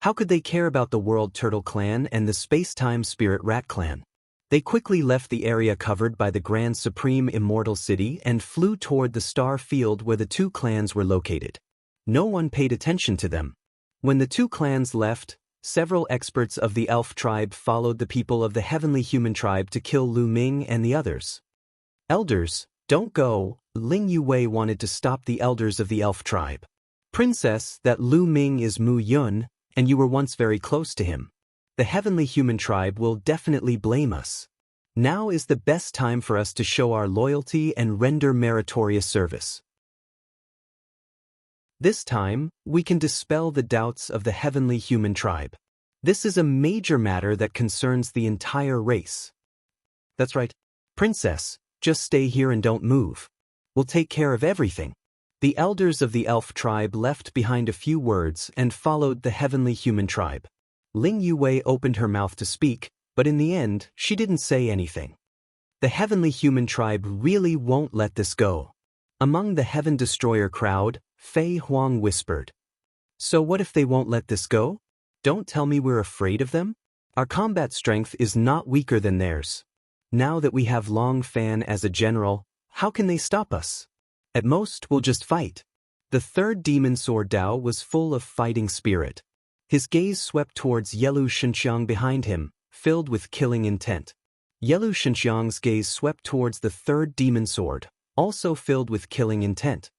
How could they care about the World Turtle clan and the Space-Time Spirit Rat clan? They quickly left the area covered by the Grand Supreme Immortal City and flew toward the star field where the two clans were located. No one paid attention to them. When the two clans left, several experts of the elf tribe followed the people of the heavenly human tribe to kill Lu Ming and the others. Elders, don't go, Ling Yuwei wanted to stop the elders of the elf tribe. Princess, that Lu Ming is Mu Yun, and you were once very close to him. The heavenly human tribe will definitely blame us. Now is the best time for us to show our loyalty and render meritorious service. This time, we can dispel the doubts of the heavenly human tribe. This is a major matter that concerns the entire race. That's right. Princess, just stay here and don't move. We'll take care of everything. The elders of the elf tribe left behind a few words and followed the heavenly human tribe. Ling Yuwei opened her mouth to speak, but in the end, she didn't say anything. The heavenly human tribe really won't let this go. Among the Heaven Destroyer crowd, Fei Huang whispered. So what if they won't let this go? Don't tell me we're afraid of them? Our combat strength is not weaker than theirs. Now that we have Long Fan as a general, how can they stop us? At most, we'll just fight. The third demon sword Dao was full of fighting spirit. His gaze swept towards Yelu Shenxiang behind him, filled with killing intent. Yelu Shenxiang's gaze swept towards the third demon sword, also filled with killing intent.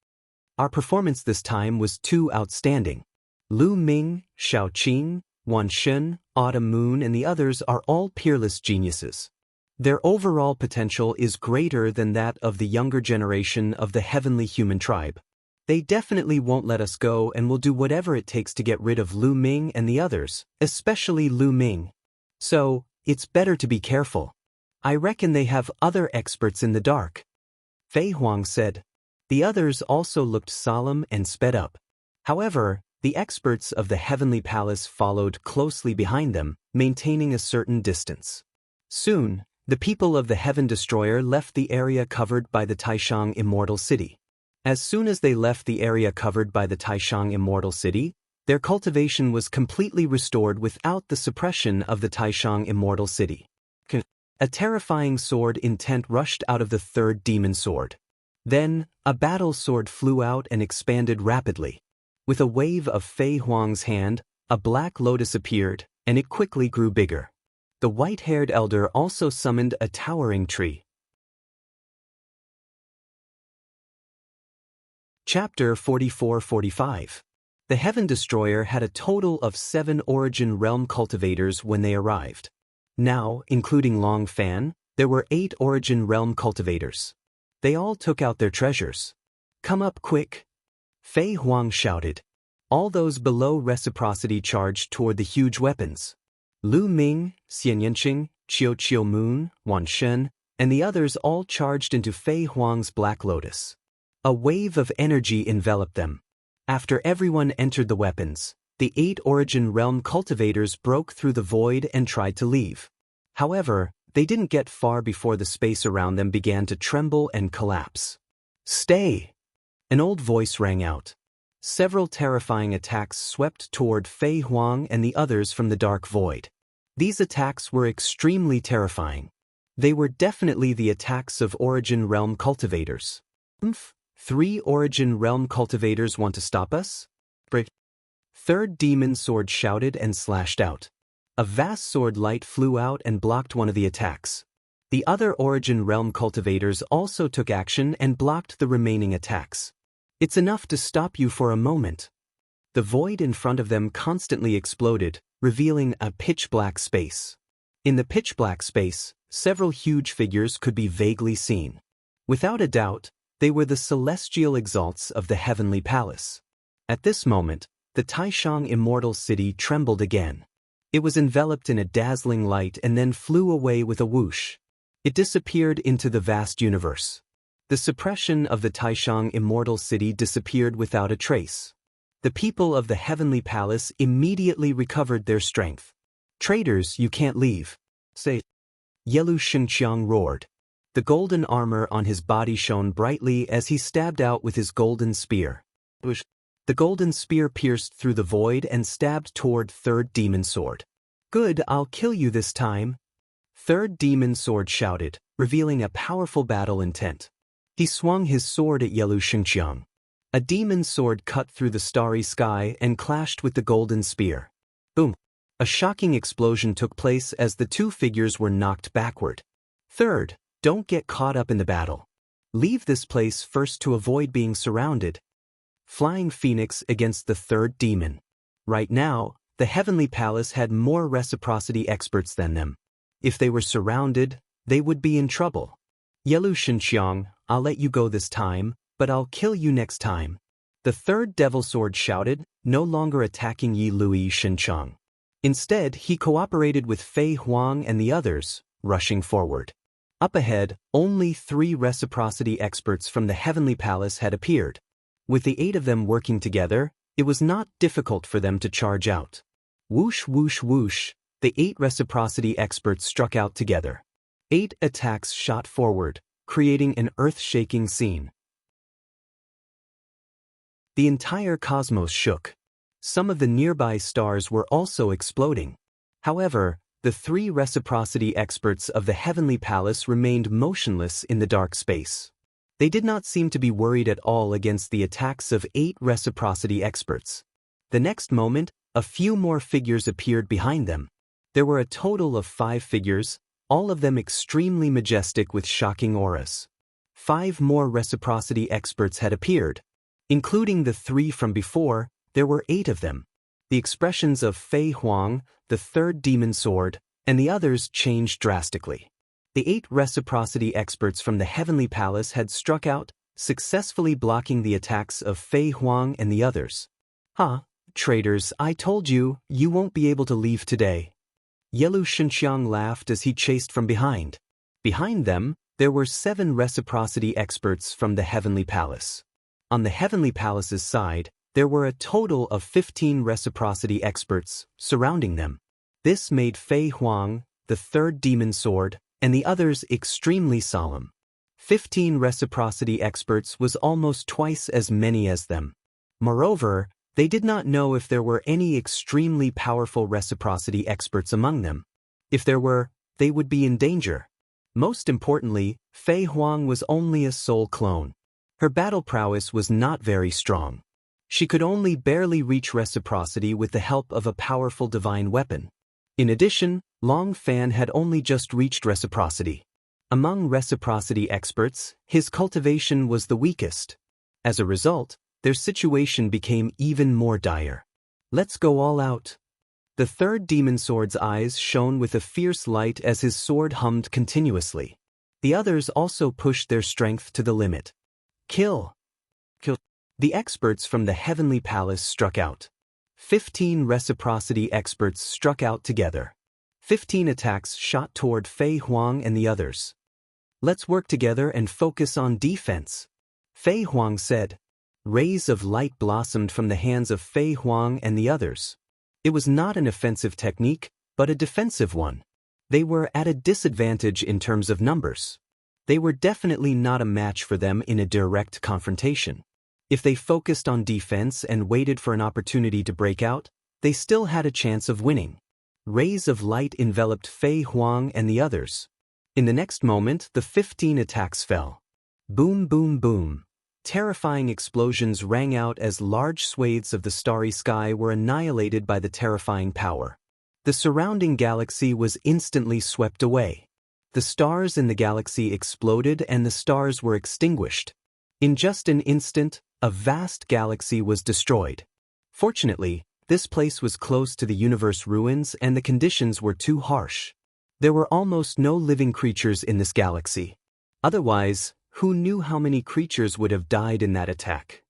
Our performance this time was too outstanding. Lu Ming, Xiao Qing, Wan Shen, Autumn Moon and the others are all peerless geniuses. Their overall potential is greater than that of the younger generation of the heavenly human tribe. They definitely won't let us go and will do whatever it takes to get rid of Lu Ming and the others, especially Lu Ming. So, it's better to be careful. I reckon they have other experts in the dark. Fei Huang said. The others also looked solemn and sped up. However, the experts of the heavenly palace followed closely behind them, maintaining a certain distance. Soon, the people of the Heaven Destroyer left the area covered by the Taishang Immortal City. As soon as they left the area covered by the Taishang Immortal City, their cultivation was completely restored without the suppression of the Taishang Immortal City. A terrifying sword intent rushed out of the third demon sword. Then, a battle sword flew out and expanded rapidly. With a wave of Fei Huang's hand, a black lotus appeared, and it quickly grew bigger. The white-haired elder also summoned a towering tree. Chapter 44-45. The Heaven Destroyer had a total of 7 Origin Realm cultivators when they arrived. Now, including Long Fan, there were 8 Origin Realm cultivators. They all took out their treasures. "Come up quick!" Fei Huang shouted. All those below reciprocity charged toward the huge weapons. Lu Ming, Xian Yanqing, Qiu Moon, Wan Shen, and the others all charged into Fei Huang's Black Lotus. A wave of energy enveloped them. After everyone entered the weapons, the 8 Origin Realm cultivators broke through the void and tried to leave. However, they didn't get far before the space around them began to tremble and collapse. "Stay!" An old voice rang out. Several terrifying attacks swept toward Fei Huang and the others from the dark void. These attacks were extremely terrifying. They were definitely the attacks of Origin Realm cultivators. 3 Origin Realm cultivators want to stop us? Third demon sword shouted and slashed out. A vast sword light flew out and blocked one of the attacks. The other Origin Realm cultivators also took action and blocked the remaining attacks. "It's enough to stop you for a moment." The void in front of them constantly exploded, revealing a pitch-black space. In the pitch-black space, several huge figures could be vaguely seen. Without a doubt, they were the celestial exalts of the heavenly palace. At this moment, the Taishang Immortal City trembled again. It was enveloped in a dazzling light and then flew away with a whoosh. It disappeared into the vast universe. The suppression of the Taishang Immortal City disappeared without a trace. The people of the heavenly palace immediately recovered their strength. "Traitors, you can't leave. Say." Yelu Shengqiang roared. The golden armor on his body shone brightly as he stabbed out with his golden spear. The golden spear pierced through the void and stabbed toward Third Demon Sword. "Good, I'll kill you this time." Third Demon Sword shouted, revealing a powerful battle intent. He swung his sword at Yelu Shengqiang. A demon sword cut through the starry sky and clashed with the golden spear. Boom! A shocking explosion took place as the 2 figures were knocked backward. "Third, don't get caught up in the battle. Leave this place first to avoid being surrounded." Flying Phoenix against the third demon. Right now, the Heavenly Palace had more reciprocity experts than them. If they were surrounded, they would be in trouble. "Yelu Shengqiang, I'll let you go this time, but I'll kill you next time." The third Devil Sword shouted, no longer attacking Yi Lui Shengqiang. Instead, he cooperated with Fei Huang and the others, rushing forward. Up ahead, only 3 reciprocity experts from the Heavenly Palace had appeared. With the 8 of them working together, it was not difficult for them to charge out. Whoosh whoosh whoosh, the 8 reciprocity experts struck out together. 8 attacks shot forward, creating an earth-shaking scene. The entire cosmos shook. Some of the nearby stars were also exploding. However, the 3 reciprocity experts of the Heavenly Palace remained motionless in the dark space. They did not seem to be worried at all against the attacks of 8 reciprocity experts. The next moment, a few more figures appeared behind them. There were a total of 5 figures, all of them extremely majestic with shocking auras. 5 more reciprocity experts had appeared. Including the 3 from before, there were 8 of them. The expressions of Fei Huang, the third demon sword, and the others changed drastically. The 8 reciprocity experts from the Heavenly Palace had struck out, successfully blocking the attacks of Fei Huang and the others. "Huh, traitors, I told you, you won't be able to leave today." Yelu Shengqiang laughed as he chased from behind. Behind them, There were 7 reciprocity experts from the Heavenly Palace. On the Heavenly Palace's side, there were a total of 15 reciprocity experts surrounding them. This made Fei Huang, the third demon sword, and the others extremely solemn. 15 reciprocity experts was almost twice as many as them. Moreover, they did not know if there were any extremely powerful reciprocity experts among them. If there were, they would be in danger. Most importantly, Fei Huang was only a soul clone. Her battle prowess was not very strong. She could only barely reach reciprocity with the help of a powerful divine weapon. In addition, Long Fan had only just reached reciprocity. Among reciprocity experts, his cultivation was the weakest. As a result, their situation became even more dire. Let's go all out. The third demon sword's eyes shone with a fierce light as his sword hummed continuously. The others also pushed their strength to the limit. Kill! Kill! The experts from the Heavenly Palace struck out. 15 reciprocity experts struck out together. 15 attacks shot toward Fei Huang and the others. Let's work together and focus on defense, Fei Huang said. Rays of light blossomed from the hands of Fei Huang and the others. It was not an offensive technique, but a defensive one. They were at a disadvantage in terms of numbers. They were definitely not a match for them in a direct confrontation. If they focused on defense and waited for an opportunity to break out, they still had a chance of winning. Rays of light enveloped Fei Huang and the others. In the next moment, the 15 attacks fell. Boom, boom, boom. Terrifying explosions rang out as large swathes of the starry sky were annihilated by the terrifying power. The surrounding galaxy was instantly swept away. The stars in the galaxy exploded and the stars were extinguished. In just an instant, a vast galaxy was destroyed. Fortunately, this place was close to the universe ruins and the conditions were too harsh. There were almost no living creatures in this galaxy. Otherwise, who knew how many creatures would have died in that attack?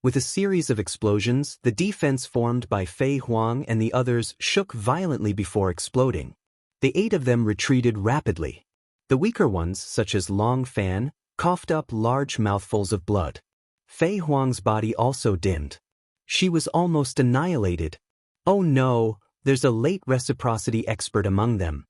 With a series of explosions, the defense formed by Fei Huang and the others shook violently before exploding. The 8 of them retreated rapidly. The weaker ones, such as Long Fan, coughed up large mouthfuls of blood. Fei Huang's body also dimmed. She was almost annihilated. Oh no, there's a late reciprocity expert among them.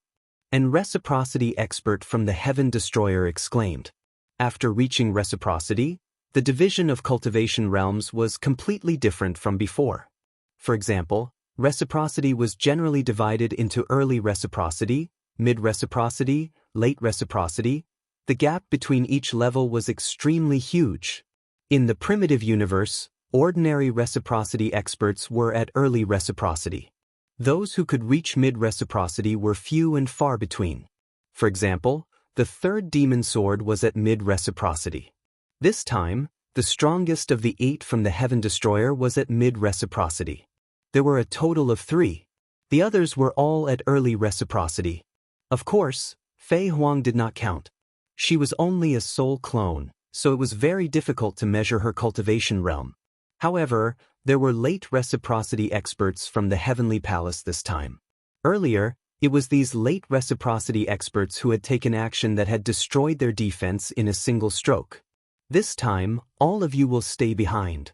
An reciprocity expert from the Heaven Destroyer exclaimed. After reaching reciprocity, the division of cultivation realms was completely different from before. For example, reciprocity was generally divided into early reciprocity, mid-reciprocity, late reciprocity. The gap between each level was extremely huge. In the primitive universe, ordinary reciprocity experts were at early reciprocity. Those who could reach mid-reciprocity were few and far between. For example, the third demon sword was at mid-reciprocity. This time, the strongest of the 8 from the Heaven Destroyer was at mid-reciprocity. There were a total of 3. The others were all at early reciprocity. Of course, Fei Huang did not count. She was only a soul clone, so it was very difficult to measure her cultivation realm. However, there were late reciprocity experts from the Heavenly Palace this time. Earlier, it was these late reciprocity experts who had taken action that had destroyed their defense in a single stroke. This time, all of you will stay behind.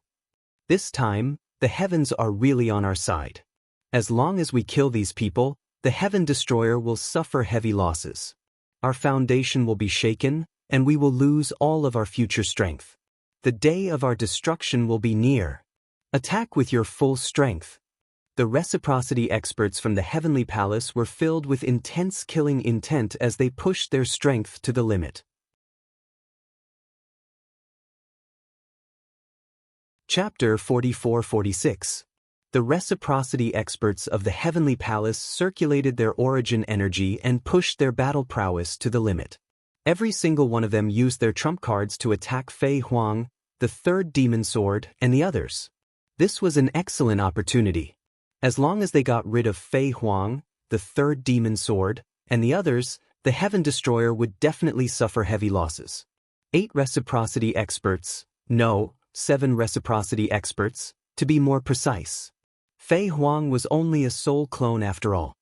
This time, the heavens are really on our side. As long as we kill these people, the Heaven Destroyer will suffer heavy losses. Our foundation will be shaken, and we will lose all of our future strength. The day of our destruction will be near. Attack with your full strength. The reciprocity experts from the Heavenly Palace were filled with intense killing intent as they pushed their strength to the limit. Chapter 44-46. The reciprocity experts of the Heavenly Palace circulated their origin energy and pushed their battle prowess to the limit. Every single one of them used their trump cards to attack Fei Huang, the third demon sword, and the others. This was an excellent opportunity. As long as they got rid of Fei Huang, the third demon sword, and the others, the Heaven Destroyer would definitely suffer heavy losses. 8 reciprocity experts, no, 7 reciprocity experts, to be more precise. Fei Huang was only a soul clone after all.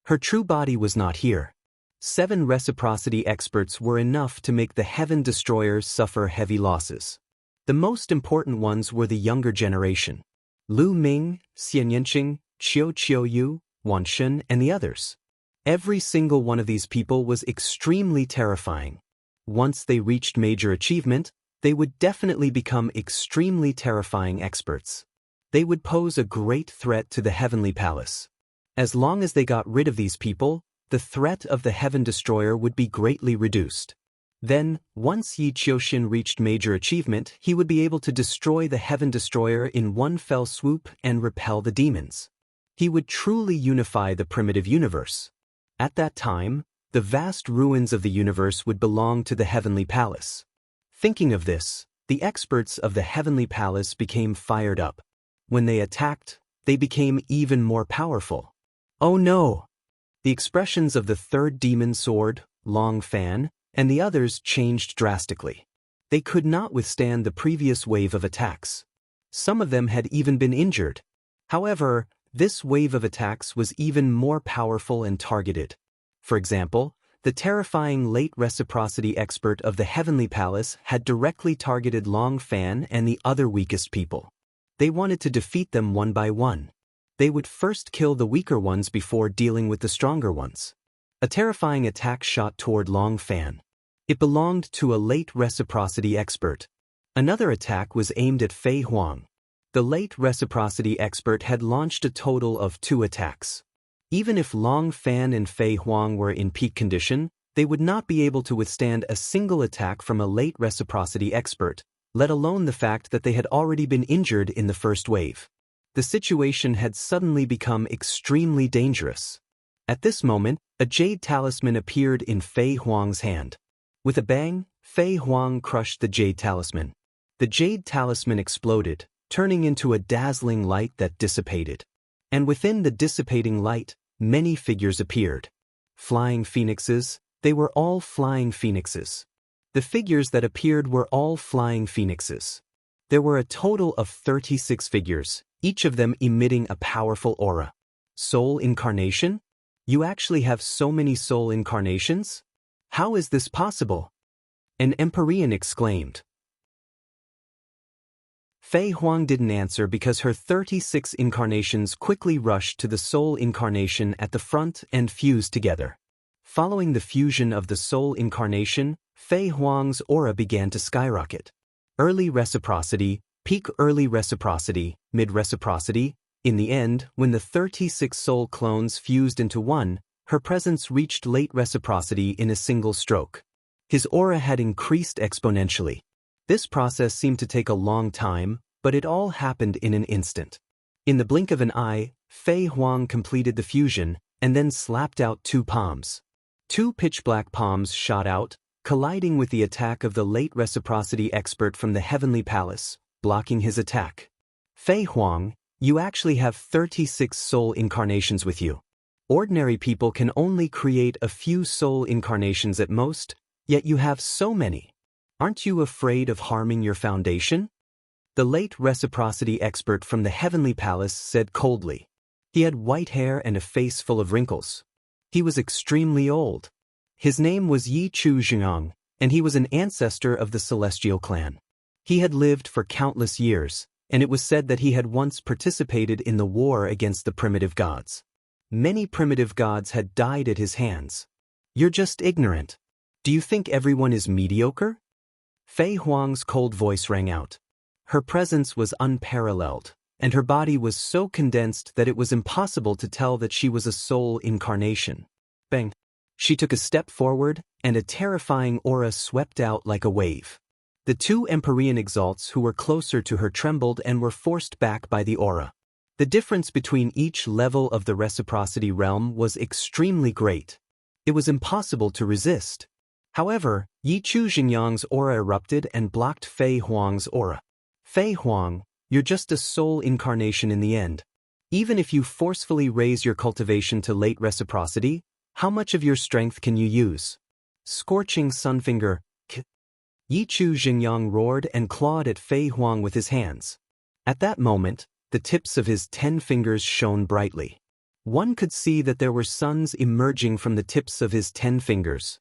Her true body was not here. 7 reciprocity experts were enough to make the Heaven Destroyers suffer heavy losses. The most important ones were the younger generation: Lu Ming, Xian Yanqing, Qiu Qiuyu, Wan Shun, and the others. Every single one of these people was extremely terrifying. Once they reached major achievement, they would definitely become extremely terrifying experts. They would pose a great threat to the Heavenly Palace. As long as they got rid of these people, the threat of the Heaven Destroyer would be greatly reduced. Then, once Yi Qiuxin reached major achievement, he would be able to destroy the Heaven Destroyer in one fell swoop and repel the demons. He would truly unify the primitive universe. At that time, the vast ruins of the universe would belong to the Heavenly Palace. Thinking of this, the experts of the Heavenly Palace became fired up. When they attacked, they became even more powerful. Oh no! The expressions of the third demon sword, Long Fan, and the others changed drastically. They could not withstand the previous wave of attacks. Some of them had even been injured. However, this wave of attacks was even more powerful and targeted. For example, the terrifying late reciprocity expert of the Heavenly Palace had directly targeted Long Fan and the other weakest people. They wanted to defeat them one by one. They would first kill the weaker ones before dealing with the stronger ones. A terrifying attack shot toward Long Fan. It belonged to a late reciprocity expert. Another attack was aimed at Fei Huang. The late reciprocity expert had launched a total of 2 attacks. Even if Long Fan and Fei Huang were in peak condition, they would not be able to withstand a single attack from a late reciprocity expert, let alone the fact that they had already been injured in the first wave. The situation had suddenly become extremely dangerous. At this moment, a jade talisman appeared in Fei Huang's hand. With a bang, Fei Huang crushed the jade talisman. The jade talisman exploded, turning into a dazzling light that dissipated. And within the dissipating light, many figures appeared. Flying phoenixes, they were all flying phoenixes. The figures that appeared were all flying phoenixes. There were a total of 36 figures, each of them emitting a powerful aura. Soul incarnation? You actually have so many soul incarnations? How is this possible? An Empyrean exclaimed. Fei Huang didn't answer because her 36 incarnations quickly rushed to the soul incarnation at the front and fused together. Following the fusion of the soul incarnation, Fei Huang's aura began to skyrocket. Early reciprocity, peak early reciprocity, mid-reciprocity. In the end, when the 36 soul clones fused into one, her presence reached late reciprocity in a single stroke. His aura had increased exponentially. This process seemed to take a long time, but it all happened in an instant. In the blink of an eye, Fei Huang completed the fusion, and then slapped out 2 palms. 2 pitch-black palms shot out, colliding with the attack of the late reciprocity expert from the Heavenly Palace, blocking his attack. Fei Huang, you actually have 36 soul incarnations with you. Ordinary people can only create a few soul incarnations at most, yet you have so many. Aren't you afraid of harming your foundation? The late reciprocity expert from the Heavenly Palace said coldly. He had white hair and a face full of wrinkles. He was extremely old. His name was Yi Qiuxiang, and he was an ancestor of the Celestial clan. He had lived for countless years, and it was said that he had once participated in the war against the primitive gods. Many primitive gods had died at his hands. You're just ignorant. Do you think everyone is mediocre? Fei Huang's cold voice rang out. Her presence was unparalleled, and her body was so condensed that it was impossible to tell that she was a soul incarnation. Bang! She took a step forward, and a terrifying aura swept out like a wave. The 2 Empyrean exalts who were closer to her trembled and were forced back by the aura. The difference between each level of the reciprocity realm was extremely great. It was impossible to resist. However, Yi Qiuxiang's aura erupted and blocked Fei Huang's aura. Fei Huang, you're just a soul incarnation in the end. Even if you forcefully raise your cultivation to late reciprocity, how much of your strength can you use? Scorching Sunfinger. Yi Qiuxiang roared and clawed at Fei Huang with his hands. At that moment, the tips of his 10 fingers shone brightly. One could see that there were suns emerging from the tips of his 10 fingers.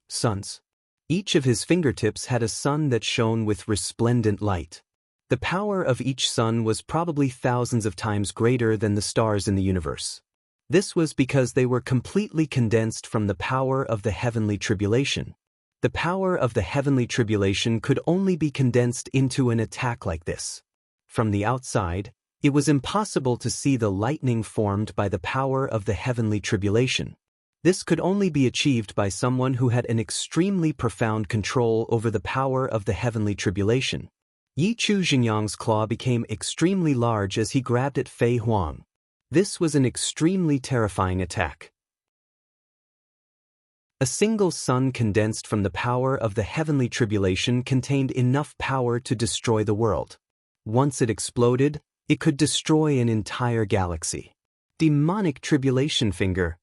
Suns. Each of his fingertips had a sun that shone with resplendent light. The power of each sun was probably thousands of times greater than the stars in the universe. This was because they were completely condensed from the power of the heavenly tribulation. The power of the heavenly tribulation could only be condensed into an attack like this. From the outside, it was impossible to see the lightning formed by the power of the heavenly tribulation. This could only be achieved by someone who had an extremely profound control over the power of the heavenly tribulation. Yi Chu Xingyang's claw became extremely large as he grabbed at Fei Huang. This was an extremely terrifying attack. A single sun condensed from the power of the heavenly tribulation contained enough power to destroy the world. Once it exploded, it could destroy an entire galaxy. Demonic tribulation finger.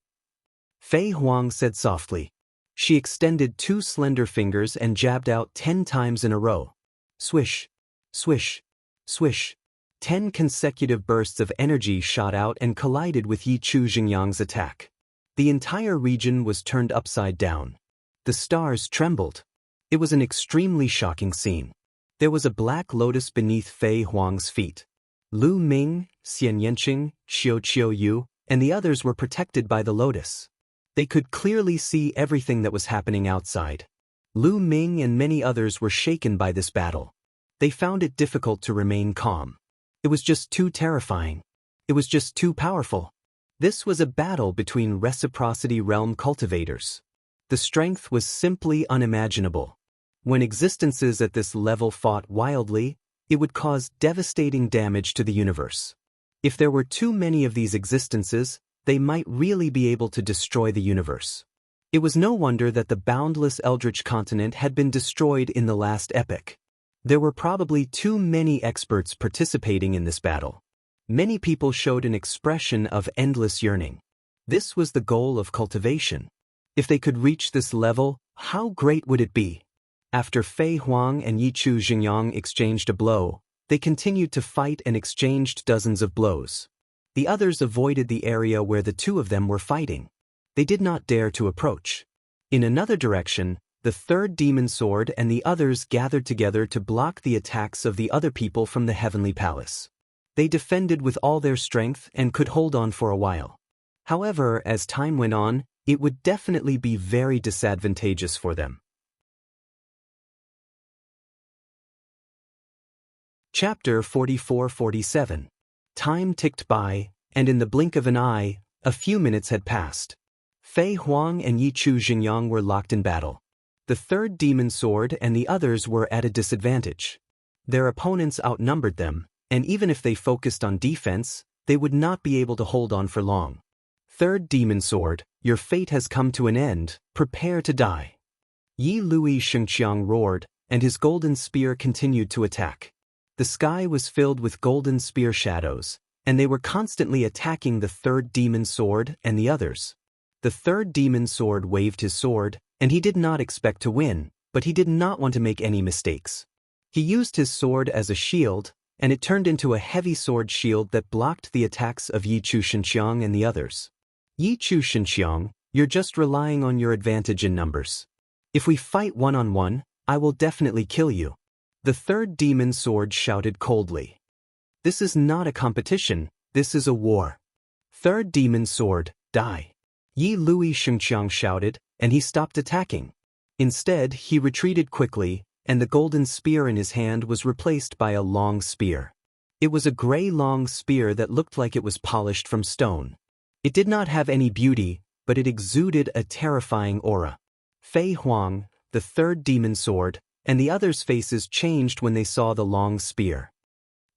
Fei Huang said softly. She extended 2 slender fingers and jabbed out 10 times in a row. Swish, swish, swish. 10 consecutive bursts of energy shot out and collided with Yi Chu Xingyang's attack. The entire region was turned upside down. The stars trembled. It was an extremely shocking scene. There was a black lotus beneath Fei Huang's feet. Lu Ming, Xian Yanqing, Xiao Qiu Yu, and the others were protected by the lotus. They could clearly see everything that was happening outside. Lu Ming and many others were shaken by this battle. They found it difficult to remain calm. It was just too terrifying. It was just too powerful. This was a battle between reciprocity realm cultivators. The strength was simply unimaginable. When existences at this level fought wildly, it would cause devastating damage to the universe. If there were too many of these existences, they might really be able to destroy the universe. It was no wonder that the boundless Eldritch continent had been destroyed in the last epoch. There were probably too many experts participating in this battle. Many people showed an expression of endless yearning. This was the goal of cultivation. If they could reach this level, how great would it be? After Fei Huang and Yi Chu Xingyang exchanged a blow, they continued to fight and exchanged dozens of blows. The others avoided the area where the two of them were fighting. They did not dare to approach. In another direction, the third demon sword and the others gathered together to block the attacks of the other people from the heavenly palace. They defended with all their strength and could hold on for a while. However, as time went on, it would definitely be very disadvantageous for them. Chapter 44-47. Time ticked by, and in the blink of an eye, a few minutes had passed. Fei Huang and Yi Chu Xingyang were locked in battle. The third demon sword and the others were at a disadvantage. Their opponents outnumbered them, and even if they focused on defense, they would not be able to hold on for long. Third demon sword, your fate has come to an end, prepare to die. Yi Lui Shengqiang roared, and his golden spear continued to attack. The sky was filled with golden spear shadows, and they were constantly attacking the third demon sword and the others. The third demon sword waved his sword, and he did not expect to win, but he did not want to make any mistakes. He used his sword as a shield, and it turned into a heavy sword shield that blocked the attacks of Yi Chu Xinqiang and the others. Yi Chu Xinqiang, you're just relying on your advantage in numbers. If we fight one-on-one, I will definitely kill you. The third demon sword shouted coldly. This is not a competition, this is a war. Third demon sword, die. Yi Lui Shengqiang shouted, and he stopped attacking. Instead, he retreated quickly, and the golden spear in his hand was replaced by a long spear. It was a gray long spear that looked like it was polished from stone. It did not have any beauty, but it exuded a terrifying aura. Fei Huang, the third demon sword, and the others' faces changed when they saw the long spear.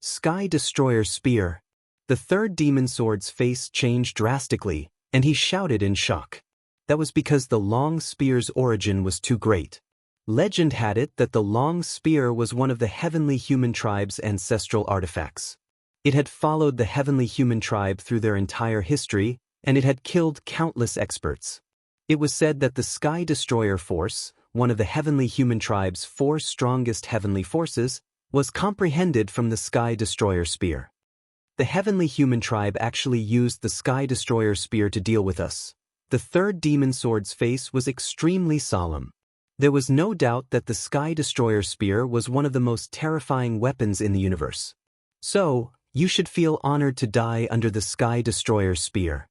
Sky Destroyer Spear. The third demon sword's face changed drastically, and he shouted in shock. That was because the long spear's origin was too great. Legend had it that the long spear was one of the heavenly human tribe's ancestral artifacts. It had followed the heavenly human tribe through their entire history, and it had killed countless experts. It was said that the Sky Destroyer Force, one of the heavenly human tribe's 4 strongest heavenly forces, was comprehended from the Sky Destroyer Spear. The heavenly human tribe actually used the Sky Destroyer spear to deal with us. The third demon sword's face was extremely solemn. There was no doubt that the Sky Destroyer spear was one of the most terrifying weapons in the universe. So, you should feel honored to die under the Sky Destroyer spear.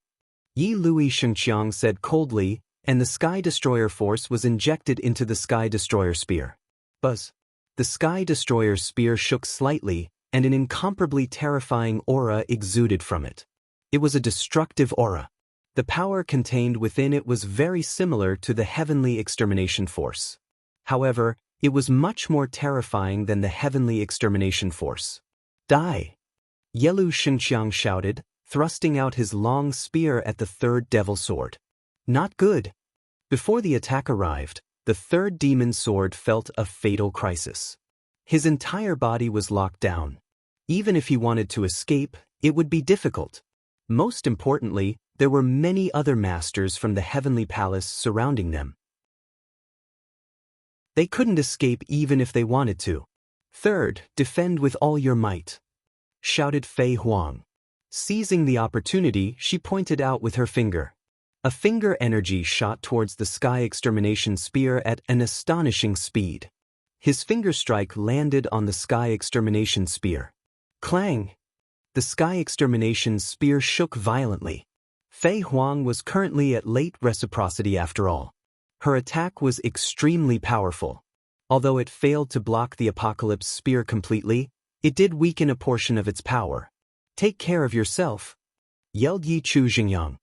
Yi Lui Shengqiang said coldly, and the Sky Destroyer force was injected into the Sky Destroyer spear. Buzz. The Sky Destroyer spear shook slightly, and an incomparably terrifying aura exuded from it. It was a destructive aura. The power contained within it was very similar to the heavenly extermination force. However, it was much more terrifying than the heavenly extermination force. Die! Yelu Shengqiang shouted, thrusting out his long spear at the third devil sword. Not good. Before the attack arrived, the third demon sword felt a fatal crisis. His entire body was locked down. Even if he wanted to escape, it would be difficult. Most importantly, there were many other masters from the heavenly palace surrounding them. They couldn't escape even if they wanted to. Third, defend with all your might, shouted Fei Huang. Seizing the opportunity, she pointed out with her finger. A finger energy shot towards the Sky Extermination spear at an astonishing speed. His finger strike landed on the Sky Extermination spear. Clang! The Sky Extermination spear shook violently. Fei Huang was currently at late reciprocity after all. Her attack was extremely powerful. Although it failed to block the Apocalypse spear completely, it did weaken a portion of its power. Take care of yourself, yelled Yi Chu Jingyang.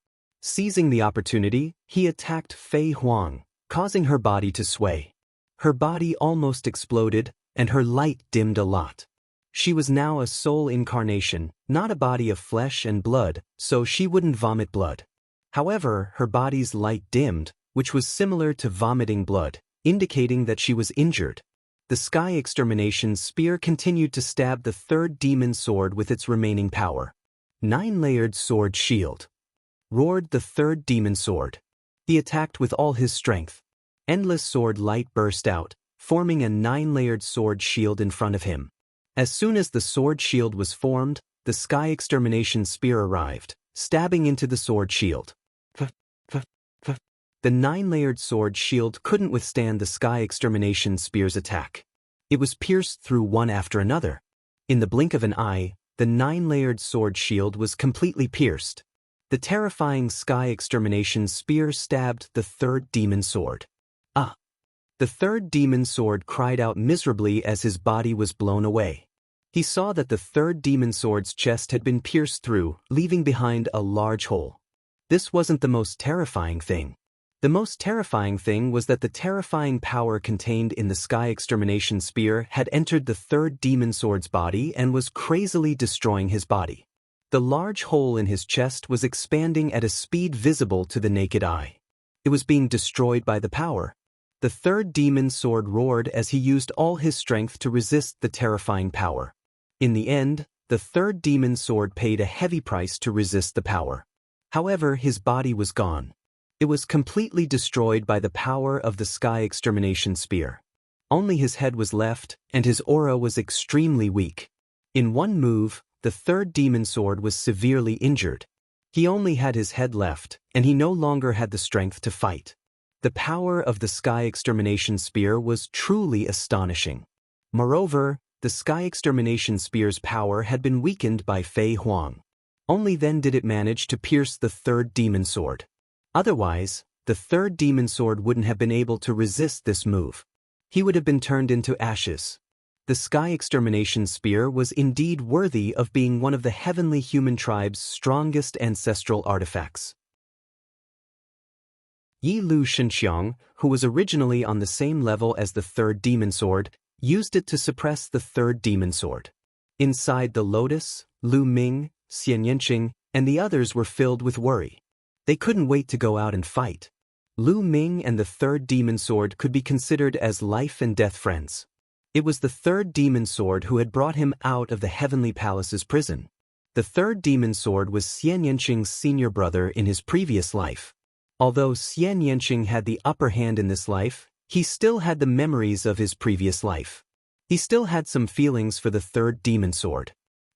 Seizing the opportunity, he attacked Fei Huang, causing her body to sway. Her body almost exploded, and her light dimmed a lot. She was now a soul incarnation, not a body of flesh and blood, so she wouldn't vomit blood. However, her body's light dimmed, which was similar to vomiting blood, indicating that she was injured. The Sky Extermination spear continued to stab the third demon sword with its remaining power. 9-layered sword shield, roared the third demon sword. He attacked with all his strength. Endless sword light burst out, forming a 9-layered sword shield in front of him. As soon as the sword shield was formed, the Sky Extermination spear arrived, stabbing into the sword shield. The 9-layered sword shield couldn't withstand the Sky Extermination spear's attack. It was pierced through one after another. In the blink of an eye, the 9-layered sword shield was completely pierced. The terrifying Sky Extermination spear stabbed the third demon sword. Ah! The third demon sword cried out miserably as his body was blown away. He saw that the third demon sword's chest had been pierced through, leaving behind a large hole. This wasn't the most terrifying thing. The most terrifying thing was that the terrifying power contained in the Sky Extermination spear had entered the third demon sword's body and was crazily destroying his body. The large hole in his chest was expanding at a speed visible to the naked eye. It was being destroyed by the power. The third demon sword roared as he used all his strength to resist the terrifying power. In the end, the third demon sword paid a heavy price to resist the power. However, his body was gone. It was completely destroyed by the power of the Sky Extermination spear. Only his head was left, and his aura was extremely weak. In one move, the third demon sword was severely injured. He only had his head left, and he no longer had the strength to fight. The power of the Sky Extermination spear was truly astonishing. Moreover, the Sky Extermination spear's power had been weakened by Fei Huang. Only then did it manage to pierce the third demon sword. Otherwise, the third demon sword wouldn't have been able to resist this move. He would have been turned into ashes. The Sky Extermination spear was indeed worthy of being one of the heavenly human tribe's strongest ancestral artifacts. Yi Lu Shengqiang, who was originally on the same level as the third demon sword, used it to suppress the third demon sword. Inside the Lotus, Lu Ming, Xian Yanqing, and the others were filled with worry. They couldn't wait to go out and fight. Lu Ming and the third demon sword could be considered as life and death friends. It was the third demon sword who had brought him out of the heavenly palace's prison. The third demon sword was Xian Yanqing's senior brother in his previous life. Although Xian Yanqing had the upper hand in this life, he still had the memories of his previous life. He still had some feelings for the third demon sword.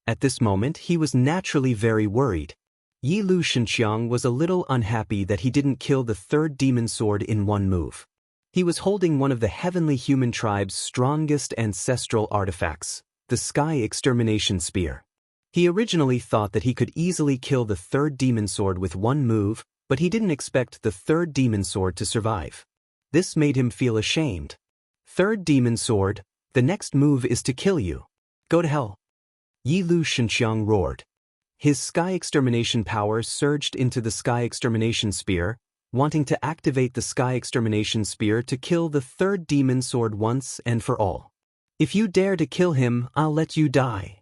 At this moment he was naturally very worried. Yi Lu Shenxiang was a little unhappy that he didn't kill the third demon sword in one move. He was holding one of the heavenly human tribe's strongest ancestral artifacts, the Sky Extermination Spear. He originally thought that he could easily kill the third demon sword with one move, but he didn't expect the third demon sword to survive. This made him feel ashamed. Third demon sword, the next move is to kill you. Go to hell. Yi Lu Shenxiang roared. His Sky Extermination power surged into the Sky Extermination Spear, wanting to activate the Sky Extermination Spear to kill the third demon sword once and for all. If you dare to kill him, I'll let you die.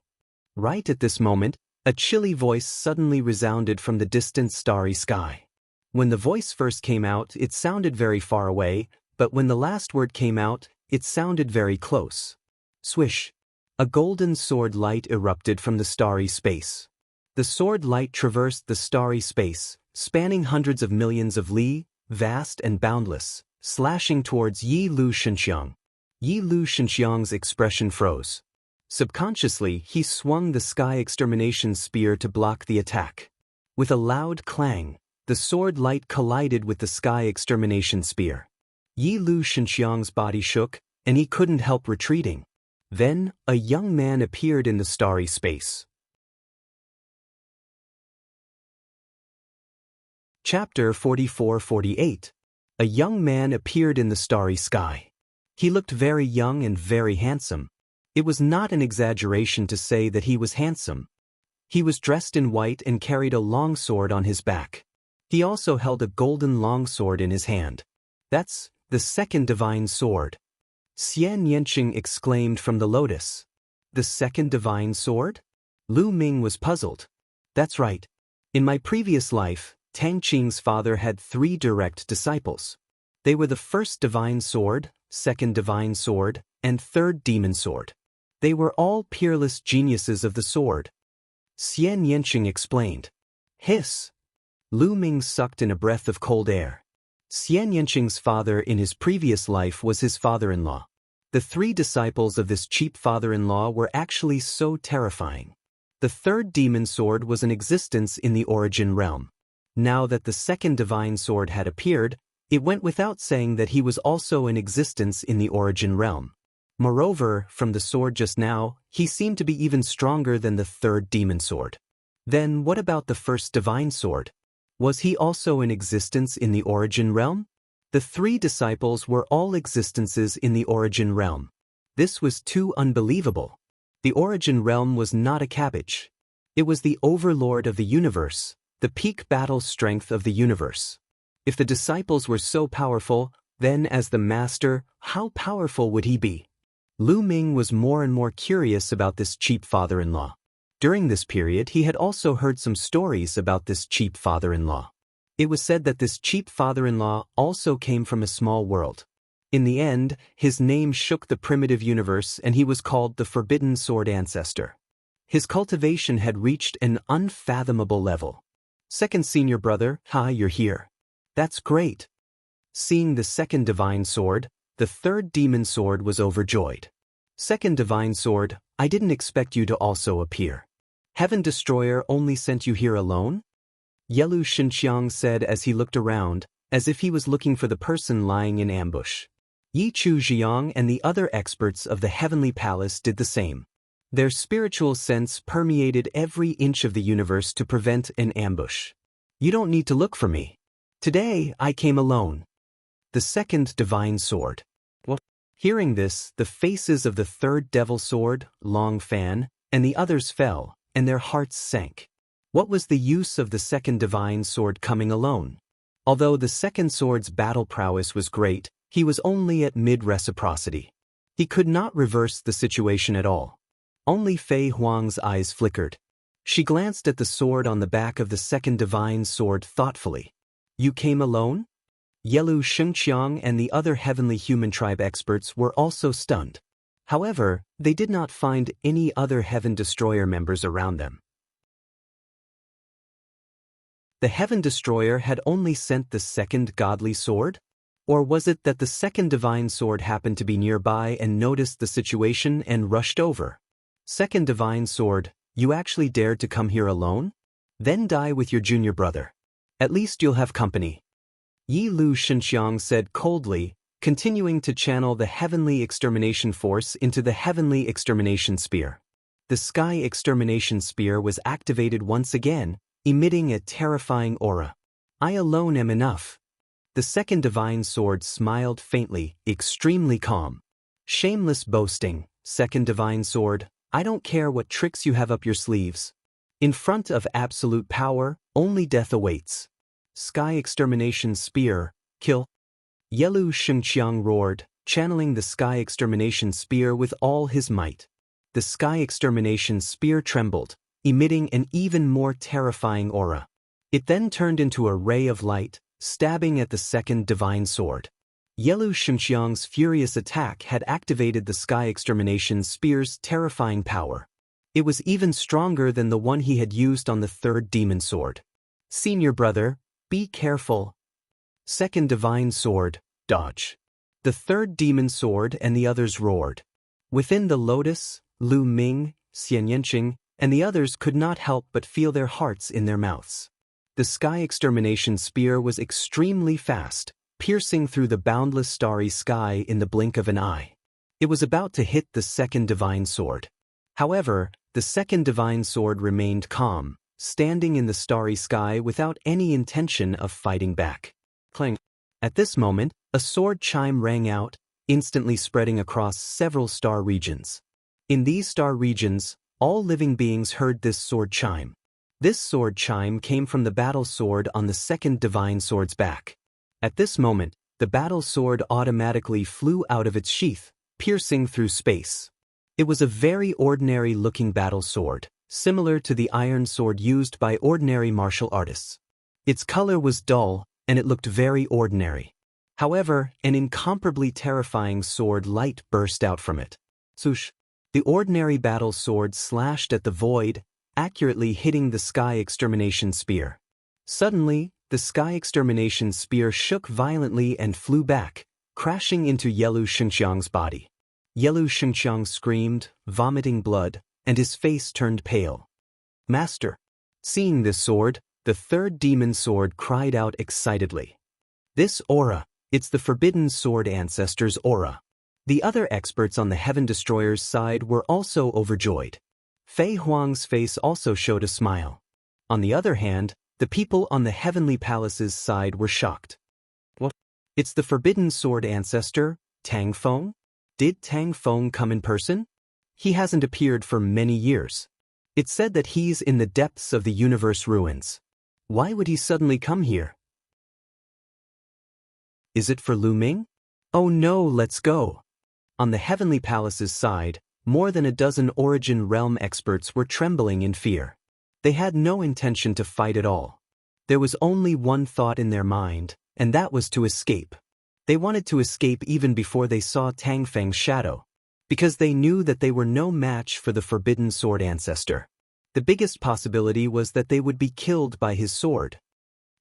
Right at this moment, a chilly voice suddenly resounded from the distant starry sky. When the voice first came out, it sounded very far away, but when the last word came out, it sounded very close. Swish! A golden sword light erupted from the starry space. The sword light traversed the starry space, spanning hundreds of millions of li, vast and boundless, slashing towards Yi Lu Shenxiang. Yi Lu Shenxiang's expression froze. Subconsciously, he swung the Sky Extermination Spear to block the attack. With a loud clang, the sword light collided with the Sky Extermination Spear. Yi Lu Shenxiang's body shook, and he couldn't help retreating. Then, a young man appeared in the starry space. Chapter 44-48. A young man appeared in the starry sky. He looked very young and very handsome. It was not an exaggeration to say that he was handsome. He was dressed in white and carried a long sword on his back. He also held a golden long sword in his hand. That's the second divine sword. Xian Yanqing exclaimed from the lotus. The second divine sword? Lu Ming was puzzled. That's right. In my previous life, Tang Qing's father had 3 direct disciples. They were the first divine sword, second divine sword, and third demon sword. They were all peerless geniuses of the sword. Xian Yanqing explained. Hiss! Lu Ming sucked in a breath of cold air. Xian Yanqing's father in his previous life was his father-in-law. The 3 disciples of this cheap father-in-law were actually so terrifying. The third demon sword was in existence in the origin realm. Now that the second divine sword had appeared, it went without saying that he was also in existence in the origin realm. Moreover, from the sword just now, he seemed to be even stronger than the third demon sword. Then what about the first divine sword? Was he also in existence in the origin realm? The 3 disciples were all existences in the origin realm. This was too unbelievable. The origin realm was not a cabbage. It was the overlord of the universe, the peak battle strength of the universe. If the disciples were so powerful, then as the master, how powerful would he be? Lu Ming was more and more curious about this cheap father-in-law. During this period, he had also heard some stories about this cheap father-in-law. It was said that this cheap father-in-law also came from a small world. In the end, his name shook the primitive universe and he was called the Forbidden Sword Ancestor. His cultivation had reached an unfathomable level. Second senior brother, you're here. That's great. Seeing the second divine sword, the third demon sword was overjoyed. Second divine sword, I didn't expect you to also appear. Heaven Destroyer only sent you here alone? Yelu Shenxiang said as he looked around, as if he was looking for the person lying in ambush. Yi Chu Jiang and the other experts of the Heavenly Palace did the same. Their spiritual sense permeated every inch of the universe to prevent an ambush. You don't need to look for me. Today, I came alone. The second divine sword. Well, hearing this, the faces of the third devil sword, Long Fan, and the others fell, and their hearts sank. What was the use of the second divine sword coming alone? Although the second sword's battle prowess was great, he was only at mid-reciprocity. He could not reverse the situation at all. Only Fei Huang's eyes flickered. She glanced at the sword on the back of the second divine sword thoughtfully. You came alone? Yelu Shengqiang and the other heavenly human tribe experts were also stunned. However, they did not find any other Heaven Destroyer members around them. The Heaven Destroyer had only sent the second godly sword? Or was it that the second divine sword happened to be nearby and noticed the situation and rushed over? Second divine sword, You actually dared to come here alone? Then die with your junior brother. At least you'll have company. Yi Lu Shenxiang said coldly, continuing to channel the heavenly extermination force into the heavenly extermination spear. The sky extermination spear was activated once again, emitting a terrifying aura. I alone am enough. The second divine sword smiled faintly, extremely calm. Shameless boasting, second divine sword, I don't care what tricks you have up your sleeves. In front of absolute power, only death awaits. Sky extermination spear, kill. Yelu Shengqiang roared, channeling the sky extermination spear with all his might. The sky extermination spear trembled, emitting an even more terrifying aura. It then turned into a ray of light, stabbing at the second divine sword. Yelu Shengqiang's furious attack had activated the sky extermination spear's terrifying power. It was even stronger than the one he had used on the third demon sword. Senior brother, be careful. Second divine sword, dodge. The third demon sword and the others roared. Within the lotus, Lu Ming, Xian Yanqing, and the others could not help but feel their hearts in their mouths. The sky extermination spear was extremely fast, piercing through the boundless starry sky in the blink of an eye. It was about to hit the second divine sword. However, the second divine sword remained calm, standing in the starry sky without any intention of fighting back. Clang. At this moment, a sword chime rang out, instantly spreading across several star regions. In these star regions, all living beings heard this sword chime. This sword chime came from the battle sword on the second divine sword's back. At this moment, the battle sword automatically flew out of its sheath, piercing through space. It was a very ordinary-looking battle sword, similar to the iron sword used by ordinary martial artists. Its color was dull, and it looked very ordinary. However, an incomparably terrifying sword light burst out from it. Swoosh! The ordinary battle sword slashed at the void, accurately hitting the sky extermination spear. Suddenly, the sky extermination spear shook violently and flew back, crashing into Yelu Shengqiang's body. Yelu Shengqiang screamed, vomiting blood, and his face turned pale. Master! Seeing this sword, the third demon sword cried out excitedly. This aura, it's the Forbidden Sword Ancestor's aura. The other experts on the Heaven Destroyer's side were also overjoyed. Fei Huang's face also showed a smile. On the other hand, the people on the Heavenly Palace's side were shocked. What? It's the Forbidden Sword Ancestor, Tang Feng? Did Tang Feng come in person? He hasn't appeared for many years. It's said that he's in the depths of the universe ruins. Why would he suddenly come here? Is it for Lu Ming? Oh no, let's go. On the Heavenly Palace's side, more than a dozen Origin Realm experts were trembling in fear. They had no intention to fight at all. There was only one thought in their mind, and that was to escape. They wanted to escape even before they saw Tang Feng's shadow, because they knew that they were no match for the Forbidden Sword Ancestor. The biggest possibility was that they would be killed by his sword.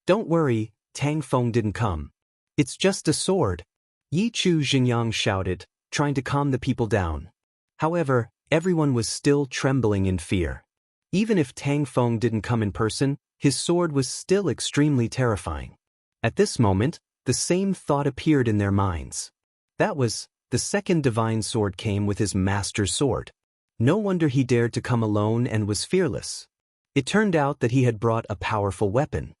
Don't worry, Tang Feng didn't come. It's just a sword. Yi Chu Xingyang shouted, trying to calm the people down. However, everyone was still trembling in fear. Even if Tang Feng didn't come in person, his sword was still extremely terrifying. At this moment, the same thought appeared in their minds. That was, the second divine sword came with his master's sword. No wonder he dared to come alone and was fearless. It turned out that he had brought a powerful weapon.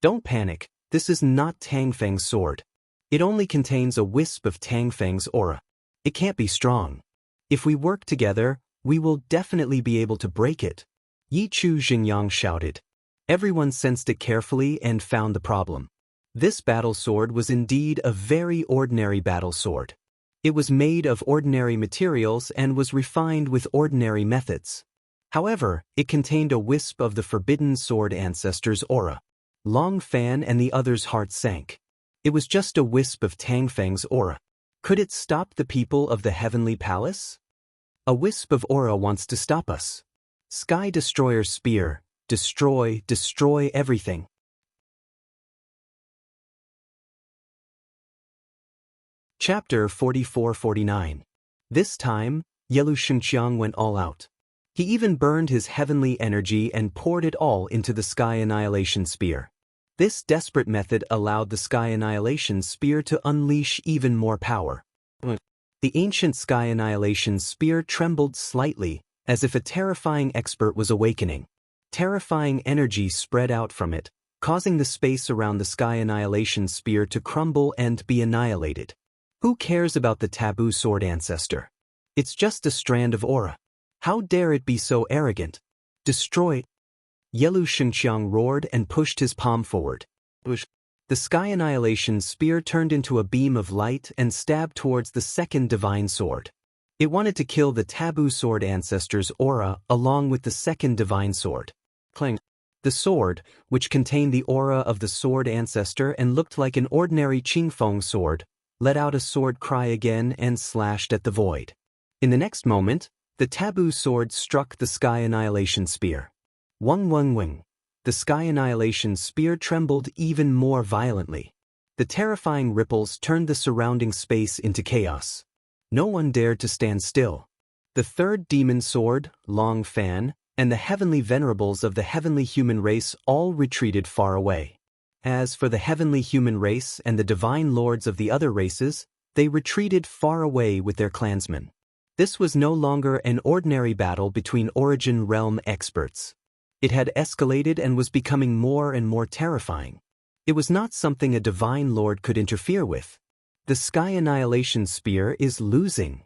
Don't panic, this is not Tang Feng's sword. It only contains a wisp of Tang Feng's aura. It can't be strong. If we work together, we will definitely be able to break it. Yi Chu Xingyang shouted. Everyone sensed it carefully and found the problem. This battle sword was indeed a very ordinary battle sword. It was made of ordinary materials and was refined with ordinary methods. However, it contained a wisp of the Forbidden Sword Ancestor's aura. Long Fan and the others' hearts sank. It was just a wisp of Tang Feng's aura. Could it stop the people of the Heavenly Palace? A wisp of aura wants to stop us. Sky Destroyer Spear, destroy everything. Chapter 44-49. This time, Yelu Shengqiang went all out. He even burned his heavenly energy and poured it all into the Sky Annihilation Spear. This desperate method allowed the Sky Annihilation Spear to unleash even more power. The ancient Sky Annihilation Spear trembled slightly, as if a terrifying expert was awakening. Terrifying energy spread out from it, causing the space around the Sky Annihilation Spear to crumble and be annihilated. Who cares about the taboo sword ancestor? It's just a strand of aura. How dare it be so arrogant? Destroy it! Yelu Shengqiang roared and pushed his palm forward. The Sky Annihilation Spear turned into a beam of light and stabbed towards the second divine sword. It wanted to kill the taboo sword ancestor's aura along with the second divine sword. Clang. The sword, which contained the aura of the sword ancestor and looked like an ordinary Qingfeng sword, let out a sword cry again and slashed at the void. In the next moment, the taboo sword struck the Sky Annihilation Spear. Wung wung wung. The Sky Annihilation Spear trembled even more violently. The terrifying ripples turned the surrounding space into chaos. No one dared to stand still. The third demon sword, Long Fan, and the heavenly venerables of the heavenly human race all retreated far away. As for the heavenly human race and the divine lords of the other races, they retreated far away with their clansmen. This was no longer an ordinary battle between Origin Realm experts. It had escalated and was becoming more and more terrifying. It was not something a divine lord could interfere with. The Sky Annihilation Spear is losing.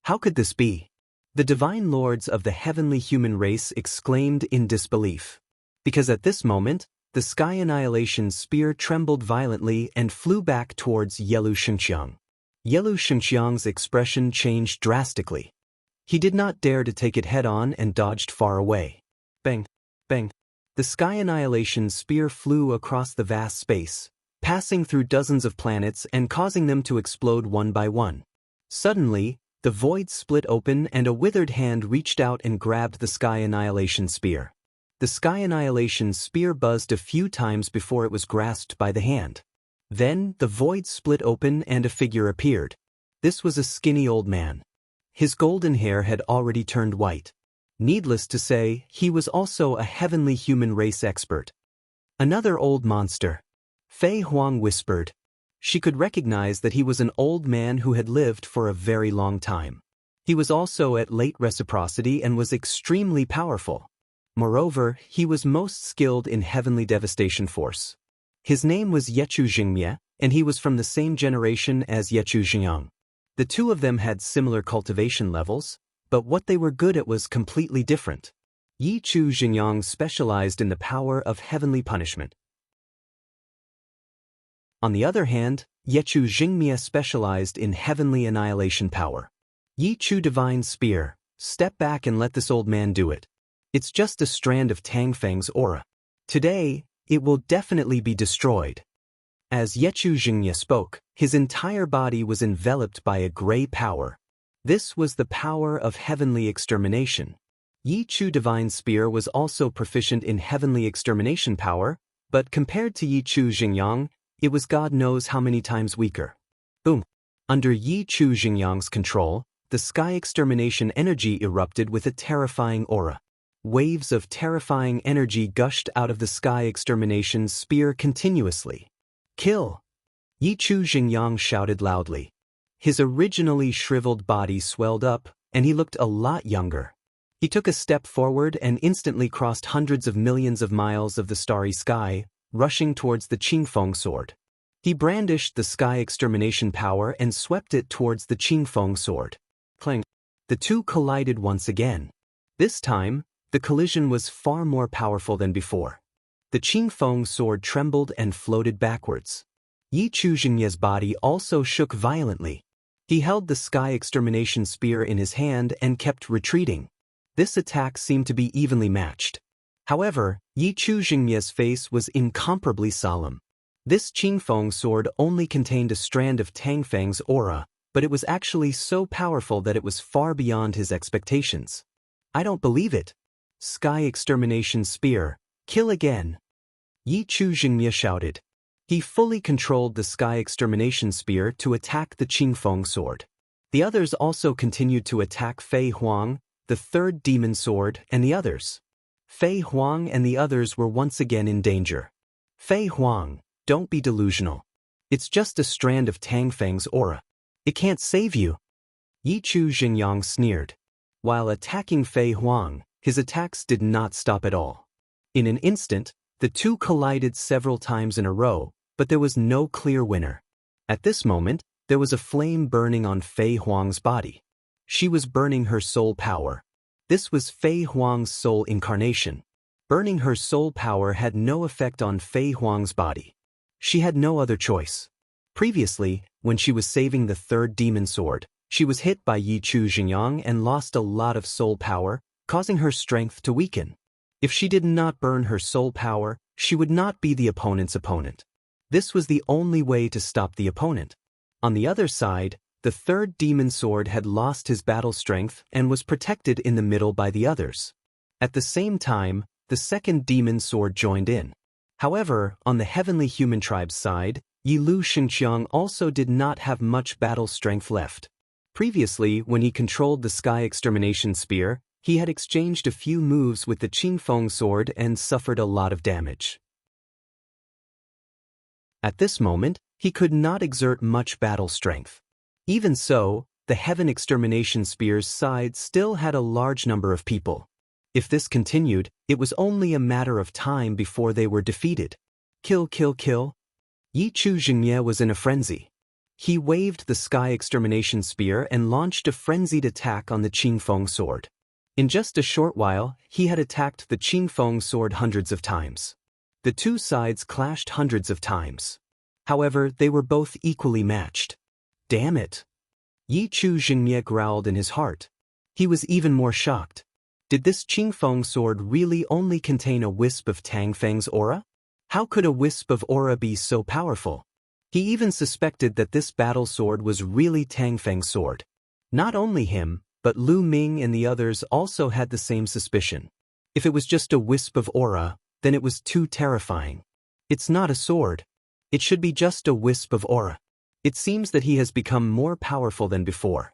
How could this be? The divine lords of the heavenly human race exclaimed in disbelief. Because at this moment, the Sky Annihilation Spear trembled violently and flew back towards Yelu Shengqiang. Yelu Shengqiang's expression changed drastically. He did not dare to take it head-on and dodged far away. Bang! Bang! The Sky Annihilation Spear flew across the vast space, passing through dozens of planets and causing them to explode one by one. Suddenly, the void split open and a withered hand reached out and grabbed the Sky Annihilation Spear. The Sky Annihilation Spear buzzed a few times before it was grasped by the hand. Then, the void split open and a figure appeared. This was a skinny old man. His golden hair had already turned white. Needless to say, he was also a heavenly human race expert. Another old monster. Fei Huang whispered. She could recognize that he was an old man who had lived for a very long time. He was also at late reciprocity and was extremely powerful. Moreover, he was most skilled in heavenly devastation force. His name was Yechu Jingmie, and he was from the same generation as Yechu Jingyang. The two of them had similar cultivation levels, but what they were good at was completely different. Yechu Jingyang specialized in the power of heavenly punishment. On the other hand, Yechu Jingmie specialized in heavenly annihilation power. Yechu Divine Spear, step back and let this old man do it. It's just a strand of Tangfeng's aura. Today, it will definitely be destroyed. As Yechu Jingmie spoke, his entire body was enveloped by a gray power. This was the power of heavenly extermination. Yechu Divine Spear was also proficient in heavenly extermination power, but compared to Yechu Jingyang, it was God knows how many times weaker. Boom! Under Yechu Jingyang's control, the sky extermination energy erupted with a terrifying aura. Waves of terrifying energy gushed out of the Sky Extermination Spear continuously. Kill! Yechu Jingyang shouted loudly. His originally shriveled body swelled up, and he looked a lot younger. He took a step forward and instantly crossed hundreds of millions of miles of the starry sky, rushing towards the Qingfeng sword. He brandished the Sky Extermination power and swept it towards the Qingfeng sword. Clang! The two collided once again. This time, the collision was far more powerful than before. The Qingfeng sword trembled and floated backwards. Yechu Jingmie's body also shook violently. He held the Sky Extermination Spear in his hand and kept retreating. This attack seemed to be evenly matched. However, Yechu Jingmie's face was incomparably solemn. This Qingfeng sword only contained a strand of Tangfeng's aura, but it was actually so powerful that it was far beyond his expectations. I don't believe it. Sky Extermination Spear, kill again! Yechu Jingmie shouted. He fully controlled the Sky Extermination Spear to attack the Qingfeng sword. The others also continued to attack Fei Huang, the third demon sword, and the others. Fei Huang and the others were once again in danger. Fei Huang, don't be delusional. It's just a strand of Tang Feng's aura. It can't save you. Yi Chu Xingyang sneered. While attacking Fei Huang, his attacks did not stop at all. In an instant, the two collided several times in a row, but there was no clear winner. At this moment, there was a flame burning on Fei Huang's body. She was burning her soul power. This was Fei Huang's soul incarnation. Burning her soul power had no effect on Fei Huang's body. She had no other choice. Previously, when she was saving the third demon sword, she was hit by Yi Chu Xingyang and lost a lot of soul power, causing her strength to weaken. If she did not burn her soul power, she would not be the opponent's opponent. This was the only way to stop the opponent. On the other side, the third demon sword had lost his battle strength and was protected in the middle by the others. At the same time, the second demon sword joined in. However, on the heavenly human tribe's side, Yi Lu Xingqiang also did not have much battle strength left. Previously, when he controlled the Sky Extermination Spear, he had exchanged a few moves with the Qingfeng sword and suffered a lot of damage. At this moment, he could not exert much battle strength. Even so, the Heaven Extermination Spear's side still had a large number of people. If this continued, it was only a matter of time before they were defeated. Kill, kill, kill. Yi Chu Xingye was in a frenzy. He waved the Sky Extermination Spear and launched a frenzied attack on the Qingfeng sword. In just a short while, he had attacked the Qingfeng sword hundreds of times. The two sides clashed hundreds of times. However, they were both equally matched. Damn it! Yi Chu Xingye growled in his heart. He was even more shocked. Did this Qingfeng sword really only contain a wisp of Tang Feng's aura? How could a wisp of aura be so powerful? He even suspected that this battle sword was really Tang Feng's sword. Not only him, but Lu Ming and the others also had the same suspicion. If it was just a wisp of aura, then it was too terrifying. It's not a sword. It should be just a wisp of aura. It seems that he has become more powerful than before.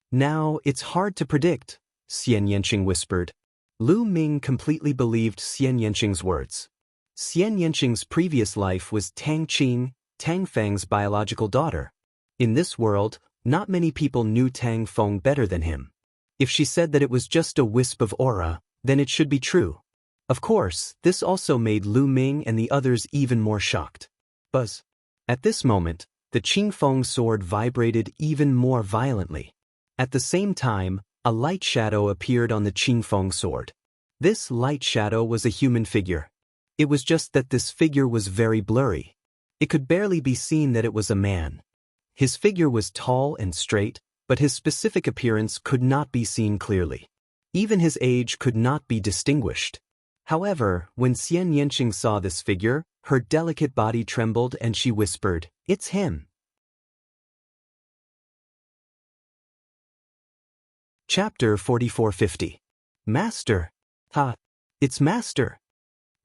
Now, it's hard to predict, Xian Yanqing whispered. Lu Ming completely believed Xian Yanqing's words. Xian Yanqing's previous life was Tang Qing, Tang Feng's biological daughter. In this world, not many people knew Tang Feng better than him. If she said that it was just a wisp of aura, then it should be true. Of course, this also made Lu Ming and the others even more shocked. Buzz. At this moment, the Qingfeng sword vibrated even more violently. At the same time, a light shadow appeared on the Qingfeng sword. This light shadow was a human figure. It was just that this figure was very blurry. It could barely be seen that it was a man. His figure was tall and straight, but his specific appearance could not be seen clearly. Even his age could not be distinguished. However, when Xian Yanqing saw this figure, her delicate body trembled and she whispered, "It's him." Chapter 4450. Master! Ha! It's Master!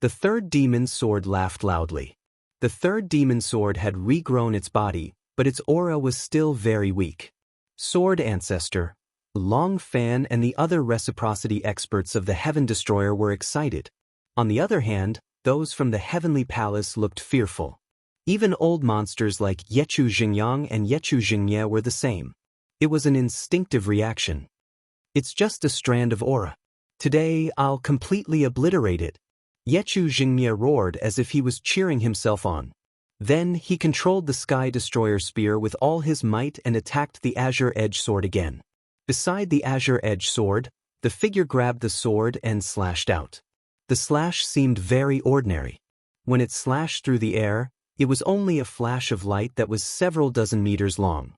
The third demon sword laughed loudly. The third demon sword had regrown its body, but its aura was still very weak. Sword Ancestor, Long Fan and the other reciprocity experts of the Heaven Destroyer were excited. On the other hand, those from the Heavenly Palace looked fearful. Even old monsters like Yechu Xingyang and Yechu Xingye were the same. It was an instinctive reaction. It's just a strand of aura. Today, I'll completely obliterate it. Yechu Xingye roared as if he was cheering himself on. Then, he controlled the Sky Destroyer spear with all his might and attacked the Azure Edge sword again. Beside the Azure Edge sword, the figure grabbed the sword and slashed out. The slash seemed very ordinary. When it slashed through the air, it was only a flash of light that was several dozen meters long.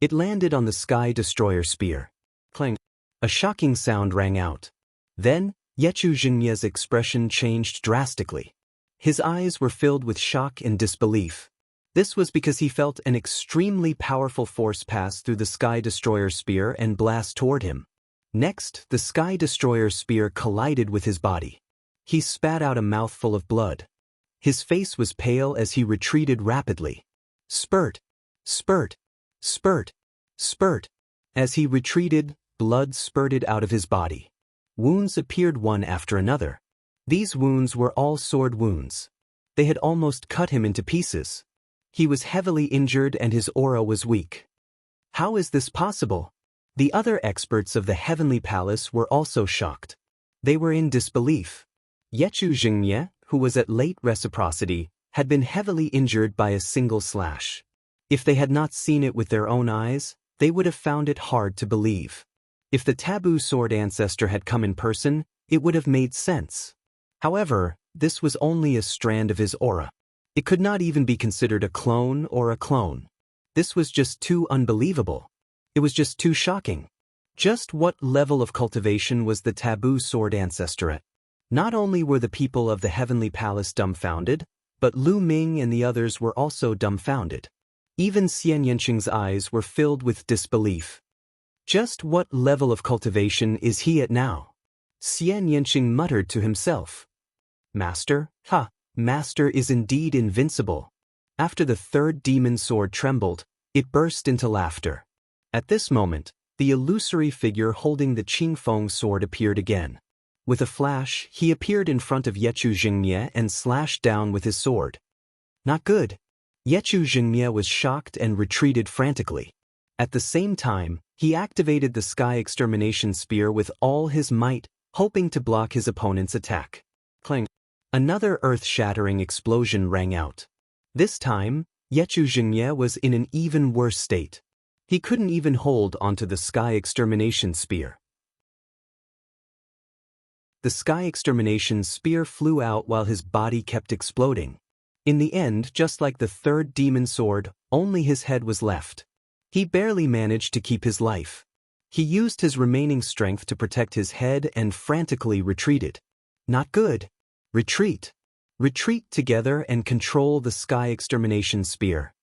It landed on the Sky Destroyer spear. Clang! A shocking sound rang out. Then, Yechu Xingye's expression changed drastically. His eyes were filled with shock and disbelief. This was because he felt an extremely powerful force pass through the Sky Destroyer spear and blast toward him. Next, the Sky Destroyer spear collided with his body. He spat out a mouthful of blood. His face was pale as he retreated rapidly. Spurt! Spurt! Spurt! Spurt! As he retreated, blood spurted out of his body. Wounds appeared one after another. These wounds were all sword wounds. They had almost cut him into pieces. He was heavily injured and his aura was weak. How is this possible? The other experts of the Heavenly Palace were also shocked. They were in disbelief. Yechu Jingye, who was at late reciprocity, had been heavily injured by a single slash. If they had not seen it with their own eyes, they would have found it hard to believe. If the taboo sword ancestor had come in person, it would have made sense. However, this was only a strand of his aura. It could not even be considered a clone or a clone. This was just too unbelievable. It was just too shocking. Just what level of cultivation was the taboo sword ancestor at? Not only were the people of the Heavenly Palace dumbfounded, but Lu Ming and the others were also dumbfounded. Even Xian Yanqing's eyes were filled with disbelief. Just what level of cultivation is he at now? Xian Yanqing muttered to himself. Master? Master is indeed invincible. After the third demon sword trembled, it burst into laughter. At this moment, the illusory figure holding the Qingfeng sword appeared again. With a flash, he appeared in front of Yechu Jingye and slashed down with his sword. Not good. Yechu Jingye was shocked and retreated frantically. At the same time, he activated the Sky Extermination Spear with all his might, hoping to block his opponent's attack. Clang. Another earth-shattering explosion rang out. This time, Yechu Jingye was in an even worse state. He couldn't even hold onto the Sky Extermination Spear. The Sky Extermination Spear flew out while his body kept exploding. In the end, just like the third demon sword, only his head was left. He barely managed to keep his life. He used his remaining strength to protect his head and frantically retreated. Not good. Retreat. Retreat together and control the Sky Extermination Spear.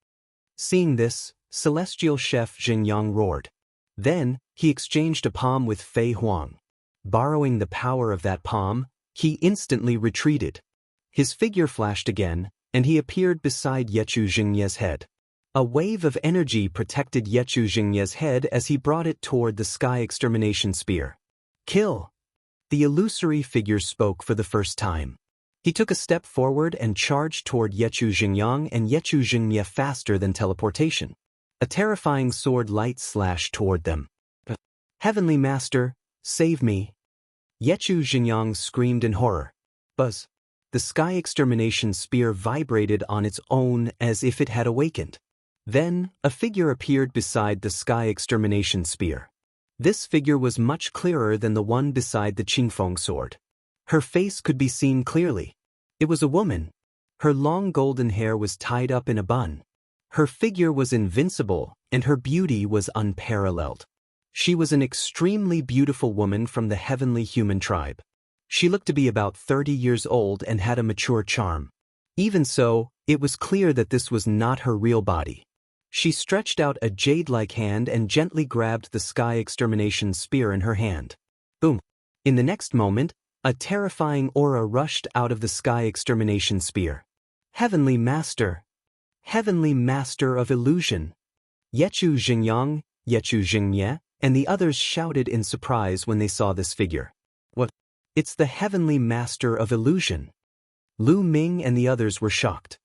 Seeing this, Celestial Chef Xingyang roared. Then, he exchanged a palm with Fei Huang. Borrowing the power of that palm, he instantly retreated. His figure flashed again, and he appeared beside Yechu Jingye's head. A wave of energy protected Yechu Jingye's head as he brought it toward the Sky Extermination Spear. Kill! The illusory figure spoke for the first time. He took a step forward and charged toward Yechu Jingye and Yechu Jingye faster than teleportation. A terrifying sword light slashed toward them. Heavenly Master, save me! Yechu Jingye screamed in horror. Buzz! The Sky Extermination Spear vibrated on its own as if it had awakened. Then, a figure appeared beside the Sky Extermination Spear. This figure was much clearer than the one beside the Qingfeng sword. Her face could be seen clearly. It was a woman. Her long golden hair was tied up in a bun. Her figure was invincible, and her beauty was unparalleled. She was an extremely beautiful woman from the heavenly human tribe. She looked to be about 30 years old and had a mature charm. Even so, it was clear that this was not her real body. She stretched out a jade-like hand and gently grabbed the Sky Extermination Spear in her hand. Boom! In the next moment, a terrifying aura rushed out of the Sky Extermination Spear. Heavenly Master! Heavenly Master of Illusion! Yechu Jingye, Yechu Jingye, and the others shouted in surprise when they saw this figure. What? It's the Heavenly Master of Illusion! Lu Ming and the others were shocked.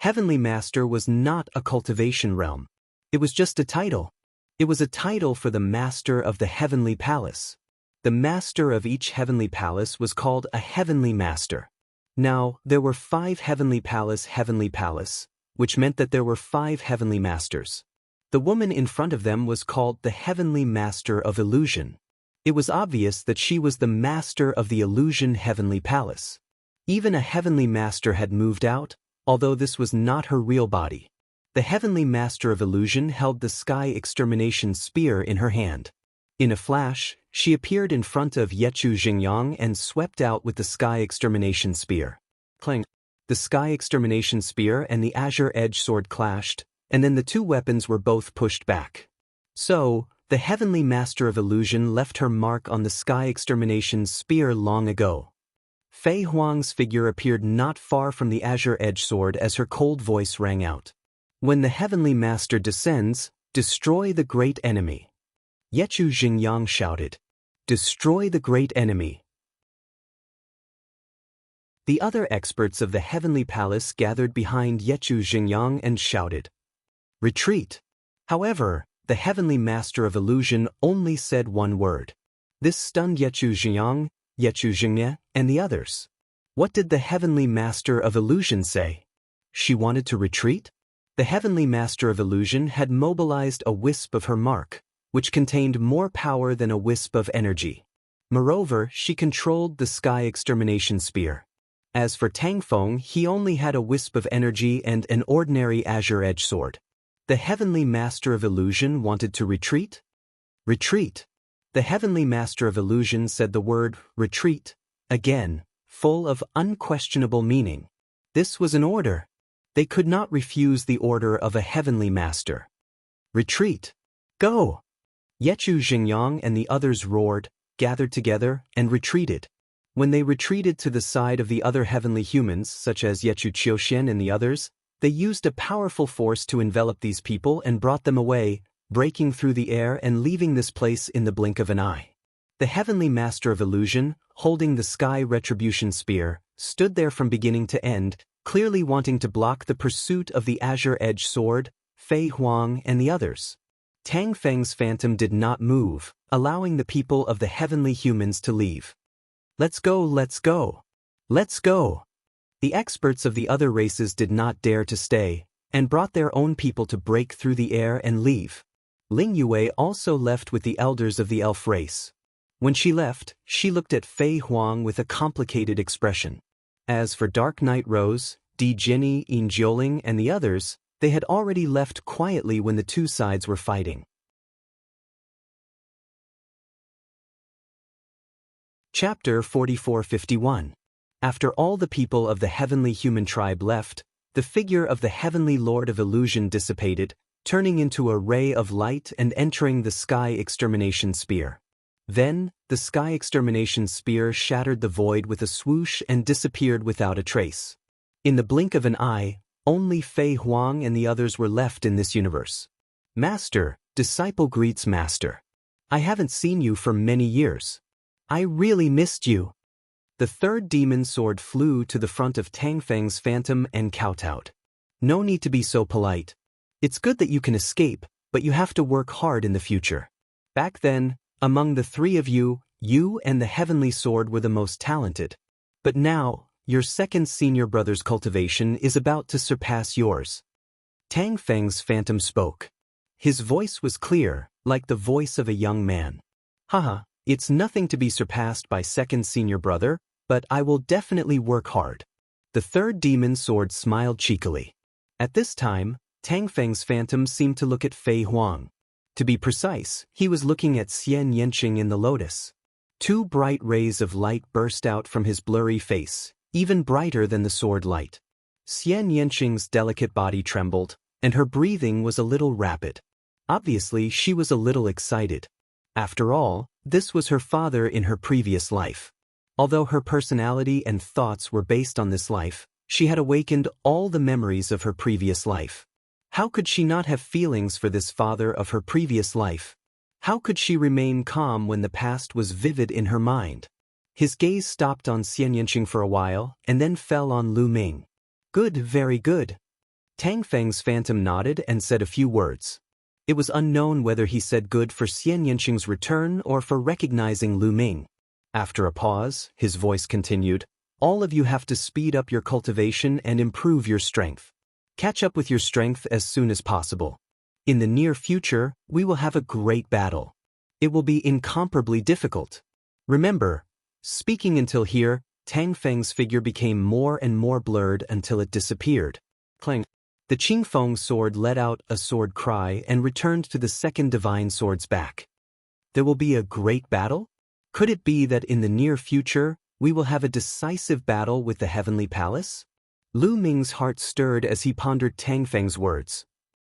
Heavenly Master was not a cultivation realm. It was just a title. It was a title for the Master of the Heavenly Palace. The Master of each Heavenly Palace was called a Heavenly Master. Now, there were 5 Heavenly Palace, which meant that there were 5 Heavenly Masters. The woman in front of them was called the Heavenly Master of Illusion. It was obvious that she was the Master of the Illusion Heavenly Palace. Even a Heavenly Master had moved out, although this was not her real body. The Heavenly Master of Illusion held the Sky Extermination Spear in her hand. In a flash, she appeared in front of Yechu Jingye and swept out with the Sky Extermination Spear. Clang! The Sky Extermination Spear and the Azure Edge Sword clashed, and then the two weapons were both pushed back. So, the Heavenly Master of Illusion left her mark on the Sky Extermination Spear long ago. Fei Huang's figure appeared not far from the Azure Edge Sword as her cold voice rang out. When the Heavenly Master descends, destroy the great enemy. Yechu Jingye shouted. Destroy the great enemy. The other experts of the heavenly palace gathered behind Yechu Xingyang and shouted, "Retreat!" However, the heavenly master of illusion only said one word. This stunned Yechu Xingyang, Yechu Xingye, and the others. What did the heavenly master of illusion say? She wanted to retreat? The heavenly master of illusion had mobilized a wisp of her mark, which contained more power than a wisp of energy. Moreover, she controlled the sky extermination spear. As for Tang Feng, he only had a wisp of energy and an ordinary azure edge sword. The heavenly master of illusion wanted to retreat? Retreat. The heavenly master of illusion said the word retreat, again, full of unquestionable meaning. This was an order. They could not refuse the order of a heavenly master. Retreat. Go! Yechu Xingyang and the others roared, gathered together, and retreated. When they retreated to the side of the other heavenly humans, such as Yechu Qiuxian and the others, they used a powerful force to envelop these people and brought them away, breaking through the air and leaving this place in the blink of an eye. The heavenly master of illusion, holding the sky retribution spear, stood there from beginning to end, clearly wanting to block the pursuit of the azure edge sword, Fei Huang and the others. Tang Feng's phantom did not move, allowing the people of the heavenly humans to leave. Let's go, let's go. Let's go. The experts of the other races did not dare to stay, and brought their own people to break through the air and leave. Ling Yue also left with the elders of the elf race. When she left, she looked at Fei Huang with a complicated expression. As for Dark Knight Rose, Di Jinni, Yin Jioling, and the others, they had already left quietly when the two sides were fighting. Chapter 44-51. After all the people of the heavenly human tribe left, the figure of the heavenly lord of illusion dissipated, turning into a ray of light and entering the sky extermination spear. Then, the sky extermination spear shattered the void with a swoosh and disappeared without a trace. In the blink of an eye, only Fei Huang and the others were left in this universe. Master, disciple greets master. I haven't seen you for many years. I really missed you. The third demon sword flew to the front of Tang Feng's phantom and kowtowed. No need to be so polite. It's good that you can escape, but you have to work hard in the future. Back then, among the three of you, you and the heavenly sword were the most talented. But now, your second senior brother's cultivation is about to surpass yours. Tang Feng's phantom spoke. His voice was clear, like the voice of a young man. Haha, it's nothing to be surpassed by second senior brother, but I will definitely work hard. The third demon sword smiled cheekily. At this time, Tang Feng's phantom seemed to look at Fei Huang. To be precise, he was looking at Xian Yanqing in the lotus. Two bright rays of light burst out from his blurry face, even brighter than the sword light. Xian Yanqing's delicate body trembled, and her breathing was a little rapid. Obviously, she was a little excited. After all, this was her father in her previous life. Although her personality and thoughts were based on this life, she had awakened all the memories of her previous life. How could she not have feelings for this father of her previous life? How could she remain calm when the past was vivid in her mind? His gaze stopped on Xian Yanqing for a while, and then fell on Lu Ming. Good, very good. Tang Feng's phantom nodded and said a few words. It was unknown whether he said good for Xian Yanqing's return or for recognizing Lu Ming. After a pause, his voice continued, all of you have to speed up your cultivation and improve your strength. Catch up with your strength as soon as possible. In the near future, we will have a great battle. It will be incomparably difficult. Remember, speaking until here, Tang Feng's figure became more and more blurred until it disappeared. Clang. The Qingfeng sword let out a sword cry and returned to the second divine sword's back. There will be a great battle? Could it be that in the near future, we will have a decisive battle with the heavenly palace? Lu Ming's heart stirred as he pondered Tang Feng's words.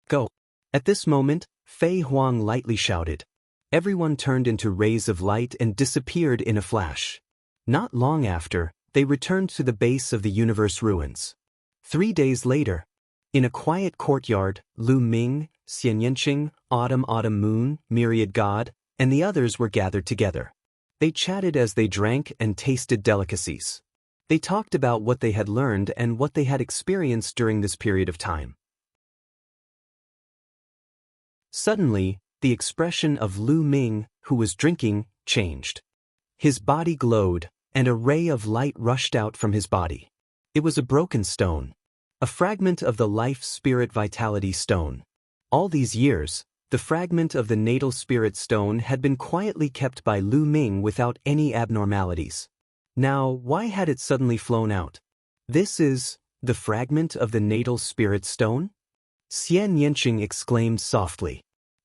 Go. At this moment, Fei Huang lightly shouted. Everyone turned into rays of light and disappeared in a flash. Not long after, they returned to the base of the universe ruins. 3 days later, in a quiet courtyard, Lu Ming, Xian Yanqing, Autumn Moon, Myriad God, and the others were gathered together. They chatted as they drank and tasted delicacies. They talked about what they had learned and what they had experienced during this period of time. Suddenly, the expression of Lu Ming, who was drinking, changed. His body glowed, and a ray of light rushed out from his body. It was a broken stone. A fragment of the life spirit vitality stone. All these years, the fragment of the natal spirit stone had been quietly kept by Lu Ming without any abnormalities. Now, why had it suddenly flown out? This is the fragment of the natal spirit stone? Xian Yanqing exclaimed softly.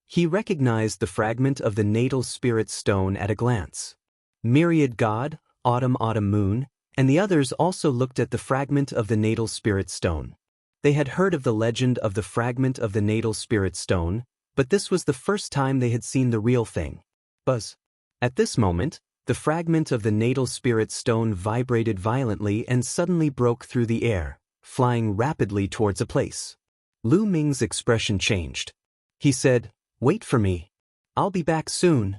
He recognized the fragment of the natal spirit stone at a glance. Myriad God, Autumn Moon, and the others also looked at the fragment of the natal spirit stone. They had heard of the legend of the fragment of the natal spirit stone, but this was the first time they had seen the real thing. Buzz. At this moment, the fragment of the natal spirit stone vibrated violently and suddenly broke through the air, flying rapidly towards a place. Lu Ming's expression changed. He said, "Wait for me. I'll be back soon."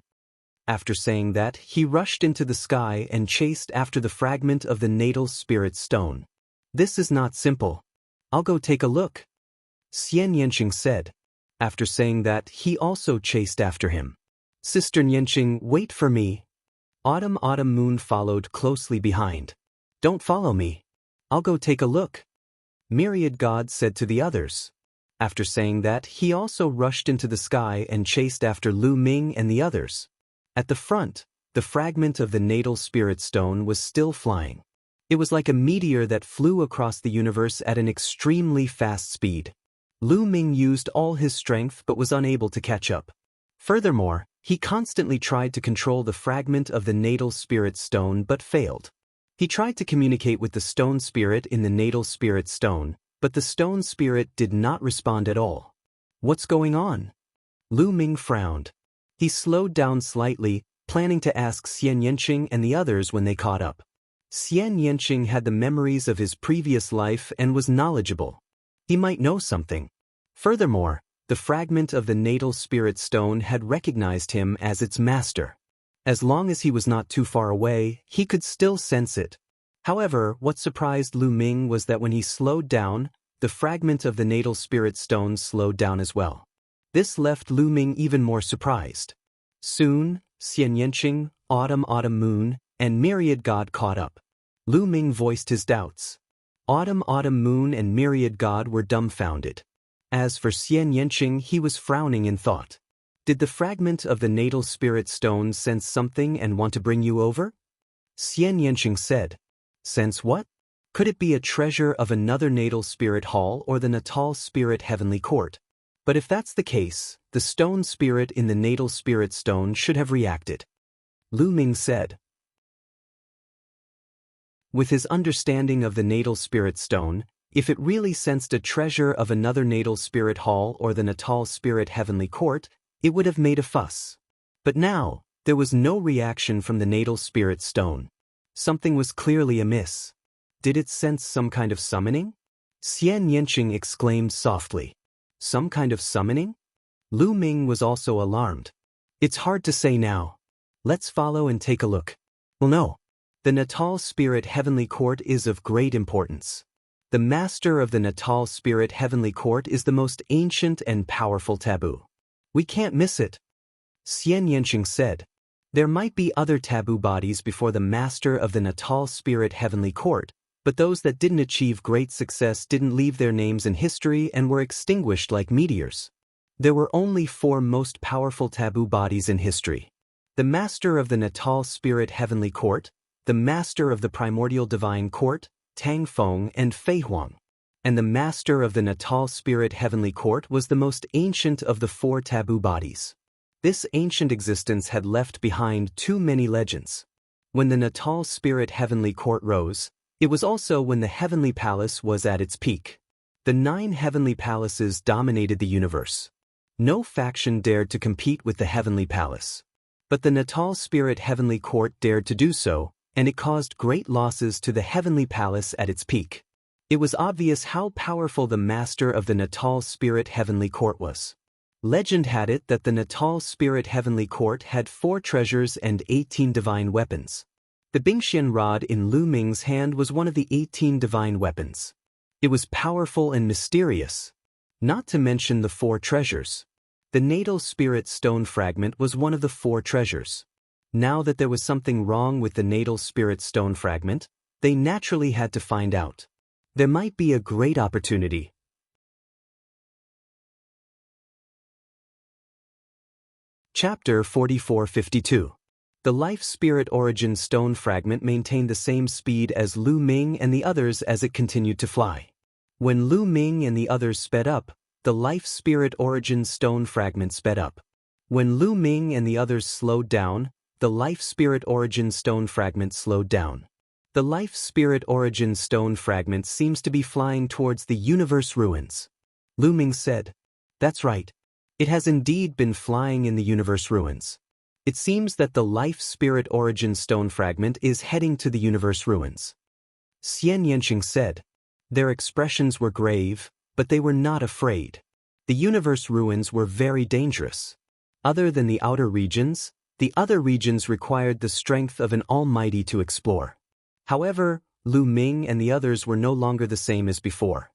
After saying that, he rushed into the sky and chased after the fragment of the natal spirit stone. "This is not simple. I'll go take a look," Xian Yanqing said. After saying that, he also chased after him. "Sister Yanqing, wait for me." Autumn Moon followed closely behind. "Don't follow me. I'll go take a look," Myriad God said to the others. After saying that, he also rushed into the sky and chased after Lu Ming and the others. At the front, the fragment of the natal spirit stone was still flying. It was like a meteor that flew across the universe at an extremely fast speed. Lu Ming used all his strength but was unable to catch up. Furthermore, he constantly tried to control the fragment of the natal spirit stone but failed. He tried to communicate with the stone spirit in the natal spirit stone, but the stone spirit did not respond at all. "What's going on?" Lu Ming frowned. He slowed down slightly, planning to ask Xian Yanqing and the others when they caught up. Xian Yanqing had the memories of his previous life and was knowledgeable. He might know something. Furthermore, the fragment of the natal spirit stone had recognized him as its master. As long as he was not too far away, he could still sense it. However, what surprised Lu Ming was that when he slowed down, the fragment of the natal spirit stone slowed down as well. This left Lu Ming even more surprised. Soon, Xian Yanqing, Autumn Moon, and Myriad God caught up. Lu Ming voiced his doubts. Autumn Moon and Myriad God were dumbfounded. As for Xian Yanqing, he was frowning in thought. "Did the fragment of the natal spirit stone sense something and want to bring you over?" Xian Yanqing said. "Sense what? Could it be a treasure of another natal spirit hall or the natal spirit heavenly court? But if that's the case, the stone spirit in the natal spirit stone should have reacted," Lu Ming said. With his understanding of the natal spirit stone, if it really sensed a treasure of another natal spirit hall or the natal spirit heavenly court, it would have made a fuss. But now, there was no reaction from the natal spirit stone. Something was clearly amiss. Did it sense some kind of summoning? Xian Yanqing exclaimed softly. Some kind of summoning? Lu Ming was also alarmed. "It's hard to say now. Let's follow and take a look." "Well, no. The natal spirit heavenly court is of great importance. The master of the natal spirit heavenly court is the most ancient and powerful taboo. We can't miss it," Xian Yanqing said. There might be other taboo bodies before the master of the natal spirit heavenly court, but those that didn't achieve great success didn't leave their names in history and were extinguished like meteors. There were only 4 most powerful taboo bodies in history. The master of the natal spirit heavenly court, the master of the primordial divine court, Tang Feng and Fei Huang. And the master of the natal spirit heavenly court was the most ancient of the 4 taboo bodies. This ancient existence had left behind too many legends. When the natal spirit heavenly court rose, it was also when the heavenly palace was at its peak. The 9 heavenly palaces dominated the universe. No faction dared to compete with the heavenly palace. But the natal spirit heavenly court dared to do so, and it caused great losses to the heavenly palace at its peak. It was obvious how powerful the master of the natal spirit heavenly court was. Legend had it that the natal spirit heavenly court had 4 treasures and 18 divine weapons. The Bingxian rod in Lu Ming's hand was one of the 18 divine weapons. It was powerful and mysterious. Not to mention the 4 treasures. The natal spirit stone fragment was one of the 4 treasures. Now that there was something wrong with the natal spirit stone fragment, they naturally had to find out. There might be a great opportunity. Chapter 4452. The life spirit origin stone fragment maintained the same speed as Lu Ming and the others as it continued to fly. When Lu Ming and the others sped up, the life spirit origin stone fragment sped up. When Lu Ming and the others slowed down, the life spirit origin stone fragment slowed down. The life spirit origin stone fragment seems to be flying towards the universe ruins. Lu Ming said, "That's right. It has indeed been flying in the universe ruins. It seems that the life spirit origin stone fragment is heading to the universe ruins." Xian Yanqing said. Their expressions were grave, but they were not afraid. The universe ruins were very dangerous. Other than the outer regions, the other regions required the strength of an almighty to explore. However, Lu Ming and the others were no longer the same as before.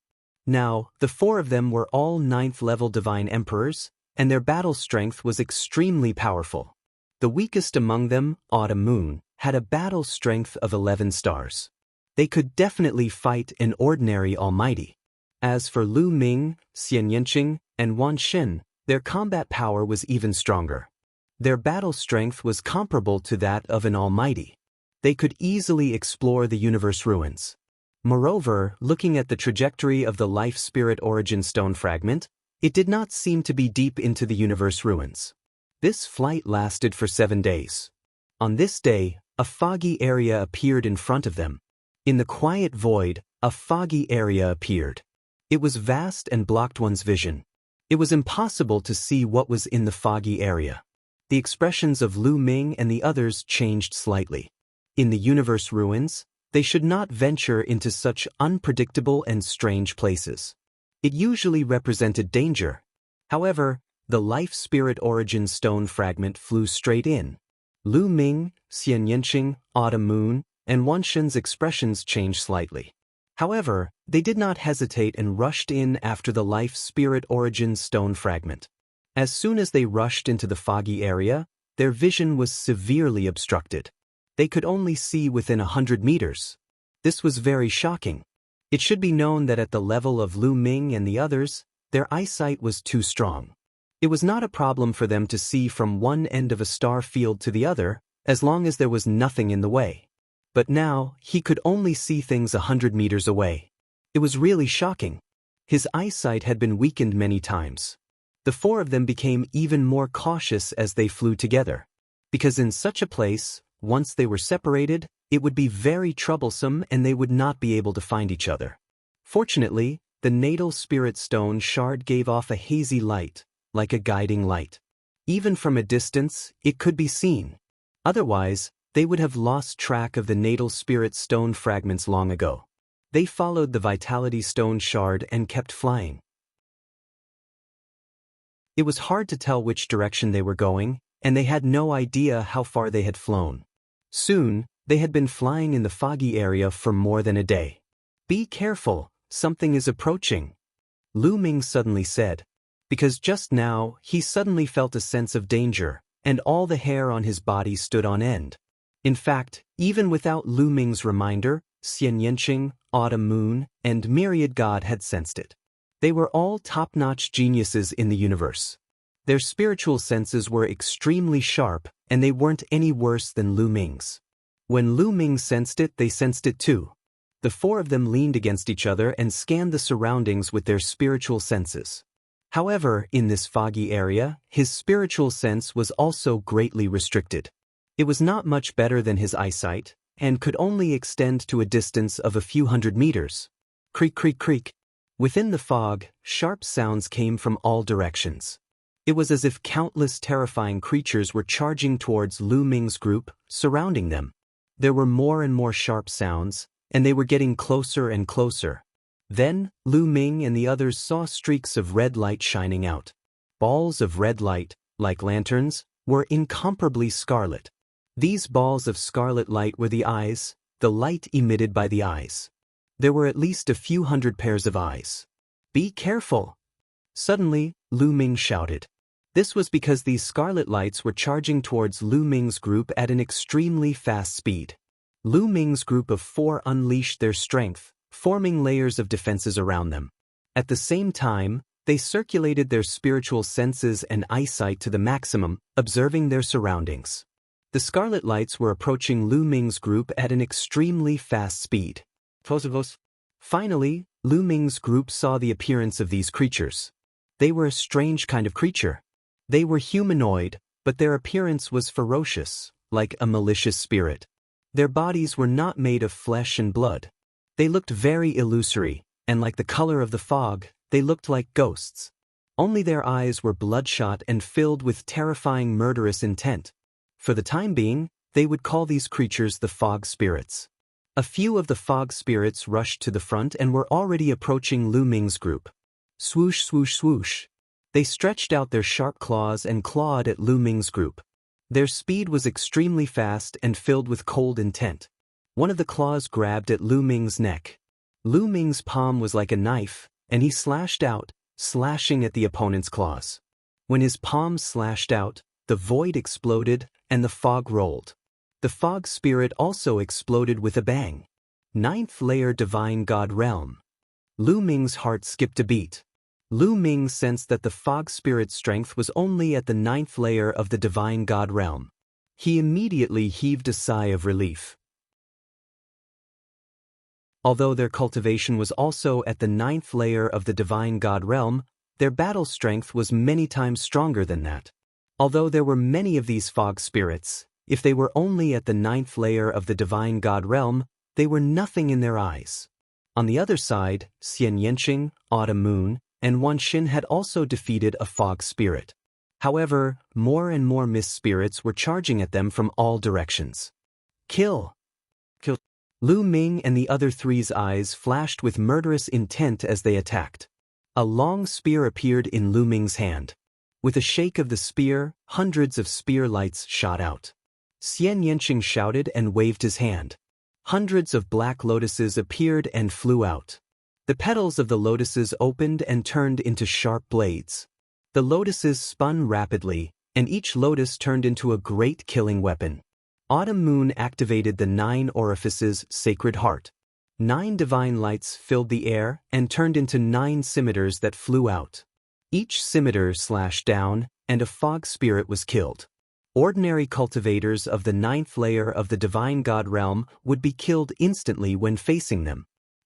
Now, the 4 of them were all 9th-level divine emperors, and their battle strength was extremely powerful. The weakest among them, Autumn Moon, had a battle strength of 11 stars. They could definitely fight an ordinary almighty. As for Lu Ming, Xian Yanqing, and Wan Xin, their combat power was even stronger. Their battle strength was comparable to that of an almighty. They could easily explore the universe ruins. Moreover, looking at the trajectory of the life spirit origin stone fragment, it did not seem to be deep into the universe ruins. This flight lasted for 7 days. On this day, a foggy area appeared in front of them. In the quiet void, a foggy area appeared. It was vast and blocked one's vision. It was impossible to see what was in the foggy area. The expressions of Lu Ming and the others changed slightly. In the universe ruins, they should not venture into such unpredictable and strange places. It usually represented danger. However, the life spirit origin stone fragment flew straight in. Lu Ming, Xian Yanqing, Autumn Moon, and Wan Xin's expressions changed slightly. However, they did not hesitate and rushed in after the life spirit origin stone fragment. As soon as they rushed into the foggy area, their vision was severely obstructed. They could only see within 100 meters. This was very shocking. It should be known that at the level of Lu Ming and the others, their eyesight was too strong. It was not a problem for them to see from one end of a star field to the other, as long as there was nothing in the way. But now, he could only see things 100 meters away. It was really shocking. His eyesight had been weakened many times. The 4 of them became even more cautious as they flew together. Because in such a place, once they were separated, it would be very troublesome and they would not be able to find each other. Fortunately, the natal spirit stone shard gave off a hazy light, like a guiding light. Even from a distance, it could be seen. Otherwise, they would have lost track of the natal spirit stone fragments long ago. They followed the vitality stone shard and kept flying. It was hard to tell which direction they were going, and they had no idea how far they had flown. Soon, they had been flying in the foggy area for more than a day. "Be careful, something is approaching," Lu Ming suddenly said. Because just now, he suddenly felt a sense of danger, and all the hair on his body stood on end. In fact, even without Lu Ming's reminder, Xian Yanqing, Autumn Moon, and Myriad God had sensed it. They were all top-notch geniuses in the universe. Their spiritual senses were extremely sharp, and they weren't any worse than Lu Ming's. When Lu Ming sensed it, they sensed it too. The 4 of them leaned against each other and scanned the surroundings with their spiritual senses. However, in this foggy area, his spiritual sense was also greatly restricted. It was not much better than his eyesight, and could only extend to a distance of a few hundred meters. Creak, creak, creak. Within the fog, sharp sounds came from all directions. It was as if countless terrifying creatures were charging towards Lu Ming's group, surrounding them. There were more and more sharp sounds, and they were getting closer and closer. Then, Lu Ming and the others saw streaks of red light shining out. Balls of red light, like lanterns, were incomparably scarlet. These balls of scarlet light were the eyes, the light emitted by the eyes. There were at least a few hundred pairs of eyes. Be careful! Suddenly, Lu Ming shouted. This was because these scarlet lights were charging towards Lu Ming's group at an extremely fast speed. Lu Ming's group of 4 unleashed their strength, forming layers of defenses around them. At the same time, they circulated their spiritual senses and eyesight to the maximum, observing their surroundings. The scarlet lights were approaching Lu Ming's group at an extremely fast speed. Finally, Lu Ming's group saw the appearance of these creatures. They were a strange kind of creature. They were humanoid, but their appearance was ferocious, like a malicious spirit. Their bodies were not made of flesh and blood. They looked very illusory, and like the color of the fog, they looked like ghosts. Only their eyes were bloodshot and filled with terrifying murderous intent. For the time being, they would call these creatures the fog spirits. A few of the fog spirits rushed to the front and were already approaching Lu Ming's group. Swoosh, swoosh, swoosh. They stretched out their sharp claws and clawed at Lu Ming's group. Their speed was extremely fast and filled with cold intent. One of the claws grabbed at Lu Ming's neck. Lu Ming's palm was like a knife, and he slashed out, slashing at the opponent's claws. When his palm slashed out, the void exploded, and the fog rolled. The fog spirit also exploded with a bang. 9th layer Divine God Realm. Lu Ming's heart skipped a beat. Lu Ming sensed that the fog spirit's strength was only at the 9th layer of the Divine God Realm. He immediately heaved a sigh of relief. Although their cultivation was also at the 9th layer of the Divine God Realm, their battle strength was many times stronger than that. Although there were many of these fog spirits, if they were only at the 9th layer of the Divine God Realm, they were nothing in their eyes. On the other side, Xian Yanqing, Autumn Moon, and Wan Xin had also defeated a fog spirit. However, more and more mist spirits were charging at them from all directions. Kill! Kill! Lu Ming and the other 3's eyes flashed with murderous intent as they attacked. A long spear appeared in Lu Ming's hand. With a shake of the spear, hundreds of spear lights shot out. Xian Yanqing shouted and waved his hand. Hundreds of black lotuses appeared and flew out. The petals of the lotuses opened and turned into sharp blades. The lotuses spun rapidly, and each lotus turned into a great killing weapon. Autumn Moon activated the 9 orifices' sacred heart. 9 divine lights filled the air and turned into 9 scimitars that flew out. Each scimitar slashed down, and a fog spirit was killed. Ordinary cultivators of the 9th layer of the Divine God Realm would be killed instantly when facing them.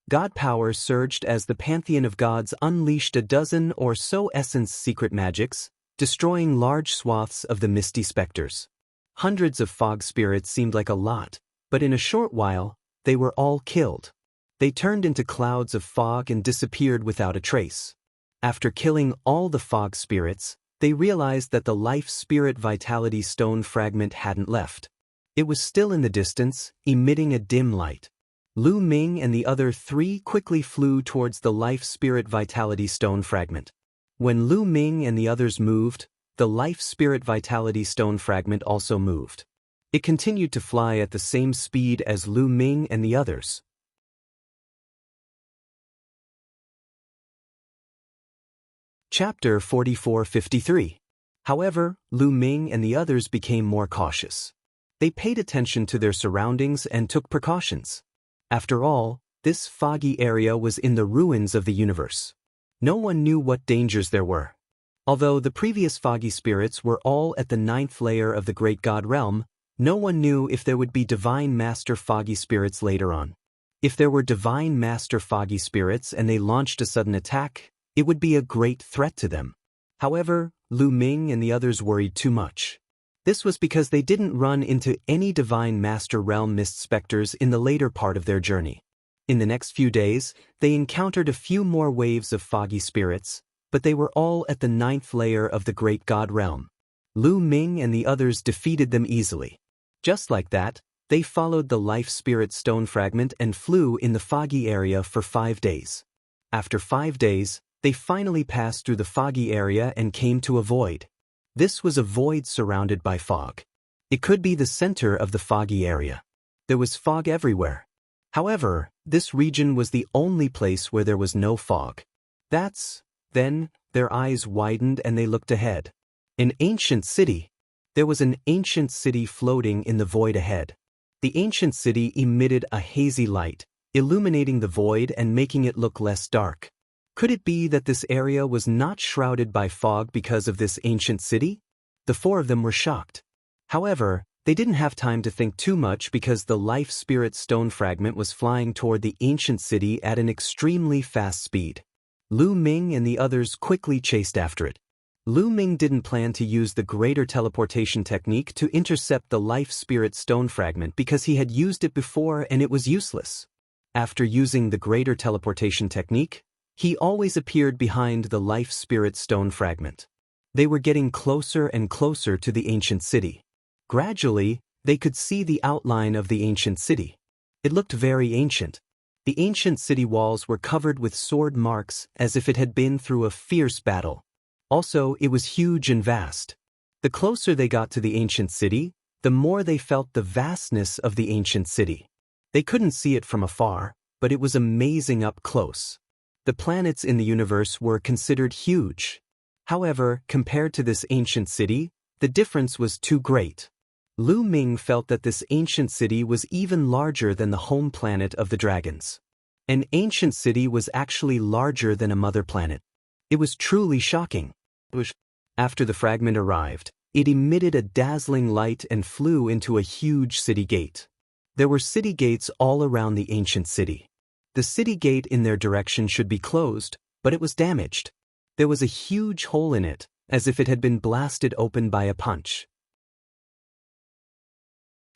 God power surged as the pantheon of gods unleashed a dozen or so essence secret magics, destroying large swaths of the misty specters. Hundreds of fog spirits seemed like a lot, but in a short while, they were all killed. They turned into clouds of fog and disappeared without a trace. After killing all the fog spirits, they realized that the life spirit vitality stone fragment hadn't left. It was still in the distance, emitting a dim light. Lu Ming and the other 3 quickly flew towards the life spirit vitality stone fragment. When Lu Ming and the others moved, the life spirit vitality stone fragment also moved. It continued to fly at the same speed as Lu Ming and the others. Chapter 44-53. However, Lu Ming and the others became more cautious. They paid attention to their surroundings and took precautions. After all, this foggy area was in the ruins of the universe. No one knew what dangers there were. Although the previous foggy spirits were all at the 9th layer of the Great God Realm, no one knew if there would be Divine Master foggy spirits later on. If there were Divine Master foggy spirits and they launched a sudden attack, it would be a great threat to them. However, Lu Ming and the others worried too much. This was because they didn't run into any Divine Master Realm mist specters in the later part of their journey. In the next few days, they encountered a few more waves of foggy spirits, but they were all at the 9th layer of the Great God Realm. Lu Ming and the others defeated them easily. Just like that, they followed the life spirit stone fragment and flew in the foggy area for 5 days. After 5 days, they finally passed through the foggy area and came to a void. This was a void surrounded by fog. It could be the center of the foggy area. There was fog everywhere. However, this region was the only place where there was no fog. Then, their eyes widened and they looked ahead. An ancient city. There was an ancient city floating in the void ahead. The ancient city emitted a hazy light, illuminating the void and making it look less dark. Could it be that this area was not shrouded by fog because of this ancient city? The four of them were shocked. However, they didn't have time to think too much because the life spirit stone fragment was flying toward the ancient city at an extremely fast speed. Lu Ming and the others quickly chased after it. Lu Ming didn't plan to use the greater teleportation technique to intercept the life spirit stone fragment because he had used it before and it was useless. After using the greater teleportation technique, he always appeared behind the life spirit stone fragment. They were getting closer and closer to the ancient city. Gradually, they could see the outline of the ancient city. It looked very ancient. The ancient city walls were covered with sword marks as if it had been through a fierce battle. Also, it was huge and vast. The closer they got to the ancient city, the more they felt the vastness of the ancient city. They couldn't see it from afar, but it was amazing up close. The planets in the universe were considered huge. However, compared to this ancient city, the difference was too great. Lu Ming felt that this ancient city was even larger than the home planet of the dragons. An ancient city was actually larger than a mother planet. It was truly shocking. After the fragment arrived, it emitted a dazzling light and flew into a huge city gate. There were city gates all around the ancient city. The city gate in their direction should be closed, but it was damaged. There was a huge hole in it, as if it had been blasted open by a punch.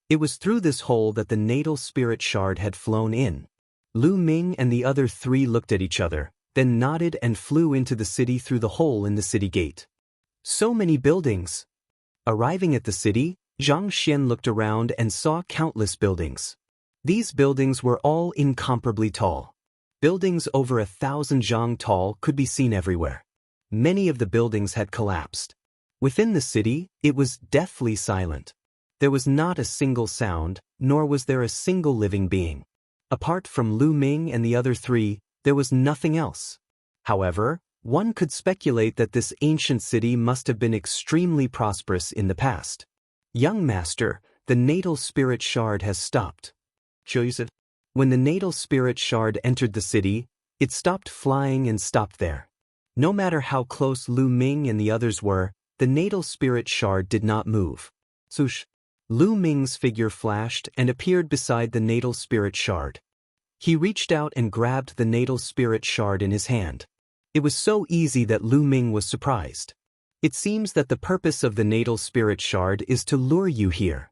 It was through this hole that the natal spirit shard had flown in. Lu Ming and the other three looked at each other, then nodded and flew into the city through the hole in the city gate. So many buildings! Arriving at the city, Zhang Xian looked around and saw countless buildings. These buildings were all incomparably tall. Buildings over 1,000 zhang tall could be seen everywhere. Many of the buildings had collapsed. Within the city, it was deathly silent. There was not a single sound, nor was there a single living being. Apart from Lu Ming and the other three, there was nothing else. However, one could speculate that this ancient city must have been extremely prosperous in the past. Young master, the natal spirit shard has stopped. When the natal spirit shard entered the city, it stopped flying and stopped there. No matter how close Lu Ming and the others were, the natal spirit shard did not move. Lu Ming's figure flashed and appeared beside the natal spirit shard. He reached out and grabbed the natal spirit shard in his hand. It was so easy that Lu Ming was surprised. It seems that the purpose of the natal spirit shard is to lure you here.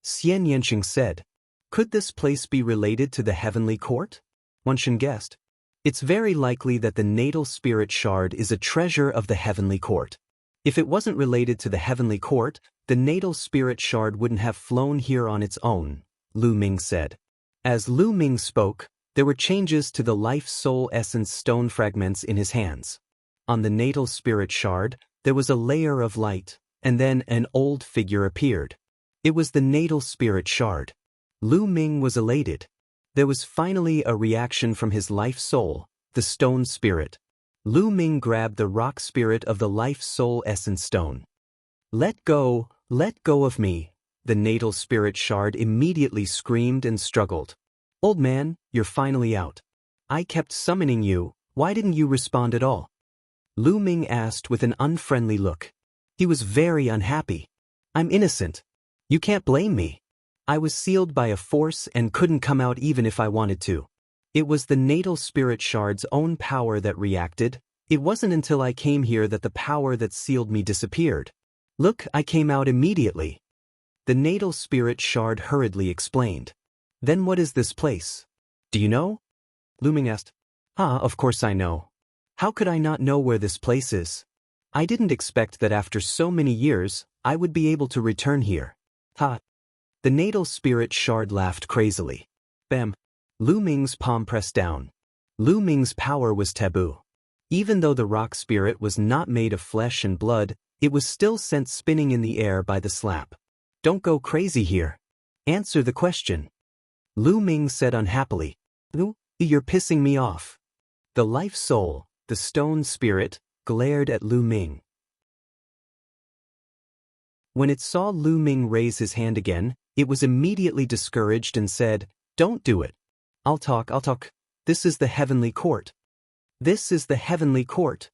Xian Yanqing said. Could this place be related to the heavenly court? Wanshan guessed. It's very likely that the natal spirit shard is a treasure of the heavenly court. If it wasn't related to the heavenly court, the natal spirit shard wouldn't have flown here on its own, Lu Ming said. As Lu Ming spoke, there were changes to the life soul essence stone fragments in his hands. On the natal spirit shard, there was a layer of light, and then an old figure appeared. It was the natal spirit shard. Lu Ming was elated. There was finally a reaction from his life soul, the stone spirit. Lu Ming grabbed the rock spirit of the life soul essence stone. Let go of me, the natal spirit shard immediately screamed and struggled. Old man, you're finally out. I kept summoning you, why didn't you respond at all? Lu Ming asked with an unfriendly look. He was very unhappy. I'm innocent. You can't blame me. I was sealed by a force and couldn't come out even if I wanted to. It was the natal spirit shard's own power that reacted. It wasn't until I came here that the power that sealed me disappeared. Look, I came out immediately. The natal spirit shard hurriedly explained. Then what is this place? Do you know? Lu Ming asked. Of course I know. How could I not know where this place is? I didn't expect that after so many years, I would be able to return here. The natal spirit shard laughed crazily. Bam! Lu Ming's palm pressed down. Lu Ming's power was taboo. Even though the rock spirit was not made of flesh and blood, it was still sent spinning in the air by the slap. Don't go crazy here. Answer the question. Lu Ming said unhappily. You're pissing me off. The life soul, the stone spirit, glared at Lu Ming. When it saw Lu Ming raise his hand again, it was immediately discouraged and said, "Don't do it. I'll talk. This is the heavenly court." This is the heavenly court.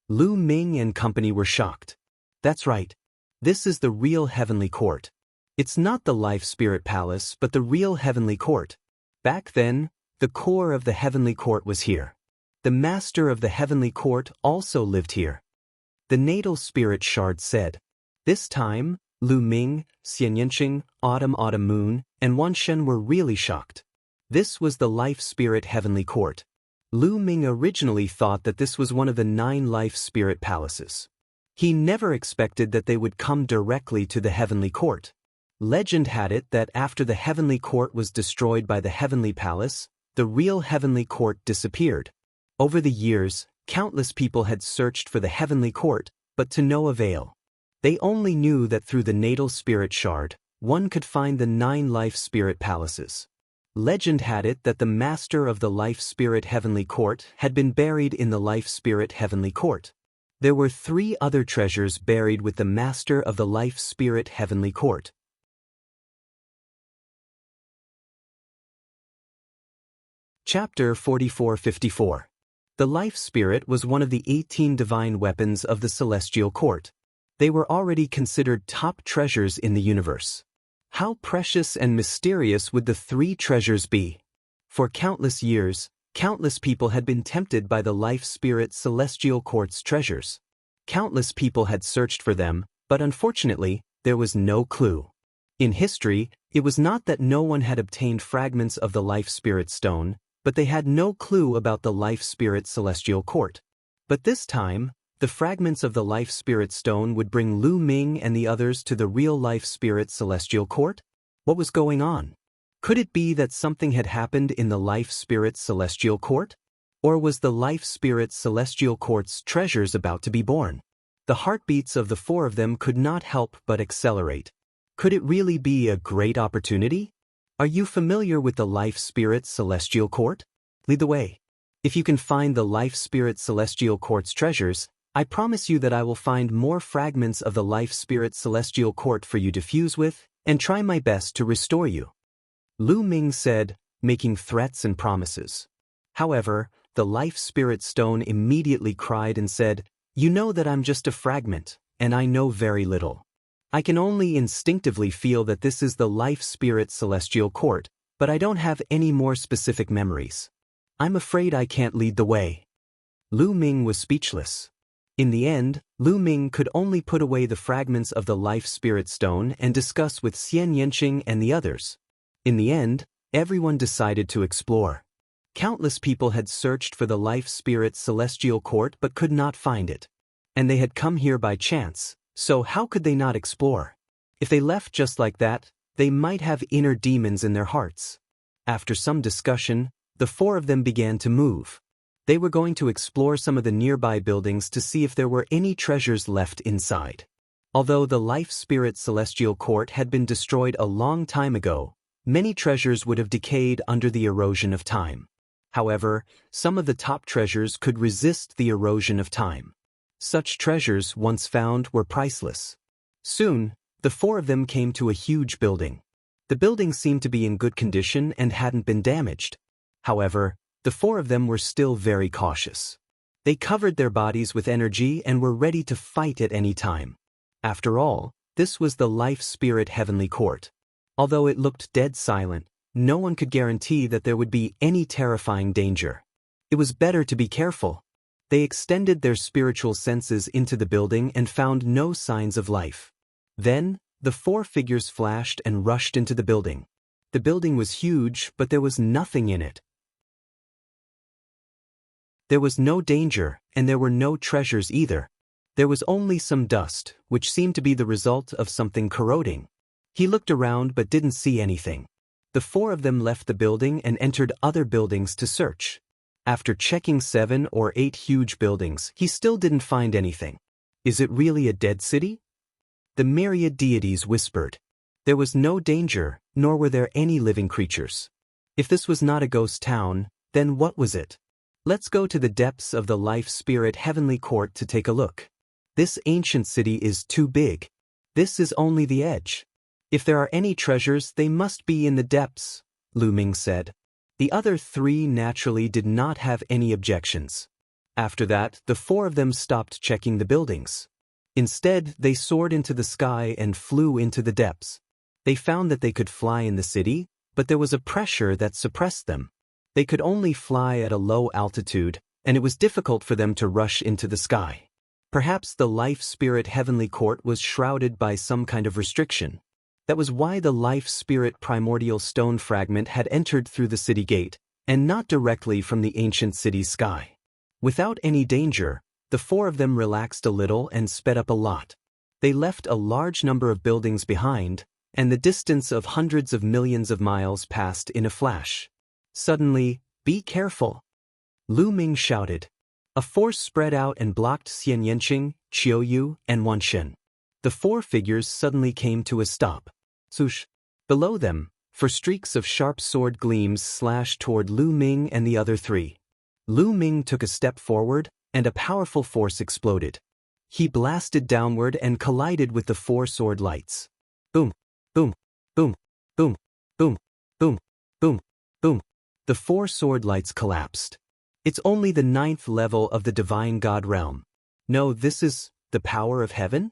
Lu Ming and company were shocked. That's right. This is the real heavenly court. It's not the life spirit palace, but the real heavenly court. Back then, the core of the heavenly court was here. The master of the heavenly court also lived here. The natal spirit shard said. This time, Lu Ming, Xian Yanqing, Autumn Moon, and Wan Shen were really shocked. This was the life spirit heavenly court. Lu Ming originally thought that this was one of the 9 life spirit palaces. He never expected that they would come directly to the heavenly court. Legend had it that after the heavenly court was destroyed by the heavenly palace, the real heavenly court disappeared. Over the years, countless people had searched for the heavenly court, but to no avail. They only knew that through the natal spirit shard, one could find the 9 life spirit palaces. Legend had it that the master of the life spirit heavenly court had been buried in the life spirit heavenly court. There were 3 other treasures buried with the master of the life spirit heavenly court. Chapter 44-54. The life spirit was one of the 18 divine weapons of the celestial court. They were already considered top treasures in the universe. How precious and mysterious would the 3 treasures be? For countless years, countless people had been tempted by the life spirit celestial court's treasures. Countless people had searched for them, but unfortunately, there was no clue. In history, it was not that no one had obtained fragments of the life spirit stone, but they had no clue about the life spirit celestial court. But this time, the fragments of the life spirit stone would bring Lu Ming and the others to the real life spirit celestial court? What was going on? Could it be that something had happened in the life spirit celestial court? Or was the life spirit celestial court's treasures about to be born? The heartbeats of the 4 of them could not help but accelerate. Could it really be a great opportunity? Are you familiar with the life spirit celestial court? Lead the way. If you can find the life spirit celestial court's treasures, I promise you that I will find more fragments of the life spirit celestial court for you to fuse with, and try my best to restore you. Lu Ming said, making threats and promises. However, the life spirit stone immediately cried and said, "You know that I'm just a fragment, and I know very little. I can only instinctively feel that this is the life spirit celestial court, but I don't have any more specific memories. I'm afraid I can't lead the way." Lu Ming was speechless. In the end, Lu Ming could only put away the fragments of the life spirit stone and discuss with Xian Yanqing and the others. In the end, everyone decided to explore. Countless people had searched for the life spirit celestial court but could not find it. And they had come here by chance, so how could they not explore? If they left just like that, they might have inner demons in their hearts. After some discussion, the 4 of them began to move. They were going to explore some of the nearby buildings to see if there were any treasures left inside. Although the life spirit celestial court had been destroyed a long time ago, many treasures would have decayed under the erosion of time. However, some of the top treasures could resist the erosion of time. Such treasures, once found, were priceless. Soon, the 4 of them came to a huge building. The building seemed to be in good condition and hadn't been damaged. However, the 4 of them were still very cautious. They covered their bodies with energy and were ready to fight at any time. After all, this was the life spirit heavenly court. Although it looked dead silent, no one could guarantee that there would be any terrifying danger. It was better to be careful. They extended their spiritual senses into the building and found no signs of life. Then, the 4 figures flashed and rushed into the building. The building was huge, but there was nothing in it. There was no danger, and there were no treasures either. There was only some dust, which seemed to be the result of something corroding. He looked around but didn't see anything. The 4 of them left the building and entered other buildings to search. After checking 7 or 8 huge buildings, he still didn't find anything. Is it really a dead city? The myriad deities whispered. There was no danger, nor were there any living creatures. If this was not a ghost town, then what was it? Let's go to the depths of the Life Spirit Heavenly Court to take a look. This ancient city is too big. This is only the edge. If there are any treasures, they must be in the depths, Lu Ming said. The other three naturally did not have any objections. After that, the four of them stopped checking the buildings. Instead, they soared into the sky and flew into the depths. They found that they could fly in the city, but there was a pressure that suppressed them. They could only fly at a low altitude, and it was difficult for them to rush into the sky. Perhaps the Life Spirit Heavenly Court was shrouded by some kind of restriction. That was why the Life Spirit Primordial Stone fragment had entered through the city gate, and not directly from the ancient city's sky. Without any danger, the four of them relaxed a little and sped up a lot. They left a large number of buildings behind, and the distance of hundreds of millions of miles passed in a flash. Suddenly, "Be careful!" Lu Ming shouted. A force spread out and blocked Xian Yanqing, Qiu Yu, and Wan Shen. The four figures suddenly came to a stop. Swoosh! Below them, for streaks of sharp sword gleams slashed toward Lu Ming and the other three. Lu Ming took a step forward, and a powerful force exploded. He blasted downward and collided with the four sword lights. Boom! Boom! Boom! Boom! Boom! Boom! Boom! Boom! The four sword lights collapsed. It's only the 9th level of the Divine God realm. No, this is the power of heaven?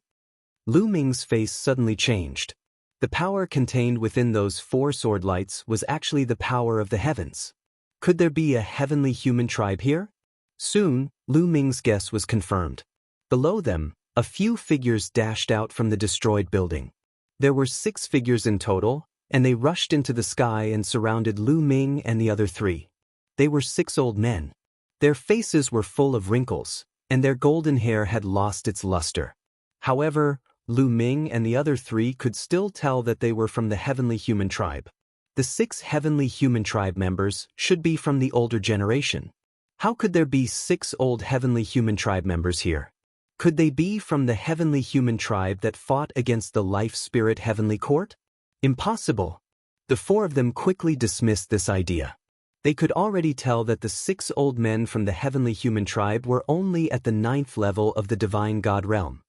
Lu Ming's face suddenly changed. The power contained within those four sword lights was actually the power of the heavens. Could there be a heavenly human tribe here? Soon, Lu Ming's guess was confirmed. Below them, a few figures dashed out from the destroyed building. There were 6 figures in total, and they rushed into the sky and surrounded Lu Ming and the other three. They were 6 old men. Their faces were full of wrinkles, and their golden hair had lost its luster. However, Lu Ming and the other three could still tell that they were from the heavenly human tribe. The 6 heavenly human tribe members should be from the older generation. How could there be 6 old heavenly human tribe members here? Could they be from the heavenly human tribe that fought against the Life Spirit Heavenly Court? Impossible. The 4 of them quickly dismissed this idea. They could already tell that the 6 old men from the heavenly human tribe were only at the 9th level of the Divine God realm.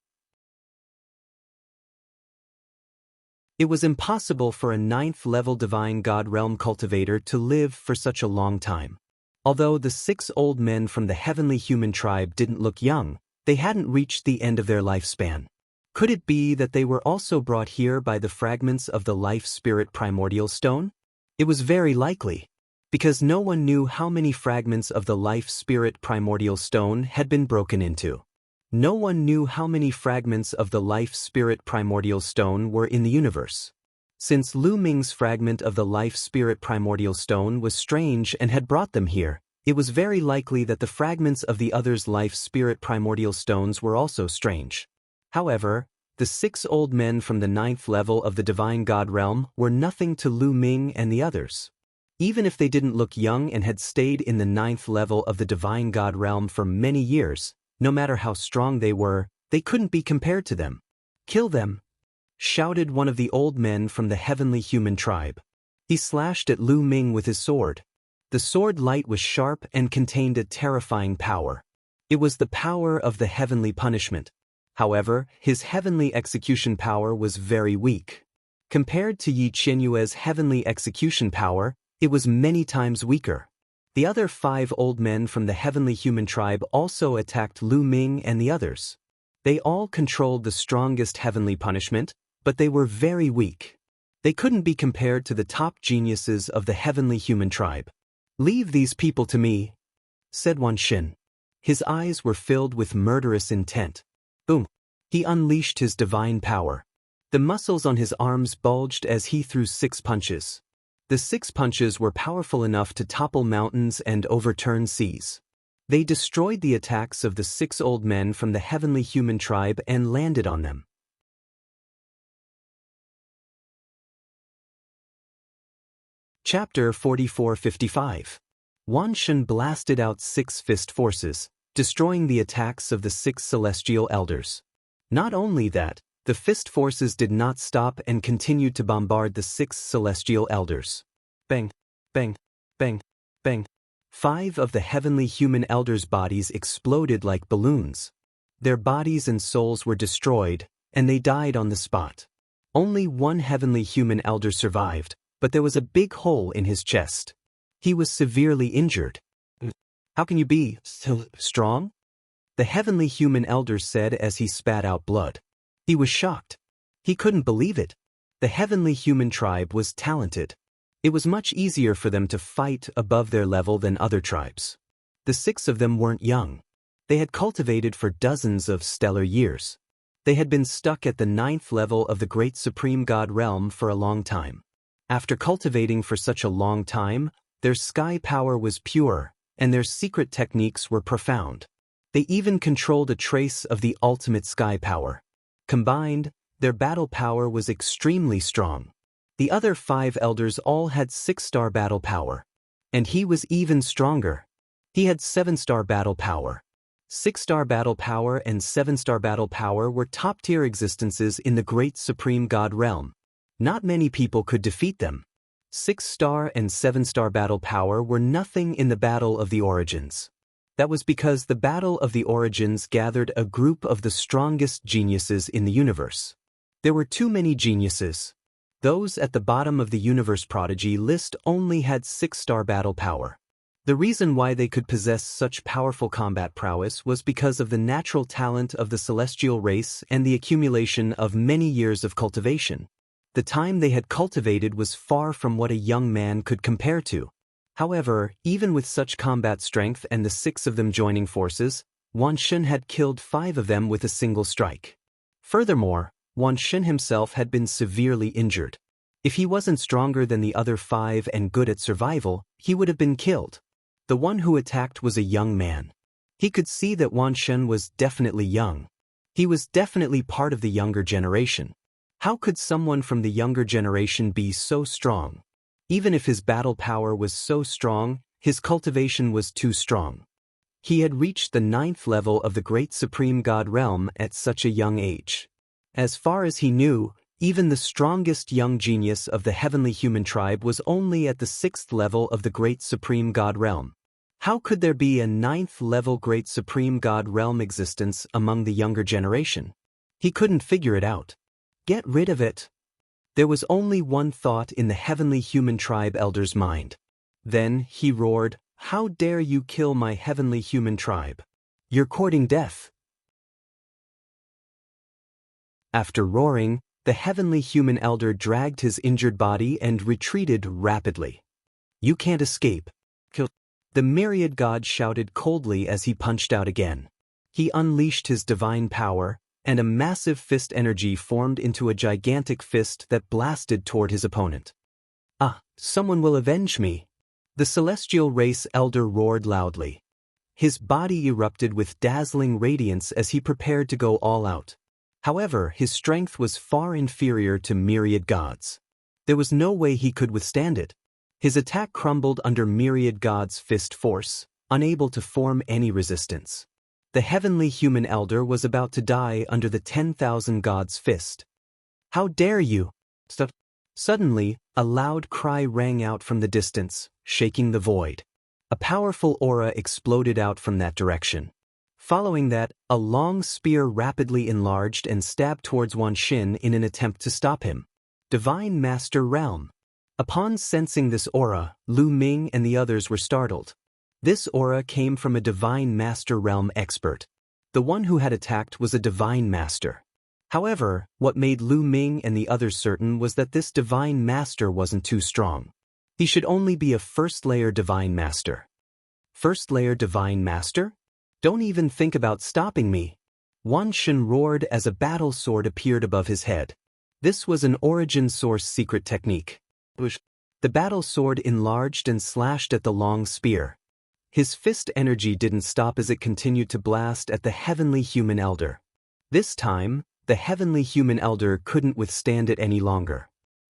It was impossible for a 9th level Divine God realm cultivator to live for such a long time. Although the 6 old men from the heavenly human tribe didn't look young, they hadn't reached the end of their lifespan. Could it be that they were also brought here by the fragments of the Life Spirit Primordial Stone? It was very likely, because no one knew how many fragments of the Life Spirit Primordial Stone had been broken into. No one knew how many fragments of the Life Spirit Primordial Stone were in the universe. Since Lu Ming's fragment of the Life Spirit Primordial Stone was strange and had brought them here, it was very likely that the fragments of the others' Life Spirit Primordial Stones were also strange. However, the 6 old men from the 9th level of the Divine God realm were nothing to Lu Ming and the others. Even if they didn't look young and had stayed in the 9th level of the Divine God realm for many years, no matter how strong they couldn't be compared to them. "Kill them!" shouted one of the old men from the heavenly human tribe. He slashed at Lu Ming with his sword. The sword light was sharp and contained a terrifying power. It was the power of the heavenly punishment. However, his heavenly execution power was very weak. Compared to Yi Qianyue's heavenly execution power, it was many times weaker. The other 5 old men from the heavenly human tribe also attacked Lu Ming and the others. They all controlled the strongest heavenly punishment, but they were very weak. They couldn't be compared to the top geniuses of the heavenly human tribe. "Leave these people to me," said Wan Shen. His eyes were filled with murderous intent. Boom! He unleashed his divine power. The muscles on his arms bulged as he threw 6 punches. The 6 punches were powerful enough to topple mountains and overturn seas. They destroyed the attacks of the 6 old men from the heavenly human tribe and landed on them. Chapter 44-55. Wan Shen blasted out 6 fist forces, destroying the attacks of the 6 celestial elders. Not only that, The fist forces did not stop and continued to bombard the 6 celestial elders. Bang, bang, bang, bang. 5 of the heavenly human elders' bodies exploded like balloons. Their bodies and souls were destroyed, and they died on the spot. Only one heavenly human elder survived, but there was a big hole in his chest. He was severely injured. How can you be so strong? The heavenly human elder said as he spat out blood. He was shocked. He couldn't believe it. The heavenly human tribe was talented. It was much easier for them to fight above their level than other tribes. The 6 of them weren't young. They had cultivated for dozens of stellar years. They had been stuck at the 9th level of the great supreme god realm for a long time. After cultivating for such a long time, their sky power was pure, and their secret techniques were profound. They even controlled a trace of the ultimate sky power. Combined, their battle power was extremely strong. The other 5 elders all had 6-star battle power. And he was even stronger. He had 7-star battle power. 6-star battle power and 7-star battle power were top-tier existences in the great supreme god realm. Not many people could defeat them. 6-star and 7-star battle power were nothing in the Battle of the Origins. That was because the Battle of the Origins gathered a group of the strongest geniuses in the universe. There were too many geniuses. Those at the bottom of the universe prodigy list only had 6-star battle power. The reason why they could possess such powerful combat prowess was because of the natural talent of the celestial race and the accumulation of many years of cultivation. The time they had cultivated was far from what a young man could compare to. However, even with such combat strength and the 6 of them joining forces, Wan Shun had killed 5 of them with a single strike. Furthermore, Wan Shun himself had been severely injured. If he wasn't stronger than the other 5 and good at survival, he would have been killed. The one who attacked was a young man. He could see that Wan Shun was definitely young. He was definitely part of the younger generation. How could someone from the younger generation be so strong? Even if his battle power was so strong, his cultivation was too strong. He had reached the 9th level of the great supreme god realm at such a young age. As far as he knew, even the strongest young genius of the heavenly human tribe was only at the 6th level of the great supreme god realm. How could there be a 9th level great supreme god realm existence among the younger generation? He couldn't figure it out. Get rid of it. There was only one thought in the heavenly human tribe elder's mind. Then he roared, "How dare you kill my heavenly human tribe? You're courting death." After roaring, the heavenly human elder dragged his injured body and retreated rapidly. "You can't escape. Kill." The myriad god shouted coldly as he punched out again. He unleashed his divine power, and a massive fist energy formed into a gigantic fist that blasted toward his opponent. "Ah, someone will avenge me!" The celestial race elder roared loudly. His body erupted with dazzling radiance as he prepared to go all out. However, his strength was far inferior to myriad gods. There was no way he could withstand it. His attack crumbled under myriad gods' fist force, unable to form any resistance. The heavenly human elder was about to die under the 10,000 gods' fist. "How dare you!" Stop. Suddenly, a loud cry rang out from the distance, shaking the void. A powerful aura exploded out from that direction. Following that, a long spear rapidly enlarged and stabbed towards Wan Xin in an attempt to stop him. Divine Master Realm. Upon sensing this aura, Lu Ming and the others were startled. This aura came from a Divine Master Realm expert. The one who had attacked was a Divine Master. However, what made Lu Ming and the others certain was that this Divine Master wasn't too strong. He should only be a first-layer Divine Master. First-layer Divine Master? Don't even think about stopping me. Wan Shun roared as a battle sword appeared above his head. This was an origin source secret technique. The battle sword enlarged and slashed at the long spear. His fist energy didn't stop as it continued to blast at the heavenly human elder. This time, the heavenly human elder couldn't withstand it any longer.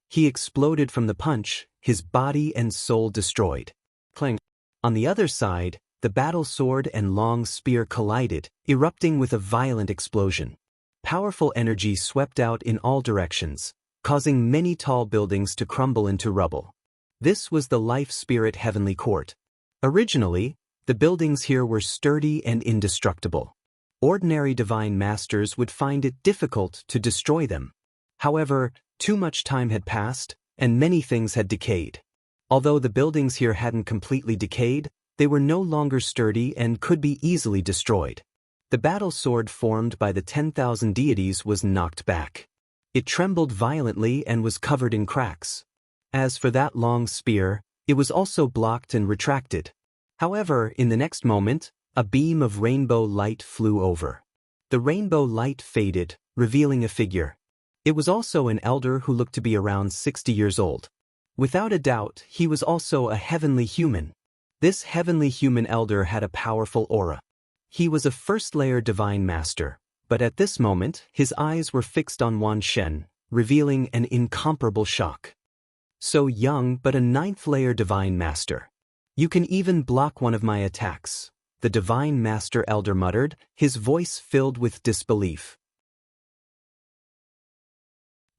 He exploded from the punch, his body and soul destroyed. Clang. On the other side, the battle sword and long spear collided, erupting with a violent explosion. Powerful energy swept out in all directions, causing many tall buildings to crumble into rubble. This was the Life Spirit Heavenly Court. Originally, the buildings here were sturdy and indestructible. Ordinary divine masters would find it difficult to destroy them. However, too much time had passed, and many things had decayed. Although the buildings here hadn't completely decayed, they were no longer sturdy and could be easily destroyed. The battle sword formed by the 10,000 deities was knocked back. It trembled violently and was covered in cracks. As for that long spear, it was also blocked and retracted. However, in the next moment, a beam of rainbow light flew over. The rainbow light faded, revealing a figure. It was also an elder who looked to be around 60 years old. Without a doubt, he was also a heavenly human. This heavenly human elder had a powerful aura. He was a first-layer divine master, but at this moment, his eyes were fixed on Wan Shen, revealing an incomparable shock. So young but a ninth-layer divine master. You can even block one of my attacks, the divine master elder muttered, his voice filled with disbelief.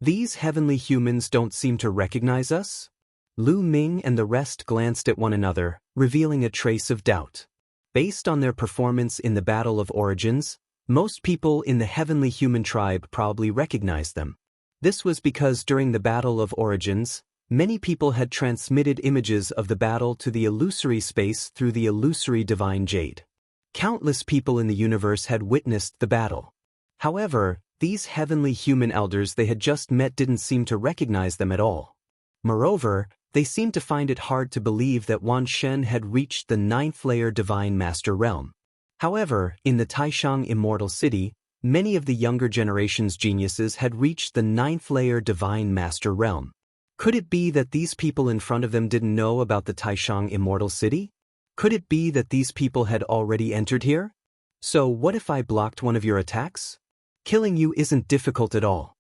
These heavenly humans don't seem to recognize us? Lu Ming and the rest glanced at one another, revealing a trace of doubt. Based on their performance in the Battle of Origins, most people in the heavenly human tribe probably recognized them. This was because during the Battle of Origins, many people had transmitted images of the battle to the illusory space through the illusory divine jade. Countless people in the universe had witnessed the battle. However, these heavenly human elders they had just met didn't seem to recognize them at all. Moreover, they seemed to find it hard to believe that Wan Shen had reached the ninth-layer divine master realm. However, in the Taishang Immortal City, many of the younger generation's geniuses had reached the ninth-layer divine master realm. Could it be that these people in front of them didn't know about the Taishang Immortal City? Could it be that these people had already entered here? So what if I blocked one of your attacks? Killing you isn't difficult at all.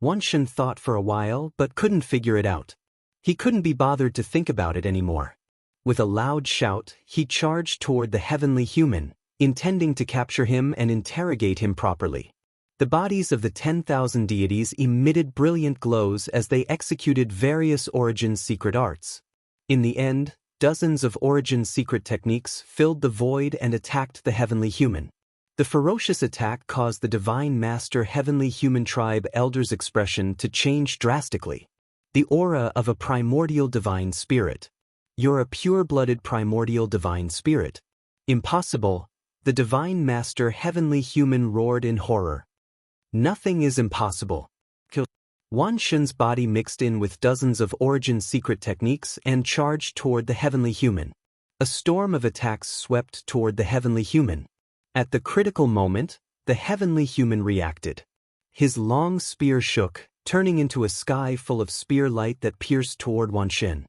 Wan Shen thought for a while but couldn't figure it out. He couldn't be bothered to think about it anymore. With a loud shout, he charged toward the heavenly human, intending to capture him and interrogate him properly. The bodies of the 10,000 deities emitted brilliant glows as they executed various origin secret arts. In the end, dozens of origin secret techniques filled the void and attacked the heavenly human. The ferocious attack caused the divine master heavenly human tribe elder's expression to change drastically. The aura of a primordial divine spirit. You're a pure-blooded primordial divine spirit. Impossible, the divine master heavenly human roared in horror. Nothing is impossible. Wan Shen's body mixed in with dozens of origin secret techniques and charged toward the heavenly human. A storm of attacks swept toward the heavenly human. At the critical moment, the heavenly human reacted. His long spear shook, turning into a sky full of spear light that pierced toward Wan Shen.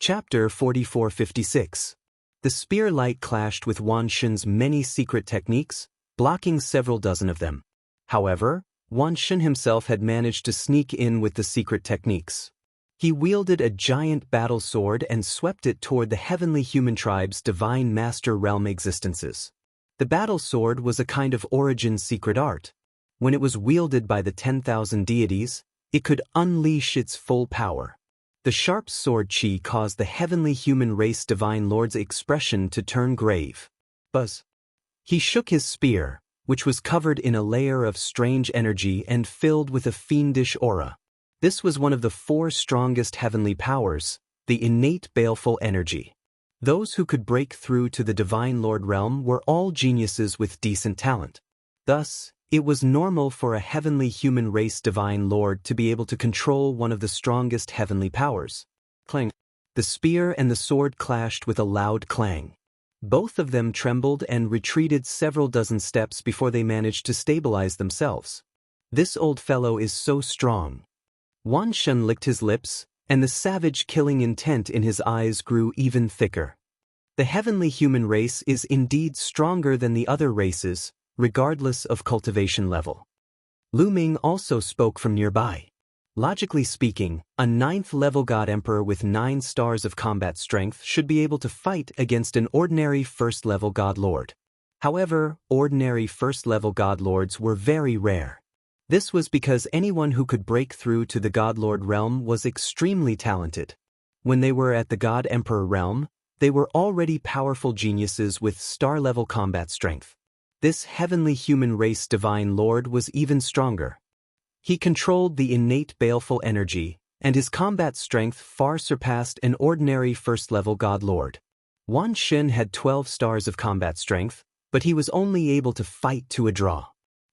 Chapter 4456. The spear light clashed with Wan Shen's many secret techniques, blocking several dozen of them. However, Wan Shen himself had managed to sneak in with the secret techniques. He wielded a giant battle sword and swept it toward the heavenly human tribe's divine master realm existences. The battle sword was a kind of origin secret art. When it was wielded by the 10,000 deities, it could unleash its full power. The sharp sword chi caused the heavenly human race divine lord's expression to turn grave. Buzz. He shook his spear, which was covered in a layer of strange energy and filled with a fiendish aura. This was one of the 4 strongest heavenly powers, the innate baleful energy. Those who could break through to the divine lord realm were all geniuses with decent talent. Thus, it was normal for a heavenly human race divine lord to be able to control one of the strongest heavenly powers. Clang. The spear and the sword clashed with a loud clang. Both of them trembled and retreated several dozen steps before they managed to stabilize themselves. This old fellow is so strong. Wan Shen licked his lips, and the savage killing intent in his eyes grew even thicker. The heavenly human race is indeed stronger than the other races, regardless of cultivation level. Lu Ming also spoke from nearby. Logically speaking, a 9th-level God Emperor with 9 stars of combat strength should be able to fight against an ordinary 1st-level God Lord. However, ordinary 1st-level God Lords were very rare. This was because anyone who could break through to the God Lord realm was extremely talented. When they were at the God Emperor realm, they were already powerful geniuses with star-level combat strength. This heavenly human race Divine Lord was even stronger. He controlled the innate baleful energy, and his combat strength far surpassed an ordinary 1st-level God Lord. Wan Xin had 12 stars of combat strength, but he was only able to fight to a draw.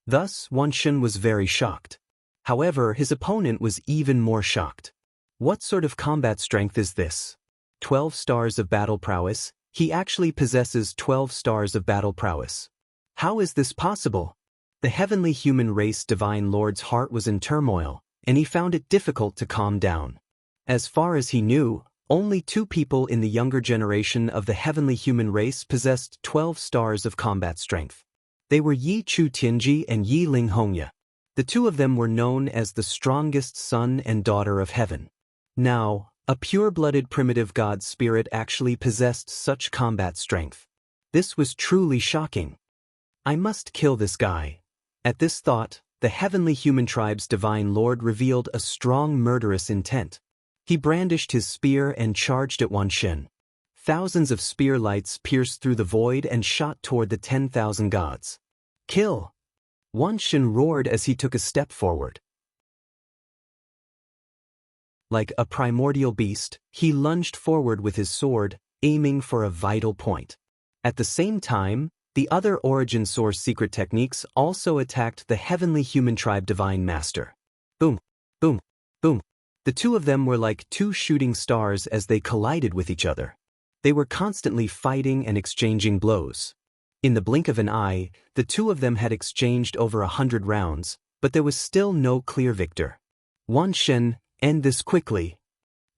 Thus, Wan Xin was very shocked. However, his opponent was even more shocked. What sort of combat strength is this? 12 stars of battle prowess? He actually possesses 12 stars of battle prowess. How is this possible? The heavenly human race Divine Lord's heart was in turmoil, and he found it difficult to calm down. As far as he knew, only 2 people in the younger generation of the heavenly human race possessed 12 stars of combat strength. They were Yi Chu Tianji and Yi Ling Hongya. The 2 of them were known as the strongest son and daughter of heaven. Now, a pure-blooded primitive god spirit actually possessed such combat strength. This was truly shocking. I must kill this guy. At this thought, the heavenly human tribe's Divine Lord revealed a strong murderous intent. He brandished his spear and charged at Wan Xin. Thousands of spear lights pierced through the void and shot toward the 10,000 gods. Kill! Wan Xin roared as he took a step forward. Like a primordial beast, he lunged forward with his sword, aiming for a vital point. At the same time, the other origin source secret techniques also attacked the heavenly human tribe Divine Master. Boom, boom, boom. The 2 of them were like 2 shooting stars as they collided with each other. They were constantly fighting and exchanging blows. In the blink of an eye, the 2 of them had exchanged over 100 rounds, but there was still no clear victor. Wan Xin, end this quickly.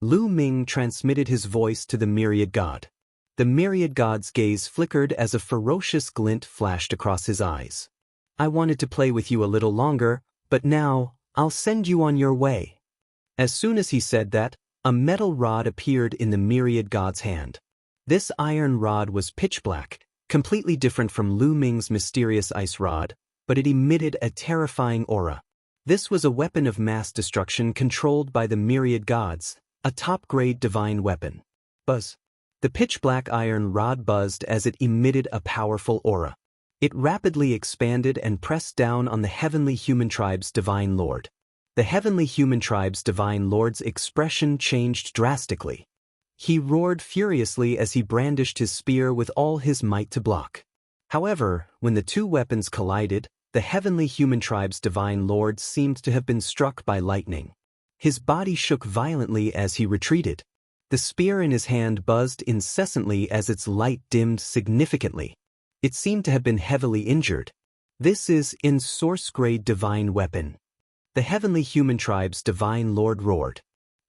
Lu Ming transmitted his voice to the myriad god. The myriad god's gaze flickered as a ferocious glint flashed across his eyes. I wanted to play with you a little longer, but now, I'll send you on your way. As soon as he said that, a metal rod appeared in the myriad god's hand. This iron rod was pitch black, completely different from Lu Ming's mysterious ice rod, but it emitted a terrifying aura. This was a weapon of mass destruction controlled by the myriad gods, a top-grade divine weapon. Buzz. The pitch-black iron rod buzzed as it emitted a powerful aura. It rapidly expanded and pressed down on the heavenly human tribe's Divine Lord. The heavenly human tribe's Divine Lord's expression changed drastically. He roared furiously as he brandished his spear with all his might to block. However, when the 2 weapons collided, the heavenly human tribe's Divine Lord seemed to have been struck by lightning. His body shook violently as he retreated. The spear in his hand buzzed incessantly as its light dimmed significantly. It seemed to have been heavily injured. This is in source-grade divine weapon. The heavenly human tribe's Divine Lord roared.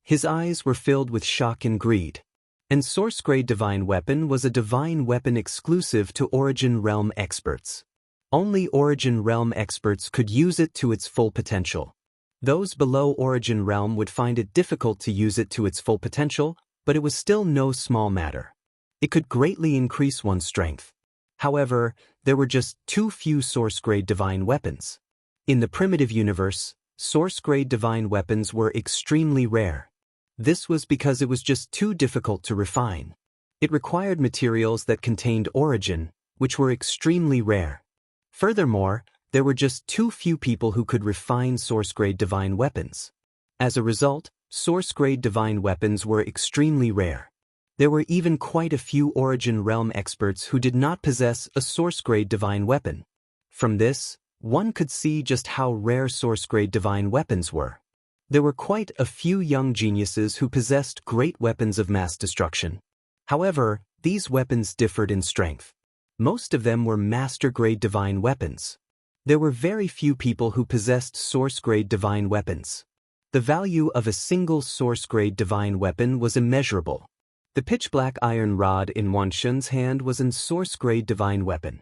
His eyes were filled with shock and greed. And source-grade divine weapon was a divine weapon exclusive to Origin Realm experts. Only Origin Realm experts could use it to its full potential. Those below Origin Realm would find it difficult to use it to its full potential, but it was still no small matter. It could greatly increase one's strength. However, there were just too few source-grade divine weapons. In the primitive universe, source-grade divine weapons were extremely rare. This was because it was just too difficult to refine. It required materials that contained origin, which were extremely rare. Furthermore, there were just too few people who could refine source-grade divine weapons. As a result, source-grade divine weapons were extremely rare. There were even quite a few Origin Realm experts who did not possess a source-grade divine weapon. From this, one could see just how rare source-grade divine weapons were. There were quite a few young geniuses who possessed great weapons of mass destruction. However, these weapons differed in strength. Most of them were master-grade divine weapons. There were very few people who possessed source-grade divine weapons. The value of a single source-grade divine weapon was immeasurable. The pitch-black iron rod in Wan Xin's hand was a source-grade divine weapon.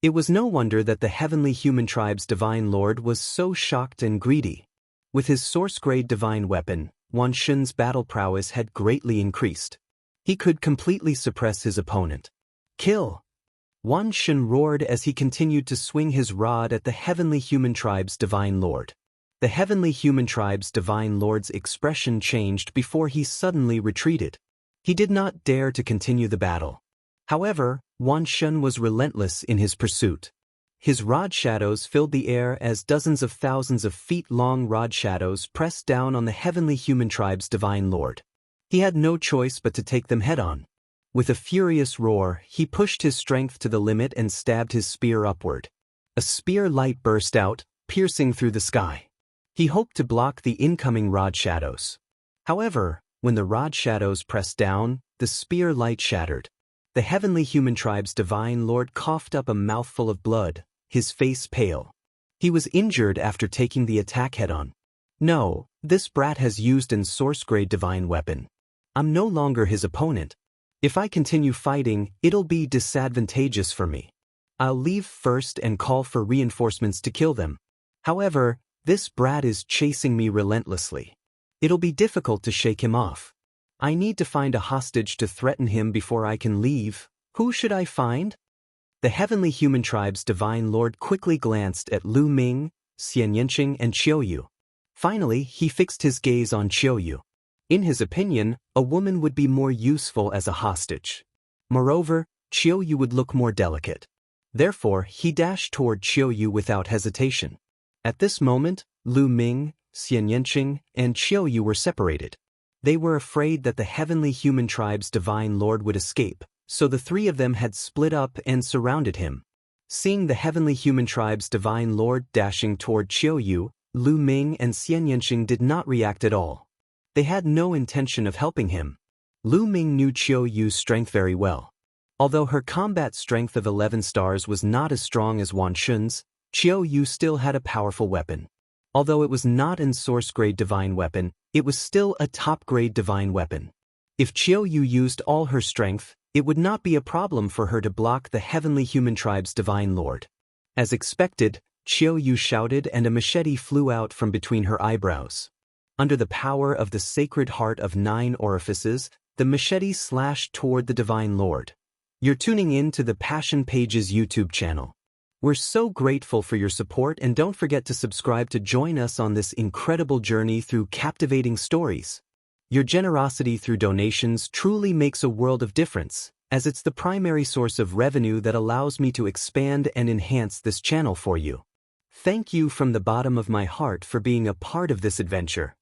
It was no wonder that the heavenly human tribe's divine lord was so shocked and greedy. With his source-grade divine weapon, Wan Shun's battle prowess had greatly increased. He could completely suppress his opponent. Kill! Wan Shun roared as he continued to swing his rod at the heavenly human tribe's divine lord. The heavenly human tribe's divine lord's expression changed before he suddenly retreated. He did not dare to continue the battle. However, Wan Shun was relentless in his pursuit. His rod shadows filled the air as dozens of thousands of feet-long rod shadows pressed down on the heavenly human tribe's divine lord. He had no choice but to take them head-on. With a furious roar, he pushed his strength to the limit and stabbed his spear upward. A spear light burst out, piercing through the sky. He hoped to block the incoming rod shadows. However, when the rod shadows pressed down, the spear light shattered. The heavenly human tribe's divine lord coughed up a mouthful of blood, his face pale. He was injured after taking the attack head-on. No, this brat has used an source-grade divine weapon. I'm no longer his opponent. If I continue fighting, it'll be disadvantageous for me. I'll leave first and call for reinforcements to kill them. However, this brat is chasing me relentlessly. It'll be difficult to shake him off. I need to find a hostage to threaten him before I can leave. Who should I find? The heavenly human tribe's divine lord quickly glanced at Lu Ming, Xian Yanqing, and Qiu Yu. Finally, he fixed his gaze on Qiu Yu. In his opinion, a woman would be more useful as a hostage. Moreover, Qiu Yu would look more delicate. Therefore, he dashed toward Qiu Yu without hesitation. At this moment, Lu Ming, Xian Yanqing, and Qiu Yu were separated. They were afraid that the heavenly human tribe's divine lord would escape, so the three of them had split up and surrounded him. Seeing the heavenly human tribe's divine lord dashing toward Qiu Yu, Lu Ming and Xian Yanqing did not react at all. They had no intention of helping him. Lu Ming knew Qiu Yu's strength very well. Although her combat strength of 11 stars was not as strong as Wan Shun's, Qiu Yu still had a powerful weapon. Although it was not an source-grade divine weapon, it was still a top-grade divine weapon. If Qiu Yu used all her strength, it would not be a problem for her to block the heavenly human tribe's divine lord. As expected, Qiu Yu shouted and a machete flew out from between her eyebrows. Under the power of the sacred heart of 9 orifices, the machete slashed toward the divine lord. You're tuning in to the Passion Pages YouTube channel. We're so grateful for your support, and don't forget to subscribe to join us on this incredible journey through captivating stories. Your generosity through donations truly makes a world of difference, as it's the primary source of revenue that allows me to expand and enhance this channel for you. Thank you from the bottom of my heart for being a part of this adventure.